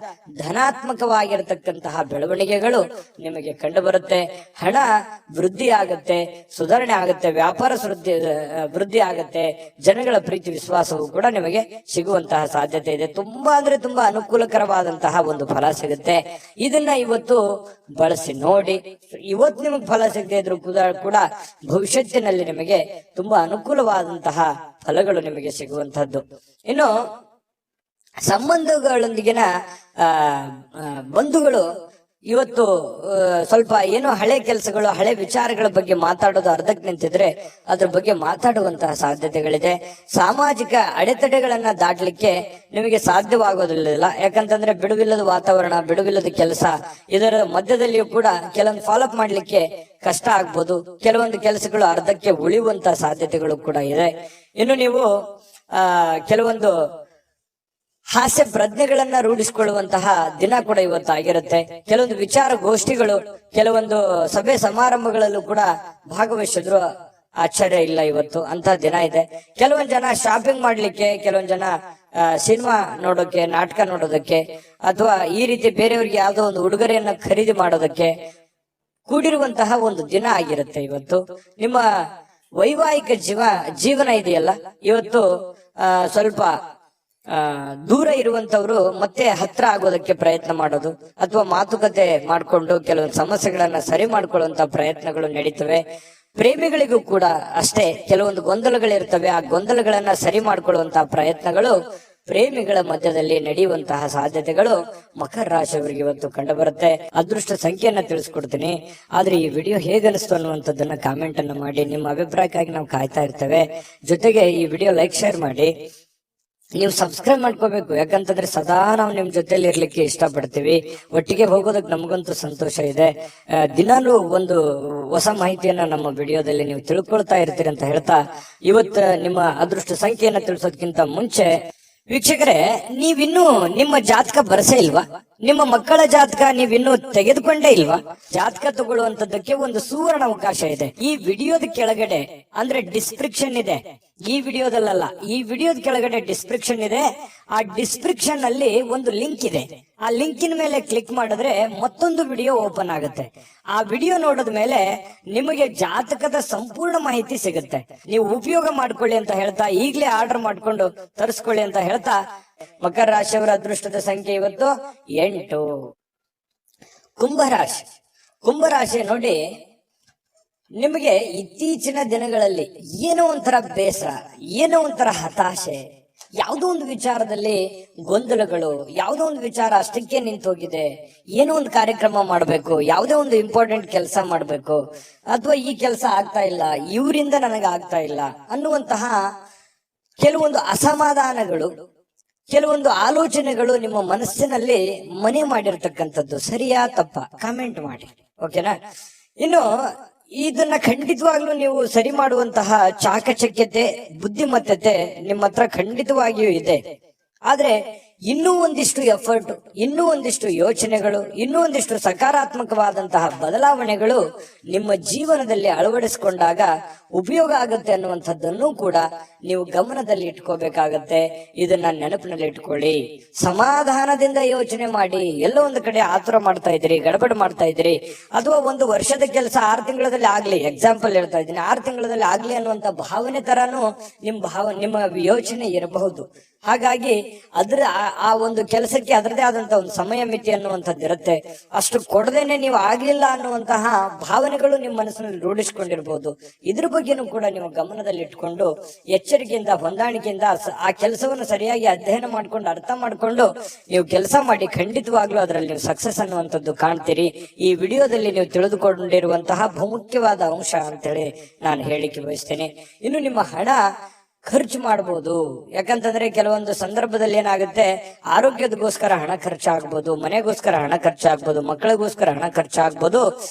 ಧನಾತ್ಮಕವಾಗಿರತಕ್ಕಂತಹ ಬೆಳವಣಿಗೆಗಳು ನಿಮಗೆ ಕಂಡು ಬರುತ್ತೆ. ಹಣ ವೃದ್ಧಿ ಆಗುತ್ತೆ, ಸುಧಾರಣೆ ಆಗುತ್ತೆ, ವ್ಯಾಪಾರ ವೃದ್ಧಿ ಆಗುತ್ತೆ, ಜನಗಳ ಪ್ರೀತಿ ವಿಶ್ವಾಸವು ಕೂಡ ನಿಮಗೆ ಸಿಗುವಂತಹ ಸಾಧ್ಯತೆ ಇದೆ. ತುಂಬಾ ಅಂದ್ರೆ ತುಂಬಾ ಅನುಕೂಲಕರವಾದಂತಹ ಒಂದು ಫಲ ಸಿಗುತ್ತೆ. ಇದನ್ನ ಇವತ್ತು ಬಳಸಿ ನೋಡಿ. ಇವತ್ತು ನಿಮಗೆ ಫಲ ಸಿಗದೆ ಇದ್ರು ಕೂಡ ಭವಿಷ್ಯತ್ತಿನಲ್ಲಿ ನಿಮಗೆ ತುಂಬಾ ಅನುಕೂಲವಾದಂತಹ ಫಲಗಳು ನಿಮಗೆ ಸಿಗುವಂತಹದ್ದು. ಇನ್ನು ಸಂಬಂಧಗಳೊಂದಿಗಿನ ಬಂಧುಗಳು ಇವತ್ತು ಸ್ವಲ್ಪ ಏನೋ ಹಳೆ ಕೆಲಸಗಳು, ಹಳೆ ವಿಚಾರಗಳ ಬಗ್ಗೆ ಮಾತಾಡೋದು ಅರ್ಧಕ್ಕೆ ನಿಂತಿದ್ರೆ ಅದ್ರ ಬಗ್ಗೆ ಮಾತಾಡುವಂತಹ ಸಾಧ್ಯತೆಗಳಿದೆ. ಸಾಮಾಜಿಕ ಅಡೆತಡೆಗಳನ್ನ ದಾಟಲಿಕ್ಕೆ ನಿಮಗೆ ಸಾಧ್ಯವಾಗೋದಿಲ್ಲ. ಯಾಕಂತಂದ್ರೆ ಬಿಡುವಿಲ್ಲದ ವಾತಾವರಣ, ಬಿಡುವಿಲ್ಲದ ಕೆಲಸ, ಇದರ ಮಧ್ಯದಲ್ಲಿಯೂ ಕೂಡ ಕೆಲವೊಂದು ಫಾಲೋಅಪ್ ಮಾಡ್ಲಿಕ್ಕೆ ಕಷ್ಟ ಆಗ್ಬೋದು. ಕೆಲವೊಂದು ಕೆಲಸಗಳು ಅರ್ಧಕ್ಕೆ ಉಳಿಯುವಂತಹ ಸಾಧ್ಯತೆಗಳು ಕೂಡ ಇದೆ. ಇನ್ನು ನೀವು ಕೆಲವೊಂದು ಹಾಸ್ಯ ಪ್ರಜ್ಞೆಗಳನ್ನ ರೂಢಿಸಿಕೊಳ್ಳುವಂತಹ ದಿನ ಕೂಡ ಇವತ್ತಾಗಿರುತ್ತೆ. ಕೆಲವೊಂದು ವಿಚಾರ ಗೋಷ್ಠಿಗಳು, ಕೆಲವೊಂದು ಸಭೆ ಸಮಾರಂಭಗಳಲ್ಲೂ ಕೂಡ ಭಾಗವಹಿಸಿದ್ರು ಆಶ್ಚರ್ಯ ಇಲ್ಲ. ಇವತ್ತು ಅಂತ ದಿನ ಇದೆ. ಕೆಲವೊಂದ್ ಜನ ಶಾಪಿಂಗ್ ಮಾಡ್ಲಿಕ್ಕೆ, ಕೆಲವೊಂದ್ ಜನ ಸಿನಿಮಾ ನೋಡೋಕೆ, ನಾಟಕ ನೋಡೋದಕ್ಕೆ, ಅಥವಾ ಈ ರೀತಿ ಬೇರೆಯವ್ರಿಗೆ ಯಾವುದೋ ಒಂದು ಉಡುಗೊರೆಯನ್ನ ಖರೀದಿ ಮಾಡೋದಕ್ಕೆ ಕೂಡಿರುವಂತಹ ಒಂದು ದಿನ ಆಗಿರುತ್ತೆ ಇವತ್ತು. ನಿಮ್ಮ ವೈವಾಹಿಕ ಜೀವನ ಇದೆಯಲ್ಲ, ಇವತ್ತು ಸ್ವಲ್ಪ ದೂರ ಇರುವಂತವ್ರು ಮತ್ತೆ ಹತ್ರ ಆಗೋದಕ್ಕೆ ಪ್ರಯತ್ನ ಮಾಡೋದು, ಅಥವಾ ಮಾತುಕತೆ ಮಾಡಿಕೊಂಡು ಕೆಲವೊಂದು ಸಮಸ್ಯೆಗಳನ್ನ ಸರಿ ಮಾಡ್ಕೊಳ್ಳುವಂತ ಪ್ರಯತ್ನಗಳು ನಡೀತವೆ. ಪ್ರೇಮಿಗಳಿಗೂ ಕೂಡ ಅಷ್ಟೇ ಕೆಲವೊಂದು ಗೊಂದಲಗಳಿರ್ತವೆ. ಆ ಗೊಂದಲಗಳನ್ನ ಸರಿ ಮಾಡ್ಕೊಳ್ಳುವಂತಹ ಪ್ರಯತ್ನಗಳು ಪ್ರೇಮಿಗಳ ಮಧ್ಯದಲ್ಲಿ ನಡೆಯುವಂತಹ ಸಾಧ್ಯತೆಗಳು ಮಕರ ರಾಶಿಯವರಿಗೆ ಇವತ್ತು ಕಂಡು ಬರುತ್ತೆ. ಅದೃಷ್ಟ ಸಂಖ್ಯೆಯನ್ನ ತಿಳಿಸ್ಕೊಡ್ತೀನಿ. ಆದ್ರೆ ಈ ವಿಡಿಯೋ ಹೇಗನಿಸ್ತು ಅನ್ನುವಂಥದ್ದನ್ನ ಕಾಮೆಂಟ್ ಅನ್ನ ಮಾಡಿ. ನಿಮ್ಮ ಅಭಿಪ್ರಾಯಕ್ಕಾಗಿ ನಾವು ಕಾಯ್ತಾ ಇರ್ತೇವೆ. ಜೊತೆಗೆ ಈ ವಿಡಿಯೋ ಲೈಕ್, ಶೇರ್ ಮಾಡಿ. ನೀವು ಸಬ್ಸ್ಕ್ರೈಬ್ ಮಾಡ್ಕೋಬೇಕು, ಯಾಕಂತಂದ್ರೆ ಸದಾ ನಾವು ನಿಮ್ ಜೊತೆಲಿ ಇರ್ಲಿಕ್ಕೆ ಇಷ್ಟಪಡ್ತೀವಿ. ಒಟ್ಟಿಗೆ ಹೋಗೋದಕ್ಕೆ ನಮಗಂತೂ ಸಂತೋಷ ಇದೆ. ದಿನಾಲೂ ಒಂದು ಹೊಸ ಮಾಹಿತಿಯನ್ನ ನಮ್ಮ ವಿಡಿಯೋದಲ್ಲಿ ನೀವು ತಿಳ್ಕೊಳ್ತಾ ಇರ್ತೀರಿ ಅಂತ ಹೇಳ್ತಾ, ಇವತ್ತು ನಿಮ್ಮ ಅದೃಷ್ಟ ಸಂಖ್ಯೆಯನ್ನ ತಿಳಿಸೋದಕ್ಕಿಂತ ಮುಂಚೆ ವೀಕ್ಷಕರೇ, ನೀವಿನ್ನೂ ನಿಮ್ಮ ಜಾತಕ ಬರಸೇ ಇಲ್ವಾ? ನಿಮ್ಮ ಮಕ್ಕಳ ಜಾತಕ ನೀವಿನ್ನೂ ತೆಗೆದುಕೊಂಡೇ ಇಲ್ವಾ? ಜಾತಕ ತಗೊಳ್ಳುವಂತದ್ದಕ್ಕೆ ಒಂದು ಸುವರ್ಣ ಅವಕಾಶ ಇದೆ. ಈ ವಿಡಿಯೋದ ಕೆಳಗಡೆ ಅಂದ್ರೆ ಡಿಸ್ಕ್ರಿಪ್ಷನ್ ಇದೆ. ಈ ವಿಡಿಯೋದಲ್ಲ, ಈ ವಿಡಿಯೋದ ಕೆಳಗಡೆ ಡಿಸ್ಕ್ರಿಪ್ಷನ್ ಇದೆ. ಆ ಡಿಸ್ಕ್ರಿಪ್ಷನ್ ಅಲ್ಲಿ ಒಂದು ಲಿಂಕ್ ಇದೆ. ಆ ಲಿಂಕಿನ ಮೇಲೆ ಕ್ಲಿಕ್ ಮಾಡಿದ್ರೆ ಮತ್ತೊಂದು ವಿಡಿಯೋ ಓಪನ್ ಆಗುತ್ತೆ. ಆ ವಿಡಿಯೋ ನೋಡಿದ ಮೇಲೆ ನಿಮಗೆ ಜಾತಕದ ಸಂಪೂರ್ಣ ಮಾಹಿತಿ ಸಿಗುತ್ತೆ. ನೀವು ಉಪಯೋಗ ಮಾಡ್ಕೊಳ್ಳಿ ಅಂತ ಹೇಳ್ತಾ, ಈಗಲೇ ಆರ್ಡರ್ ಮಾಡ್ಕೊಂಡು ತರಿಸ್ಕೊಳ್ಳಿ ಅಂತ ಹೇಳ್ತಾ, ಮಕರ ರಾಶಿಯವರ ಅದೃಷ್ಟದ ಸಂಖ್ಯೆ ಇವತ್ತು 8. ಕುಂಭರಾಶಿ. ಕುಂಭರಾಶಿ ನೋಡಿ, ನಿಮಗೆ ಇತ್ತೀಚಿನ ದಿನಗಳಲ್ಲಿ ಏನೋ ಒಂಥರ ಬೇಸರ, ಏನೋ ಒಂಥರ ಹತಾಶೆ, ಯಾವುದೋ ಒಂದು ವಿಚಾರದಲ್ಲಿ ಗೊಂದಲಗಳು, ಯಾವುದೋ ಒಂದು ವಿಚಾರ ಅಷ್ಟಕ್ಕೆ ನಿಂತೋಗಿದೆ. ಏನೋ ಒಂದು ಕಾರ್ಯಕ್ರಮ ಮಾಡಬೇಕು, ಯಾವುದೋ ಒಂದು ಇಂಪಾರ್ಟೆಂಟ್ ಕೆಲಸ ಮಾಡಬೇಕು, ಅಥವಾ ಈ ಕೆಲಸ ಆಗ್ತಾ ಇಲ್ಲ, ಇವರಿಂದ ನನಗೆ ಆಗ್ತಾ ಇಲ್ಲ ಅನ್ನುವಂತಹ ಕೆಲವೊಂದು ಅಸಮಾಧಾನಗಳು, ಕೆಲವೊಂದು ಆಲೋಚನೆಗಳು ನಿಮ್ಮ ಮನಸ್ಸಿನಲ್ಲಿ ಮನೆ ಮಾಡಿರ್ತಕ್ಕಂಥದ್ದು. ಸರಿಯಾ ತಪ್ಪ ಕಾಮೆಂಟ್ ಮಾಡಿ, ಓಕೆನಾ? ಇನ್ನು ಇದನ್ನ ಖಂಡಿತವಾಗ್ಲೂ ನೀವು ಸರಿ ಮಾಡುವಂತಹ ಚಾಕಚಕ್ಯತೆ, ಬುದ್ಧಿಮತ್ತತೆ ನಿಮ್ಮ ಹತ್ರ ಖಂಡಿತವಾಗಿಯೂ ಇದೆ. ಆದ್ರೆ ಇನ್ನೂ ಒಂದಿಷ್ಟು ಎಫರ್ಟ್, ಇನ್ನೂ ಒಂದಿಷ್ಟು ಯೋಚನೆಗಳು, ಇನ್ನೂ ಒಂದಿಷ್ಟು ಸಕಾರಾತ್ಮಕವಾದಂತಹ ಬದಲಾವಣೆಗಳು ನಿಮ್ಮ ಜೀವನದಲ್ಲಿ ಅಳವಡಿಸಿಕೊಂಡಾಗ ಉಪಯೋಗ ಆಗುತ್ತೆ ಅನ್ನುವಂಥದ್ದನ್ನು ಕೂಡ ನೀವು ಗಮನದಲ್ಲಿ ಇಟ್ಕೋಬೇಕಾಗತ್ತೆ. ಇದನ್ನ ನೆನಪಿನಲ್ಲಿ ಇಟ್ಕೊಳ್ಳಿ. ಸಮಾಧಾನದಿಂದ ಯೋಚನೆ ಮಾಡಿ. ಎಲ್ಲೋ ಒಂದು ಕಡೆ ಆತುರ ಮಾಡ್ತಾ ಇದ್ರಿ, ಗಡಬಡ ಮಾಡ್ತಾ ಇದ್ರಿ, ಅಥವಾ ಒಂದು ವರ್ಷದ ಕೆಲಸ 6 ತಿಂಗಳಲ್ಲಿ ಆಗ್ಲಿ, ಎಕ್ಸಾಂಪಲ್ ಹೇಳ್ತಾ ಇದ್ದೀನಿ, 6 ತಿಂಗಳಲ್ಲಿ ಆಗ್ಲಿ ಅನ್ನುವಂತ ಭಾವನೆ ತರಾನು ನಿಮ್ಮ ಯೋಚನೆ ಇರಬಹುದು. ಹಾಗಾಗಿ ಆ ಒಂದು ಕೆಲಸಕ್ಕೆ ಅದರದೇ ಆದಂತಹ ಒಂದು ಸಮಯ ಮಿತಿ ಅನ್ನುವಂಥದ್ದು ಇರುತ್ತೆ. ಅಷ್ಟು ಕೊಡದೇನೆ ನೀವು ಆಗ್ಲಿಲ್ಲ ಅನ್ನುವಂತಹ ಭಾವನೆಗಳು ನಿಮ್ಮ ಮನಸ್ಸಿನಲ್ಲಿ ರೂಢಿಸಿಕೊಂಡಿರ್ಬೋದು. ಇದ್ರ ಬಗ್ಗೆನೂ ಕೂಡ ನೀವು ಗಮನದಲ್ಲಿ ಇಟ್ಕೊಂಡು ಎಚ್ಚರಿಕೆಯಿಂದ, ಹೊಂದಾಣಿಕೆಯಿಂದ ಆ ಕೆಲಸವನ್ನು ಸರಿಯಾಗಿ ಅಧ್ಯಯನ ಮಾಡ್ಕೊಂಡು, ಅರ್ಥ ಮಾಡ್ಕೊಂಡು ನೀವು ಕೆಲಸ ಮಾಡಿ. ಖಂಡಿತವಾಗ್ಲೂ ಅದರಲ್ಲಿ ನೀವು ಸಕ್ಸಸ್ ಅನ್ನುವಂಥದ್ದು ಕಾಣ್ತೀರಿ. ಈ ವಿಡಿಯೋದಲ್ಲಿ ನೀವು ತಿಳಿದುಕೊಂಡಿರುವಂತಹ ಬಹುಮುಖ್ಯವಾದ ಅಂಶ ಅಂತೇಳಿ ನಾನು ಹೇಳಿಕೆ ಬಯಸ್ತೇನೆ. ಇನ್ನು ನಿಮ್ಮ ಹಣ ಖರ್ಚು ಮಾಡಬಹುದು. ಯಾಕಂತಂದ್ರೆ ಕೆಲವೊಂದು ಸಂದರ್ಭದಲ್ಲಿ ಏನಾಗುತ್ತೆ, ಆರೋಗ್ಯದಗೋಸ್ಕರ ಹಣ ಖರ್ಚಾಗ್ಬೋದು, ಮನೆಗೋಸ್ಕರ ಹಣ ಖರ್ಚಾಗ್ಬೋದು, ಮಕ್ಕಳಿಗೋಸ್ಕರ ಹಣ ಖರ್ಚಾಗ್ಬೋದು,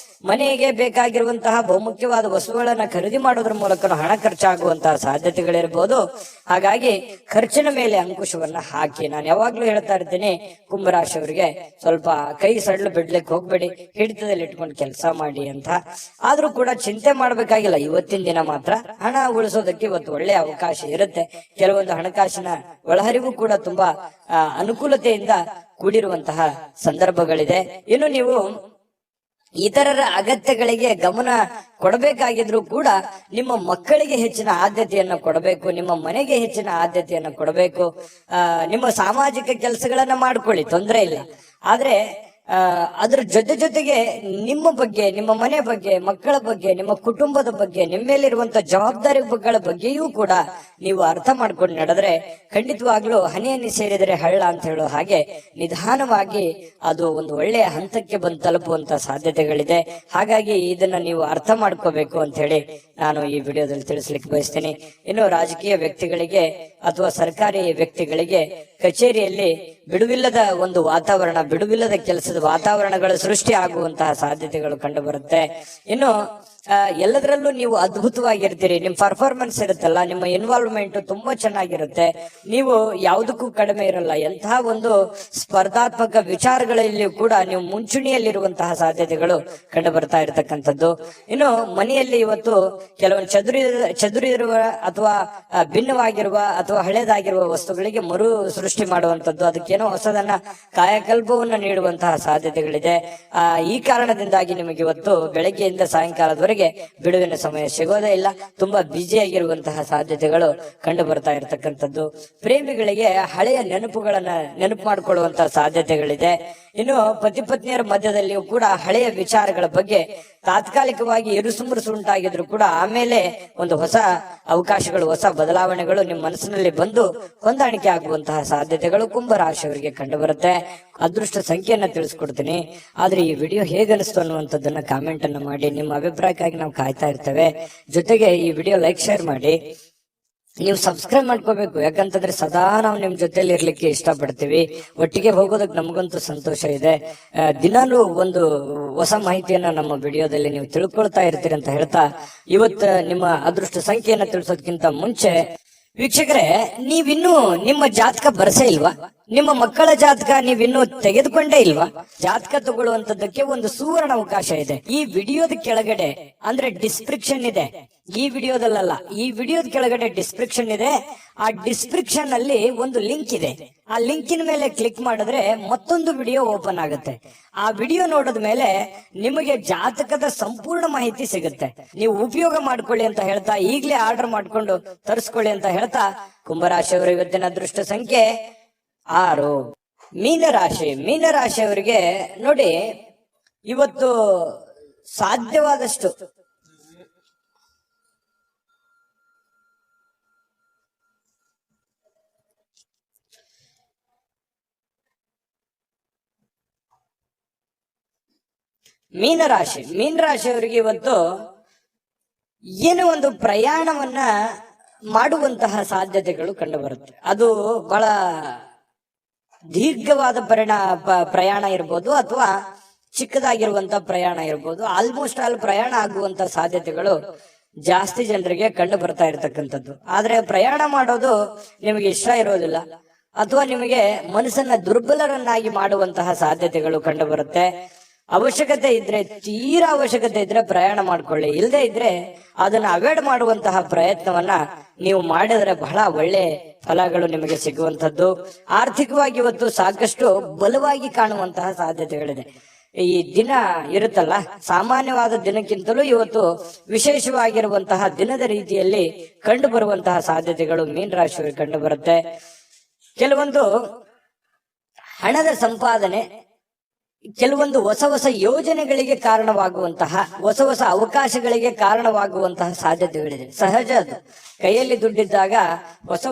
ಮನೆಗೆ ಬೇಕಾಗಿರುವಂತಹ ಬಹುಮುಖ್ಯವಾದ ವಸ್ತುಗಳನ್ನ ಖರೀದಿ ಮಾಡೋದ್ರ ಮೂಲಕ ಹಣ ಖರ್ಚಾಗುವಂತಹ ಸಾಧ್ಯತೆಗಳಿರ್ಬೋದು. ಹಾಗಾಗಿ ಖರ್ಚಿನ ಮೇಲೆ ಅಂಕುಶವನ್ನ ಹಾಕಿ. ನಾನು ಯಾವಾಗ್ಲೂ ಹೇಳ್ತಾ ಇರ್ತೀನಿ, ಕುಂಭರಾಶಿಯವರಿಗೆ ಸ್ವಲ್ಪ ಕೈ ಸಡ್ಲು ಬಿಡ್ಲಿಕ್ಕೆ ಹೋಗ್ಬೇಡಿ, ಹಿಡಿತದಲ್ಲಿ ಇಟ್ಕೊಂಡು ಕೆಲಸ ಮಾಡಿ ಅಂತ. ಆದ್ರೂ ಕೂಡ ಚಿಂತೆ ಮಾಡ್ಬೇಕಾಗಿಲ್ಲ. ಇವತ್ತಿನ ದಿನ ಮಾತ್ರ ಹಣ ಉಳಿಸೋದಕ್ಕೆ ಇವತ್ತು ಒಳ್ಳೆ ಅವಕಾಶ ಇರುತ್ತೆ. ಕೆಲವೊಂದು ಹಣಕಾಸಿನ ಒಳಹರಿವು ಕೂಡ ತುಂಬಾ ಅನುಕೂಲತೆಯಿಂದ ಕೂಡಿರುವಂತಹ ಸಂದರ್ಭಗಳಿದೆ. ಇನ್ನು ನೀವು ಇತರರ ಅಗತ್ಯಗಳಿಗೆ ಗಮನ ಕೊಡಬೇಕಾಗಿದ್ರು ಕೂಡ ನಿಮ್ಮ ಮಕ್ಕಳಿಗೆ ಹೆಚ್ಚಿನ ಆದ್ಯತೆಯನ್ನು ಕೊಡಬೇಕು, ನಿಮ್ಮ ಮನೆಗೆ ಹೆಚ್ಚಿನ ಆದ್ಯತೆಯನ್ನು ಕೊಡಬೇಕು. ನಿಮ್ಮ ಸಾಮಾಜಿಕ ಕೆಲಸಗಳನ್ನ ಮಾಡ್ಕೊಳ್ಳಿ, ತೊಂದರೆ ಇಲ್ಲ. ಆದ್ರೆ ಅದ್ರ ಜೊತೆಗೆ ನಿಮ್ಮ ಬಗ್ಗೆ, ನಿಮ್ಮ ಮನೆ ಬಗ್ಗೆ, ಮಕ್ಕಳ ಬಗ್ಗೆ, ನಿಮ್ಮ ಕುಟುಂಬದ ಬಗ್ಗೆ, ನಿಮ್ಮ ಮೇಲಿರುವಂತ ಜವಾಬ್ದಾರಿಗಳ ಬಗ್ಗೆಯೂ ಕೂಡ ನೀವು ಅರ್ಥ ಮಾಡ್ಕೊಂಡು ನಡೆದ್ರೆ ಖಂಡಿತವಾಗ್ಲೂ ಹನಿ ಸೇರಿದರೆ ಹಳ್ಳ ಅಂತ ಹೇಳೋ ಹಾಗೆ ನಿಧಾನವಾಗಿ ಅದು ಒಂದು ಒಳ್ಳೆಯ ಹಂತಕ್ಕೆ ಬಂದು ತಲುಪುವಂತ ಸಾಧ್ಯತೆಗಳಿದೆ. ಹಾಗಾಗಿ ಇದನ್ನ ನೀವು ಅರ್ಥ ಮಾಡ್ಕೋಬೇಕು ಅಂತ ಹೇಳಿ ನಾನು ಈ ವಿಡಿಯೋದಲ್ಲಿ ತಿಳಿಸ್ಲಿಕ್ಕೆ ಬಯಸ್ತೇನೆ. ಇನ್ನು ರಾಜಕೀಯ ವ್ಯಕ್ತಿಗಳಿಗೆ ಅಥವಾ ಸರ್ಕಾರಿ ವ್ಯಕ್ತಿಗಳಿಗೆ ಕಚೇರಿಯಲ್ಲಿ ಬಿಡುವಿಲ್ಲದ ಒಂದು ವಾತಾವರಣ, ಬಿಡುವಿಲ್ಲದ ಕೆಲಸದ ವಾತಾವರಣಗಳು ಸೃಷ್ಟಿ ಆಗುವಂತಹ ಸಾಧ್ಯತೆಗಳು ಕಂಡು ಬರುತ್ತೆ. ಇನ್ನು ಎಲ್ಲದರಲ್ಲೂ ನೀವು ಅದ್ಭುತವಾಗಿರ್ತೀರಿ. ನಿಮ್ ಪರ್ಫಾರ್ಮೆನ್ಸ್ ಇರುತ್ತಲ್ಲ, ನಿಮ್ಮ ಇನ್ವಾಲ್ವ್ಮೆಂಟ್ ತುಂಬಾ ಚೆನ್ನಾಗಿರುತ್ತೆ. ನೀವು ಯಾವುದಕ್ಕೂ ಕಡಿಮೆ ಇರಲ್ಲ. ಎಂತಹ ಒಂದು ಸ್ಪರ್ಧಾತ್ಮಕ ವಿಚಾರಗಳಲ್ಲಿ ಕೂಡ ನೀವು ಮುಂಚೂಣಿಯಲ್ಲಿರುವಂತಹ ಸಾಧ್ಯತೆಗಳು ಕಂಡು ಬರ್ತಾ ಇರತಕ್ಕಂಥದ್ದು. ಇನ್ನು ಮನೆಯಲ್ಲಿ ಇವತ್ತು ಕೆಲವೊಂದು ಚದುರಿರುವ ಅಥವಾ ಭಿನ್ನವಾಗಿರುವ ಅಥವಾ ಹಳೇದಾಗಿರುವ ವಸ್ತುಗಳಿಗೆ ಮರು ಸೃಷ್ಟಿ ಮಾಡುವಂತದ್ದು, ಅದಕ್ಕೇನೋ ಹೊಸದನ್ನ ಕಾಯಕಲ್ಪವನ್ನ ನೀಡುವಂತಹ ಸಾಧ್ಯತೆಗಳಿದೆ. ಈ ಕಾರಣದಿಂದಾಗಿ ನಿಮಗೆ ಇವತ್ತು ಬೆಳಗ್ಗೆಯಿಂದ ಸಾಯಂಕಾಲದವರೆಗೆ ಬಿಡುವಿನ ಸಮಯ ಸಿಗೋದೇ ಇಲ್ಲ. ತುಂಬಾ ಬ್ಯುಸಿಯಾಗಿರುವಂತಹ ಸಾಧ್ಯತೆಗಳು ಕಂಡು ಬರ್ತಾ ಇರತಕ್ಕಂಥದ್ದು. ಪ್ರೇಮಿಗಳಿಗೆ ಹಳೆಯ ನೆನಪುಗಳನ್ನ ನೆನಪು ಮಾಡಿಕೊಳ್ಳುವಂತಹ ಸಾಧ್ಯತೆಗಳಿದೆ. ಇನ್ನು ಪತಿ ಪತ್ನಿಯರ ಮಧ್ಯದಲ್ಲಿಯೂ ಕೂಡ ಹಳೆಯ ವಿಚಾರಗಳ ಬಗ್ಗೆ ತಾತ್ಕಾಲಿಕವಾಗಿ ಇರುಸುಮುರುಸು ಉಂಟಾಗಿದ್ರು ಕೂಡ ಆಮೇಲೆ ಒಂದು ಹೊಸ ಅವಕಾಶಗಳು, ಹೊಸ ಬದಲಾವಣೆಗಳು ನಿಮ್ಮ ಮನಸ್ಸಿನಲ್ಲಿ ಬಂದು ಹೊಂದಾಣಿಕೆ ಆಗುವಂತಹ ಸಾಧ್ಯತೆಗಳು ಕುಂಭರಾಶಿಯವರಿಗೆ ಕಂಡು ಬರುತ್ತೆ. ಅದೃಷ್ಟ ಸಂಖ್ಯೆಯನ್ನ ತಿಳಿಸ್ಕೊಡ್ತೀನಿ. ಆದ್ರೆ ಈ ವಿಡಿಯೋ ಹೇಗನಿಸ್ತು ಅನ್ನುವಂಥದ್ದನ್ನ ಕಾಮೆಂಟ್ ಅನ್ನ ಮಾಡಿ. ನಿಮ್ಮ ಅಭಿಪ್ರಾಯಕ್ಕಾಗಿ ನಾವು ಕಾಯ್ತಾ ಇರ್ತೇವೆ. ಜೊತೆಗೆ ಈ ವಿಡಿಯೋ ಲೈಕ್, ಶೇರ್ ಮಾಡಿ. ನೀವು ಸಬ್ಸ್ಕ್ರೈಬ್ ಮಾಡ್ಕೋಬೇಕು, ಯಾಕಂತಂದ್ರೆ ಸದಾ ನಾವು ನಿಮ್ ಜೊತೆಲಿ ಇರ್ಲಿಕ್ಕೆ ಇಷ್ಟಪಡ್ತೀವಿ. ಒಟ್ಟಿಗೆ ಹೋಗೋದಕ್ಕೆ ನಮಗಂತೂ ಸಂತೋಷ ಇದೆ. ದಿನಾಲೂ ಒಂದು ಹೊಸ ಮಾಹಿತಿಯನ್ನ ನಮ್ಮ ವಿಡಿಯೋದಲ್ಲಿ ನೀವು ತಿಳ್ಕೊಳ್ತಾ ಇರ್ತೀರಿ ಅಂತ ಹೇಳ್ತಾ, ಇವತ್ತು ನಿಮ್ಮ ಅದೃಷ್ಟ ಸಂಖ್ಯೆಯನ್ನ ತಿಳಿಸೋದಕ್ಕಿಂತ ಮುಂಚೆ ವೀಕ್ಷಕರೇ, ನೀವಿನ್ನೂ ನಿಮ್ಮ ಜಾತಕ ಬರಸೇ ಇಲ್ವಾ? ನಿಮ್ಮ ಮಕ್ಕಳ ಜಾತಕ ನೀವಿನ್ನೂ ತೆಗೆದುಕೊಂಡೇ ಇಲ್ವಾ? ಜಾತಕ ತಗೊಳ್ಳುವಂತದ್ದಕ್ಕೆ ಒಂದು ಸುವರ್ಣ ಅವಕಾಶ ಇದೆ. ಈ ವಿಡಿಯೋದ ಕೆಳಗಡೆ ಅಂದ್ರೆ ಡಿಸ್ಕ್ರಿಪ್ಷನ್ ಇದೆ. ಈ ವಿಡಿಯೋದಲ್ಲ, ಈ ವಿಡಿಯೋದ ಕೆಳಗಡೆ ಡಿಸ್ಕ್ರಿಪ್ಷನ್ ಇದೆ. ಆ ಡಿಸ್ಕ್ರಿಪ್ಷನ್ ಅಲ್ಲಿ ಒಂದು ಲಿಂಕ್ ಇದೆ. ಆ ಲಿಂಕಿನ ಮೇಲೆ ಕ್ಲಿಕ್ ಮಾಡಿದ್ರೆ ಮತ್ತೊಂದು ವಿಡಿಯೋ ಓಪನ್ ಆಗುತ್ತೆ. ಆ ವಿಡಿಯೋ ನೋಡಿದ ಮೇಲೆ ನಿಮಗೆ ಜಾತಕದ ಸಂಪೂರ್ಣ ಮಾಹಿತಿ ಸಿಗುತ್ತೆ. ನೀವು ಉಪಯೋಗ ಮಾಡ್ಕೊಳ್ಳಿ ಅಂತ ಹೇಳ್ತಾ, ಈಗಲೇ ಆರ್ಡರ್ ಮಾಡ್ಕೊಂಡು ತರಿಸ್ಕೊಳ್ಳಿ ಅಂತ ಹೇಳ್ತಾ, ಕುಂಭರಾಶಿಯವರ ಇವತ್ತಿನ ಅದೃಷ್ಟ ಸಂಖ್ಯೆ 6. ಮೀನರಾಶಿಯವರಿಗೆ ನೋಡಿ, ಇವತ್ತು ಸಾಧ್ಯವಾದಷ್ಟು ಮೀನರಾಶಿಯವರಿಗೆ ಇವತ್ತು ಏನೋ ಒಂದು ಪ್ರಯಾಣವನ್ನ ಮಾಡುವಂತಹ ಸಾಧ್ಯತೆಗಳು ಕಂಡು ಬರುತ್ತೆ. ಅದು ಬಹಳ ದೀರ್ಘವಾದ ಪ್ರಯಾಣ ಇರ್ಬೋದು ಅಥವಾ ಚಿಕ್ಕದಾಗಿರುವಂತಹ ಪ್ರಯಾಣ ಇರ್ಬೋದು. ಆಲ್ಮೋಸ್ಟ್ ಆಲ್ ಪ್ರಯಾಣ ಆಗುವಂತ ಸಾಧ್ಯತೆಗಳು ಜಾಸ್ತಿ ಜನರಿಗೆ ಕಂಡು ಬರ್ತಾ ಇರತಕ್ಕಂಥದ್ದು. ಆದ್ರೆ ಪ್ರಯಾಣ ಮಾಡೋದು ನಿಮಗೆ ಇಷ್ಟ ಇರೋದಿಲ್ಲ ಅಥವಾ ನಿಮಗೆ ಮನಸ್ಸನ್ನ ದುರ್ಬಲರನ್ನಾಗಿ ಮಾಡುವಂತಹ ಸಾಧ್ಯತೆಗಳು ಕಂಡು ಬರುತ್ತೆ. ಅವಶ್ಯಕತೆ ಇದ್ರೆ, ತೀರಾ ಅವಶ್ಯಕತೆ ಇದ್ರೆ ಪ್ರಯಾಣ ಮಾಡ್ಕೊಳ್ಳಿ. ಇಲ್ಲದೆ ಇದ್ರೆ ಅದನ್ನ ಅವಾಯ್ಡ್ ಮಾಡುವಂತಹ ಪ್ರಯತ್ನವನ್ನ ನೀವು ಮಾಡಿದ್ರೆ ಬಹಳ ಒಳ್ಳೆ ಫಲಗಳು ನಿಮಗೆ ಸಿಗುವಂತದ್ದು. ಆರ್ಥಿಕವಾಗಿ ಇವತ್ತು ಸಾಕಷ್ಟು ಬಲವಾಗಿ ಕಾಣುವಂತಹ ಸಾಧ್ಯತೆಗಳಿದೆ. ಈ ದಿನ ಇರುತ್ತಲ್ಲ, ಸಾಮಾನ್ಯವಾದ ದಿನಕ್ಕಿಂತಲೂ ಇವತ್ತು ವಿಶೇಷವಾಗಿರುವಂತಹ ದಿನದ ರೀತಿಯಲ್ಲಿ ಕಂಡು ಬರುವಂತಹ ಸಾಧ್ಯತೆಗಳು ಮೀನರಾಶಿಯವರಿಗೆ ಕಂಡು ಬರುತ್ತೆ. ಕೆಲವೊಂದು ಹಣದ ಸಂಪಾದನೆ, ಕೆಲವೊಂದು ಹೊಸ ಯೋಜನೆಗಳಿಗೆ ಕಾರಣವಾಗುವಂತಹ, ಹೊಸ ಅವಕಾಶಗಳಿಗೆ ಕಾರಣವಾಗುವಂತಹ ಸಾಧ್ಯತೆಗಳಿದೆ. ಸಹಜ ಅದು. ಕೈಯಲ್ಲಿ ದುಡ್ಡಿದ್ದಾಗ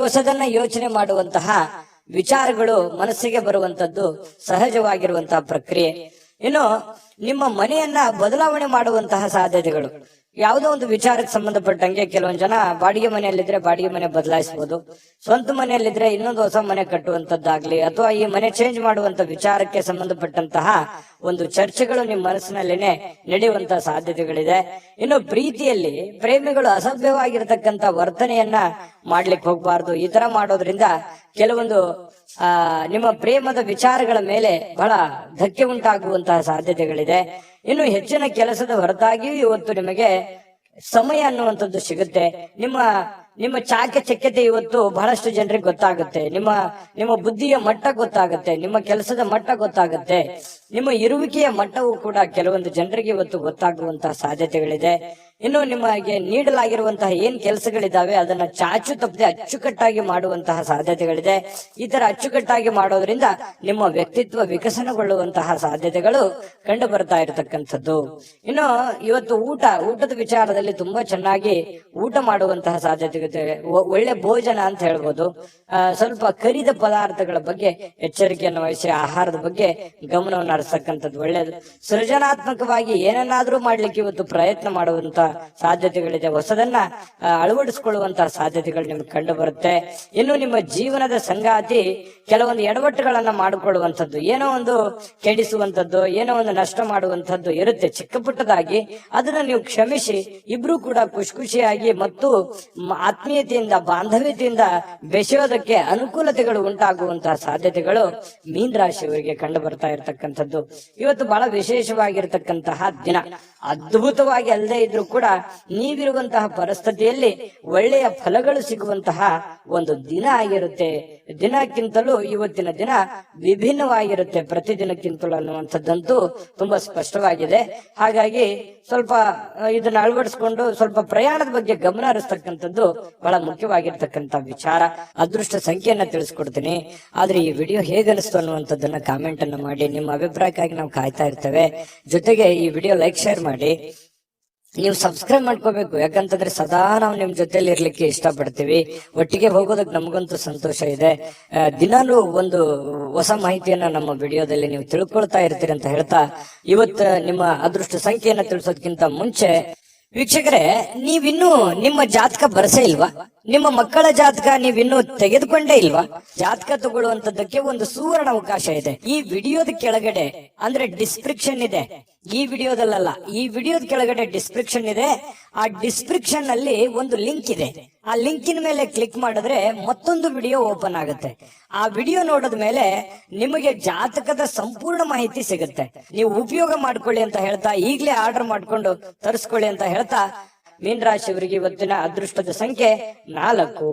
ಹೊಸದನ್ನ ಯೋಚನೆ ಮಾಡುವಂತಹ ವಿಚಾರಗಳು ಮನಸ್ಸಿಗೆ ಬರುವಂತದ್ದು ಸಹಜವಾಗಿರುವಂತಹ ಪ್ರಕ್ರಿಯೆ. ಇನ್ನು ನಿಮ್ಮ ಮನೆಯನ್ನ ಬದಲಾವಣೆ ಮಾಡುವಂತಹ ಸಾಧ್ಯತೆಗಳು, ಯಾವುದೋ ಒಂದು ವಿಚಾರಕ್ಕೆ ಸಂಬಂಧಪಟ್ಟಂಗೆ ಕೆಲವೊಂದು ಜನ ಬಾಡಿಗೆ ಮನೆಯಲ್ಲಿದ್ರೆ ಬಾಡಿಗೆ ಮನೆ ಬದಲಾಯಿಸಬಹುದು, ಸ್ವಂತ ಮನೆಯಲ್ಲಿದ್ರೆ ಇನ್ನೊಂದು ಹೊಸ ಮನೆ ಕಟ್ಟುವಂತದ್ದಾಗ್ಲಿ, ಅಥವಾ ಈ ಮನೆ ಚೇಂಜ್ ಮಾಡುವಂತ ವಿಚಾರಕ್ಕೆ ಸಂಬಂಧಪಟ್ಟಂತಹ ಒಂದು ಚರ್ಚೆಗಳು ನಿಮ್ಮ ಮನಸ್ಸಿನಲ್ಲೇನೆ ನಡೆಯುವಂತಹ ಸಾಧ್ಯತೆಗಳಿದೆ. ಇನ್ನು ಪ್ರೀತಿಯಲ್ಲಿ ಪ್ರೇಮಿಗಳು ಅಸಭ್ಯವಾಗಿರತಕ್ಕಂತ ವರ್ತನೆಯನ್ನ ಮಾಡ್ಲಿಕ್ಕೆ ಹೋಗ್ಬಾರ್ದು. ಈ ತರ ಮಾಡೋದ್ರಿಂದ ಕೆಲವೊಂದು ನಿಮ್ಮ ಪ್ರೇಮದ ವಿಚಾರಗಳ ಮೇಲೆ ಬಹಳ ಧಕ್ಕೆ ಉಂಟಾಗುವಂತಹ ಸಾಧ್ಯತೆಗಳಿದೆ. ಇನ್ನು ಹೆಚ್ಚಿನ ಕೆಲಸದ ಹೊರತಾಗಿಯೂ ಇವತ್ತು ನಿಮಗೆ ಸಮಯ ಅನ್ನುವಂಥದ್ದು ಸಿಗುತ್ತೆ. ನಿಮ್ಮ ಚಾಕಚಕ್ಯತೆ ಇವತ್ತು ಬಹಳಷ್ಟು ಜನರಿಗೆ ಗೊತ್ತಾಗುತ್ತೆ. ನಿಮ್ಮ ಬುದ್ಧಿಯ ಮಟ್ಟ ಗೊತ್ತಾಗುತ್ತೆ, ನಿಮ್ಮ ಕೆಲಸದ ಮಟ್ಟ ಗೊತ್ತಾಗುತ್ತೆ, ನಿಮ್ಮ ಇರುವಿಕೆಯ ಮಟ್ಟವೂ ಕೂಡ ಕೆಲವೊಂದು ಜನರಿಗೆ ಇವತ್ತು ಗೊತ್ತಾಗುವಂತಹ ಸಾಧ್ಯತೆಗಳಿದೆ. ಇನ್ನು ನಿಮಗೆ ನೀಡಲಾಗಿರುವಂತಹ ಏನ್ ಕೆಲಸಗಳಿದಾವೆ ಅದನ್ನ ಚಾಚು ತಪ್ಪದೆ ಅಚ್ಚುಕಟ್ಟಾಗಿ ಮಾಡುವಂತಹ ಸಾಧ್ಯತೆಗಳಿದೆ. ಈ ತರ ಅಚ್ಚುಕಟ್ಟಾಗಿ ಮಾಡೋದ್ರಿಂದ ನಿಮ್ಮ ವ್ಯಕ್ತಿತ್ವ ವಿಕಸನಗೊಳ್ಳುವಂತಹ ಸಾಧ್ಯತೆಗಳು ಕಂಡು ಬರ್ತಾ ಇರತಕ್ಕಂಥದ್ದು. ಇನ್ನು ಇವತ್ತು ಊಟದ ವಿಚಾರದಲ್ಲಿ ತುಂಬಾ ಚೆನ್ನಾಗಿ ಊಟ ಮಾಡುವಂತಹ ಸಾಧ್ಯತೆ, ಒಳ್ಳೆ ಭೋಜನ ಅಂತ ಹೇಳ್ಬೋದು. ಸ್ವಲ್ಪ ಕರಿದ ಪದಾರ್ಥಗಳ ಬಗ್ಗೆ ಎಚ್ಚರಿಕೆಯನ್ನು ವಹಿಸಿ ಆಹಾರದ ಬಗ್ಗೆ ಗಮನವನ್ನು ಹರಿಸತಕ್ಕಂಥದ್ದು ಒಳ್ಳೆಯದು. ಸೃಜನಾತ್ಮಕವಾಗಿ ಏನನ್ನಾದ್ರೂ ಮಾಡ್ಲಿಕ್ಕೆ ಇವತ್ತು ಪ್ರಯತ್ನ ಮಾಡುವಂತ ಸಾಧ್ಯತೆಗಳಿದೆ, ಹೊಸದನ್ನ ಅಳವಡಿಸಿಕೊಳ್ಳುವಂತಹ ಸಾಧ್ಯತೆಗಳು ನಿಮ್ಗೆ ಕಂಡು ಬರುತ್ತೆ. ಇನ್ನು ನಿಮ್ಮ ಜೀವನದ ಸಂಗಾತಿ ಕೆಲವೊಂದು ಎಡವಟ್ಟುಗಳನ್ನ ಮಾಡಿಕೊಳ್ಳುವಂಥದ್ದು, ಏನೋ ಒಂದು ಕೆಡಿಸುವಂಥದ್ದು, ಏನೋ ಒಂದು ನಷ್ಟ ಮಾಡುವಂಥದ್ದು ಇರುತ್ತೆ ಚಿಕ್ಕ ಪುಟ್ಟದಾಗಿ. ಅದನ್ನ ನೀವು ಕ್ಷಮಿಸಿ ಇಬ್ರು ಕೂಡ ಖುಷಿಯಾಗಿ ಮತ್ತು ಆತ್ಮೀಯತೆಯಿಂದ ಬಾಂಧವ್ಯತೆಯಿಂದ ಬೆಸೆಯೋದಕ್ಕೆ ಅನುಕೂಲತೆಗಳು ಉಂಟಾಗುವಂತಹ ಸಾಧ್ಯತೆಗಳು ಮೀನ ರಾಶಿಯವರಿಗೆ ಕಂಡು ಬರ್ತಾ ಇರತಕ್ಕಂಥದ್ದು. ಇವತ್ತು ಬಹಳ ವಿಶೇಷವಾಗಿರ್ತಕ್ಕಂತಹ ದಿನ. ಅದ್ಭುತವಾಗಿ ಅಲ್ಲದೆ ಇದ್ರೂ ಕೂಡ ನೀವಿರುವಂತಹ ಪರಿಸ್ಥಿತಿಯಲ್ಲಿ ಒಳ್ಳೆಯ ಫಲಗಳು ಸಿಗುವಂತಹ ಒಂದು ದಿನ ಆಗಿರುತ್ತೆ. ದಿನಕ್ಕಿಂತಲೂ ಇವತ್ತಿನ ದಿನ ವಿಭಿನ್ನವಾಗಿರುತ್ತೆ ಪ್ರತಿದಿನಕ್ಕಿಂತಲೂ ಅನ್ನುವಂಥದ್ದಂತೂ ತುಂಬಾ ಸ್ಪಷ್ಟವಾಗಿದೆ. ಹಾಗಾಗಿ ಸ್ವಲ್ಪ ಇದನ್ನ ಅಳವಡಿಸ್ಕೊಂಡು ಸ್ವಲ್ಪ ಪ್ರಯಾಣದ ಬಗ್ಗೆ ಗಮನ ಹರಿಸ್ತಕ್ಕಂಥದ್ದು ಬಹಳ ಮುಖ್ಯವಾಗಿರ್ತಕ್ಕಂಥ ವಿಚಾರ. ಅದೃಷ್ಟ ಸಂಖ್ಯೆಯನ್ನ ತಿಳಿಸ್ಕೊಡ್ತೀನಿ, ಆದ್ರೆ ಈ ವಿಡಿಯೋ ಹೇಗನಿಸ್ತು ಅನ್ನುವಂಥದ್ದನ್ನ ಕಾಮೆಂಟ್ ಅನ್ನ ಮಾಡಿ. ನಿಮ್ಮ ಅಭಿಪ್ರಾಯಕ್ಕಾಗಿ ನಾವು ಕಾಯ್ತಾ ಇರ್ತೇವೆ. ಜೊತೆಗೆ ಈ ವಿಡಿಯೋ ಲೈಕ್ ಶೇರ್ ಮಾಡಿ. ನೀವು ಸಬ್ಸ್ಕ್ರೈಬ್ ಮಾಡ್ಕೋಬೇಕು, ಯಾಕಂತಂದ್ರೆ ಸದಾ ನಾವು ನಿಮ್ ಜೊತೆಲಿ ಇರ್ಲಿಕ್ಕೆ ಇಷ್ಟಪಡ್ತೀವಿ. ಒಟ್ಟಿಗೆ ಹೋಗೋದಕ್ಕೆ ನಮಗಂತೂ ಸಂತೋಷ ಇದೆ. ದಿನಾಲೂ ಒಂದು ಹೊಸ ಮಾಹಿತಿಯನ್ನ ನಮ್ಮ ವಿಡಿಯೋದಲ್ಲಿ ನೀವು ತಿಳ್ಕೊಳ್ತಾ ಇರ್ತೀರಿ ಅಂತ ಹೇಳ್ತಾ, ಇವತ್ತು ನಿಮ್ಮ ಅದೃಷ್ಟ ಸಂಖ್ಯೆಯನ್ನ ತಿಳಿಸೋದಕ್ಕಿಂತ ಮುಂಚೆ ವೀಕ್ಷಕರೇ, ನೀವಿನ್ನೂ ನಿಮ್ಮ ಜಾತಕ ಬರಸೇ ಇಲ್ವಾ? ನಿಮ್ಮ ಮಕ್ಕಳ ಜಾತಕ ನೀವಿನ್ನೂ ತೆಗೆದುಕೊಂಡೇ ಇಲ್ವಾ? ಜಾತಕ ತಗೊಳ್ಳುವಂತದ್ದಕ್ಕೆ ಒಂದು ಸುವರ್ಣ ಅವಕಾಶ ಇದೆ. ಈ ವಿಡಿಯೋದ ಕೆಳಗಡೆ ಅಂದ್ರೆ ಡಿಸ್ಕ್ರಿಪ್ಷನ್ ಇದೆ, ಈ ವಿಡಿಯೋದಲ್ಲ, ಈ ವಿಡಿಯೋದ ಕೆಳಗಡೆ ಡಿಸ್ಕ್ರಿಪ್ಷನ್ ಇದೆ. ಆ ಡಿಸ್ಕ್ರಿಪ್ಷನ್ ಅಲ್ಲಿ ಒಂದು ಲಿಂಕ್ ಇದೆ. ಆ ಲಿಂಕಿನ ಮೇಲೆ ಕ್ಲಿಕ್ ಮಾಡಿದ್ರೆ ಮತ್ತೊಂದು ವಿಡಿಯೋ ಓಪನ್ ಆಗುತ್ತೆ. ಆ ವಿಡಿಯೋ ನೋಡಿದ ಮೇಲೆ ನಿಮಗೆ ಜಾತಕದ ಸಂಪೂರ್ಣ ಮಾಹಿತಿ ಸಿಗುತ್ತೆ. ನೀವು ಉಪಯೋಗ ಮಾಡ್ಕೊಳ್ಳಿ ಅಂತ ಹೇಳ್ತಾ, ಈಗಲೇ ಆರ್ಡರ್ ಮಾಡ್ಕೊಂಡು ತರಿಸ್ಕೊಳ್ಳಿ ಅಂತ ಹೇಳ್ತಾ, ಮೀನ ರಾಶಿಯವರಿಗೆ ಇವತ್ತಿನ ಅದೃಷ್ಟದ ಸಂಖ್ಯೆ 4.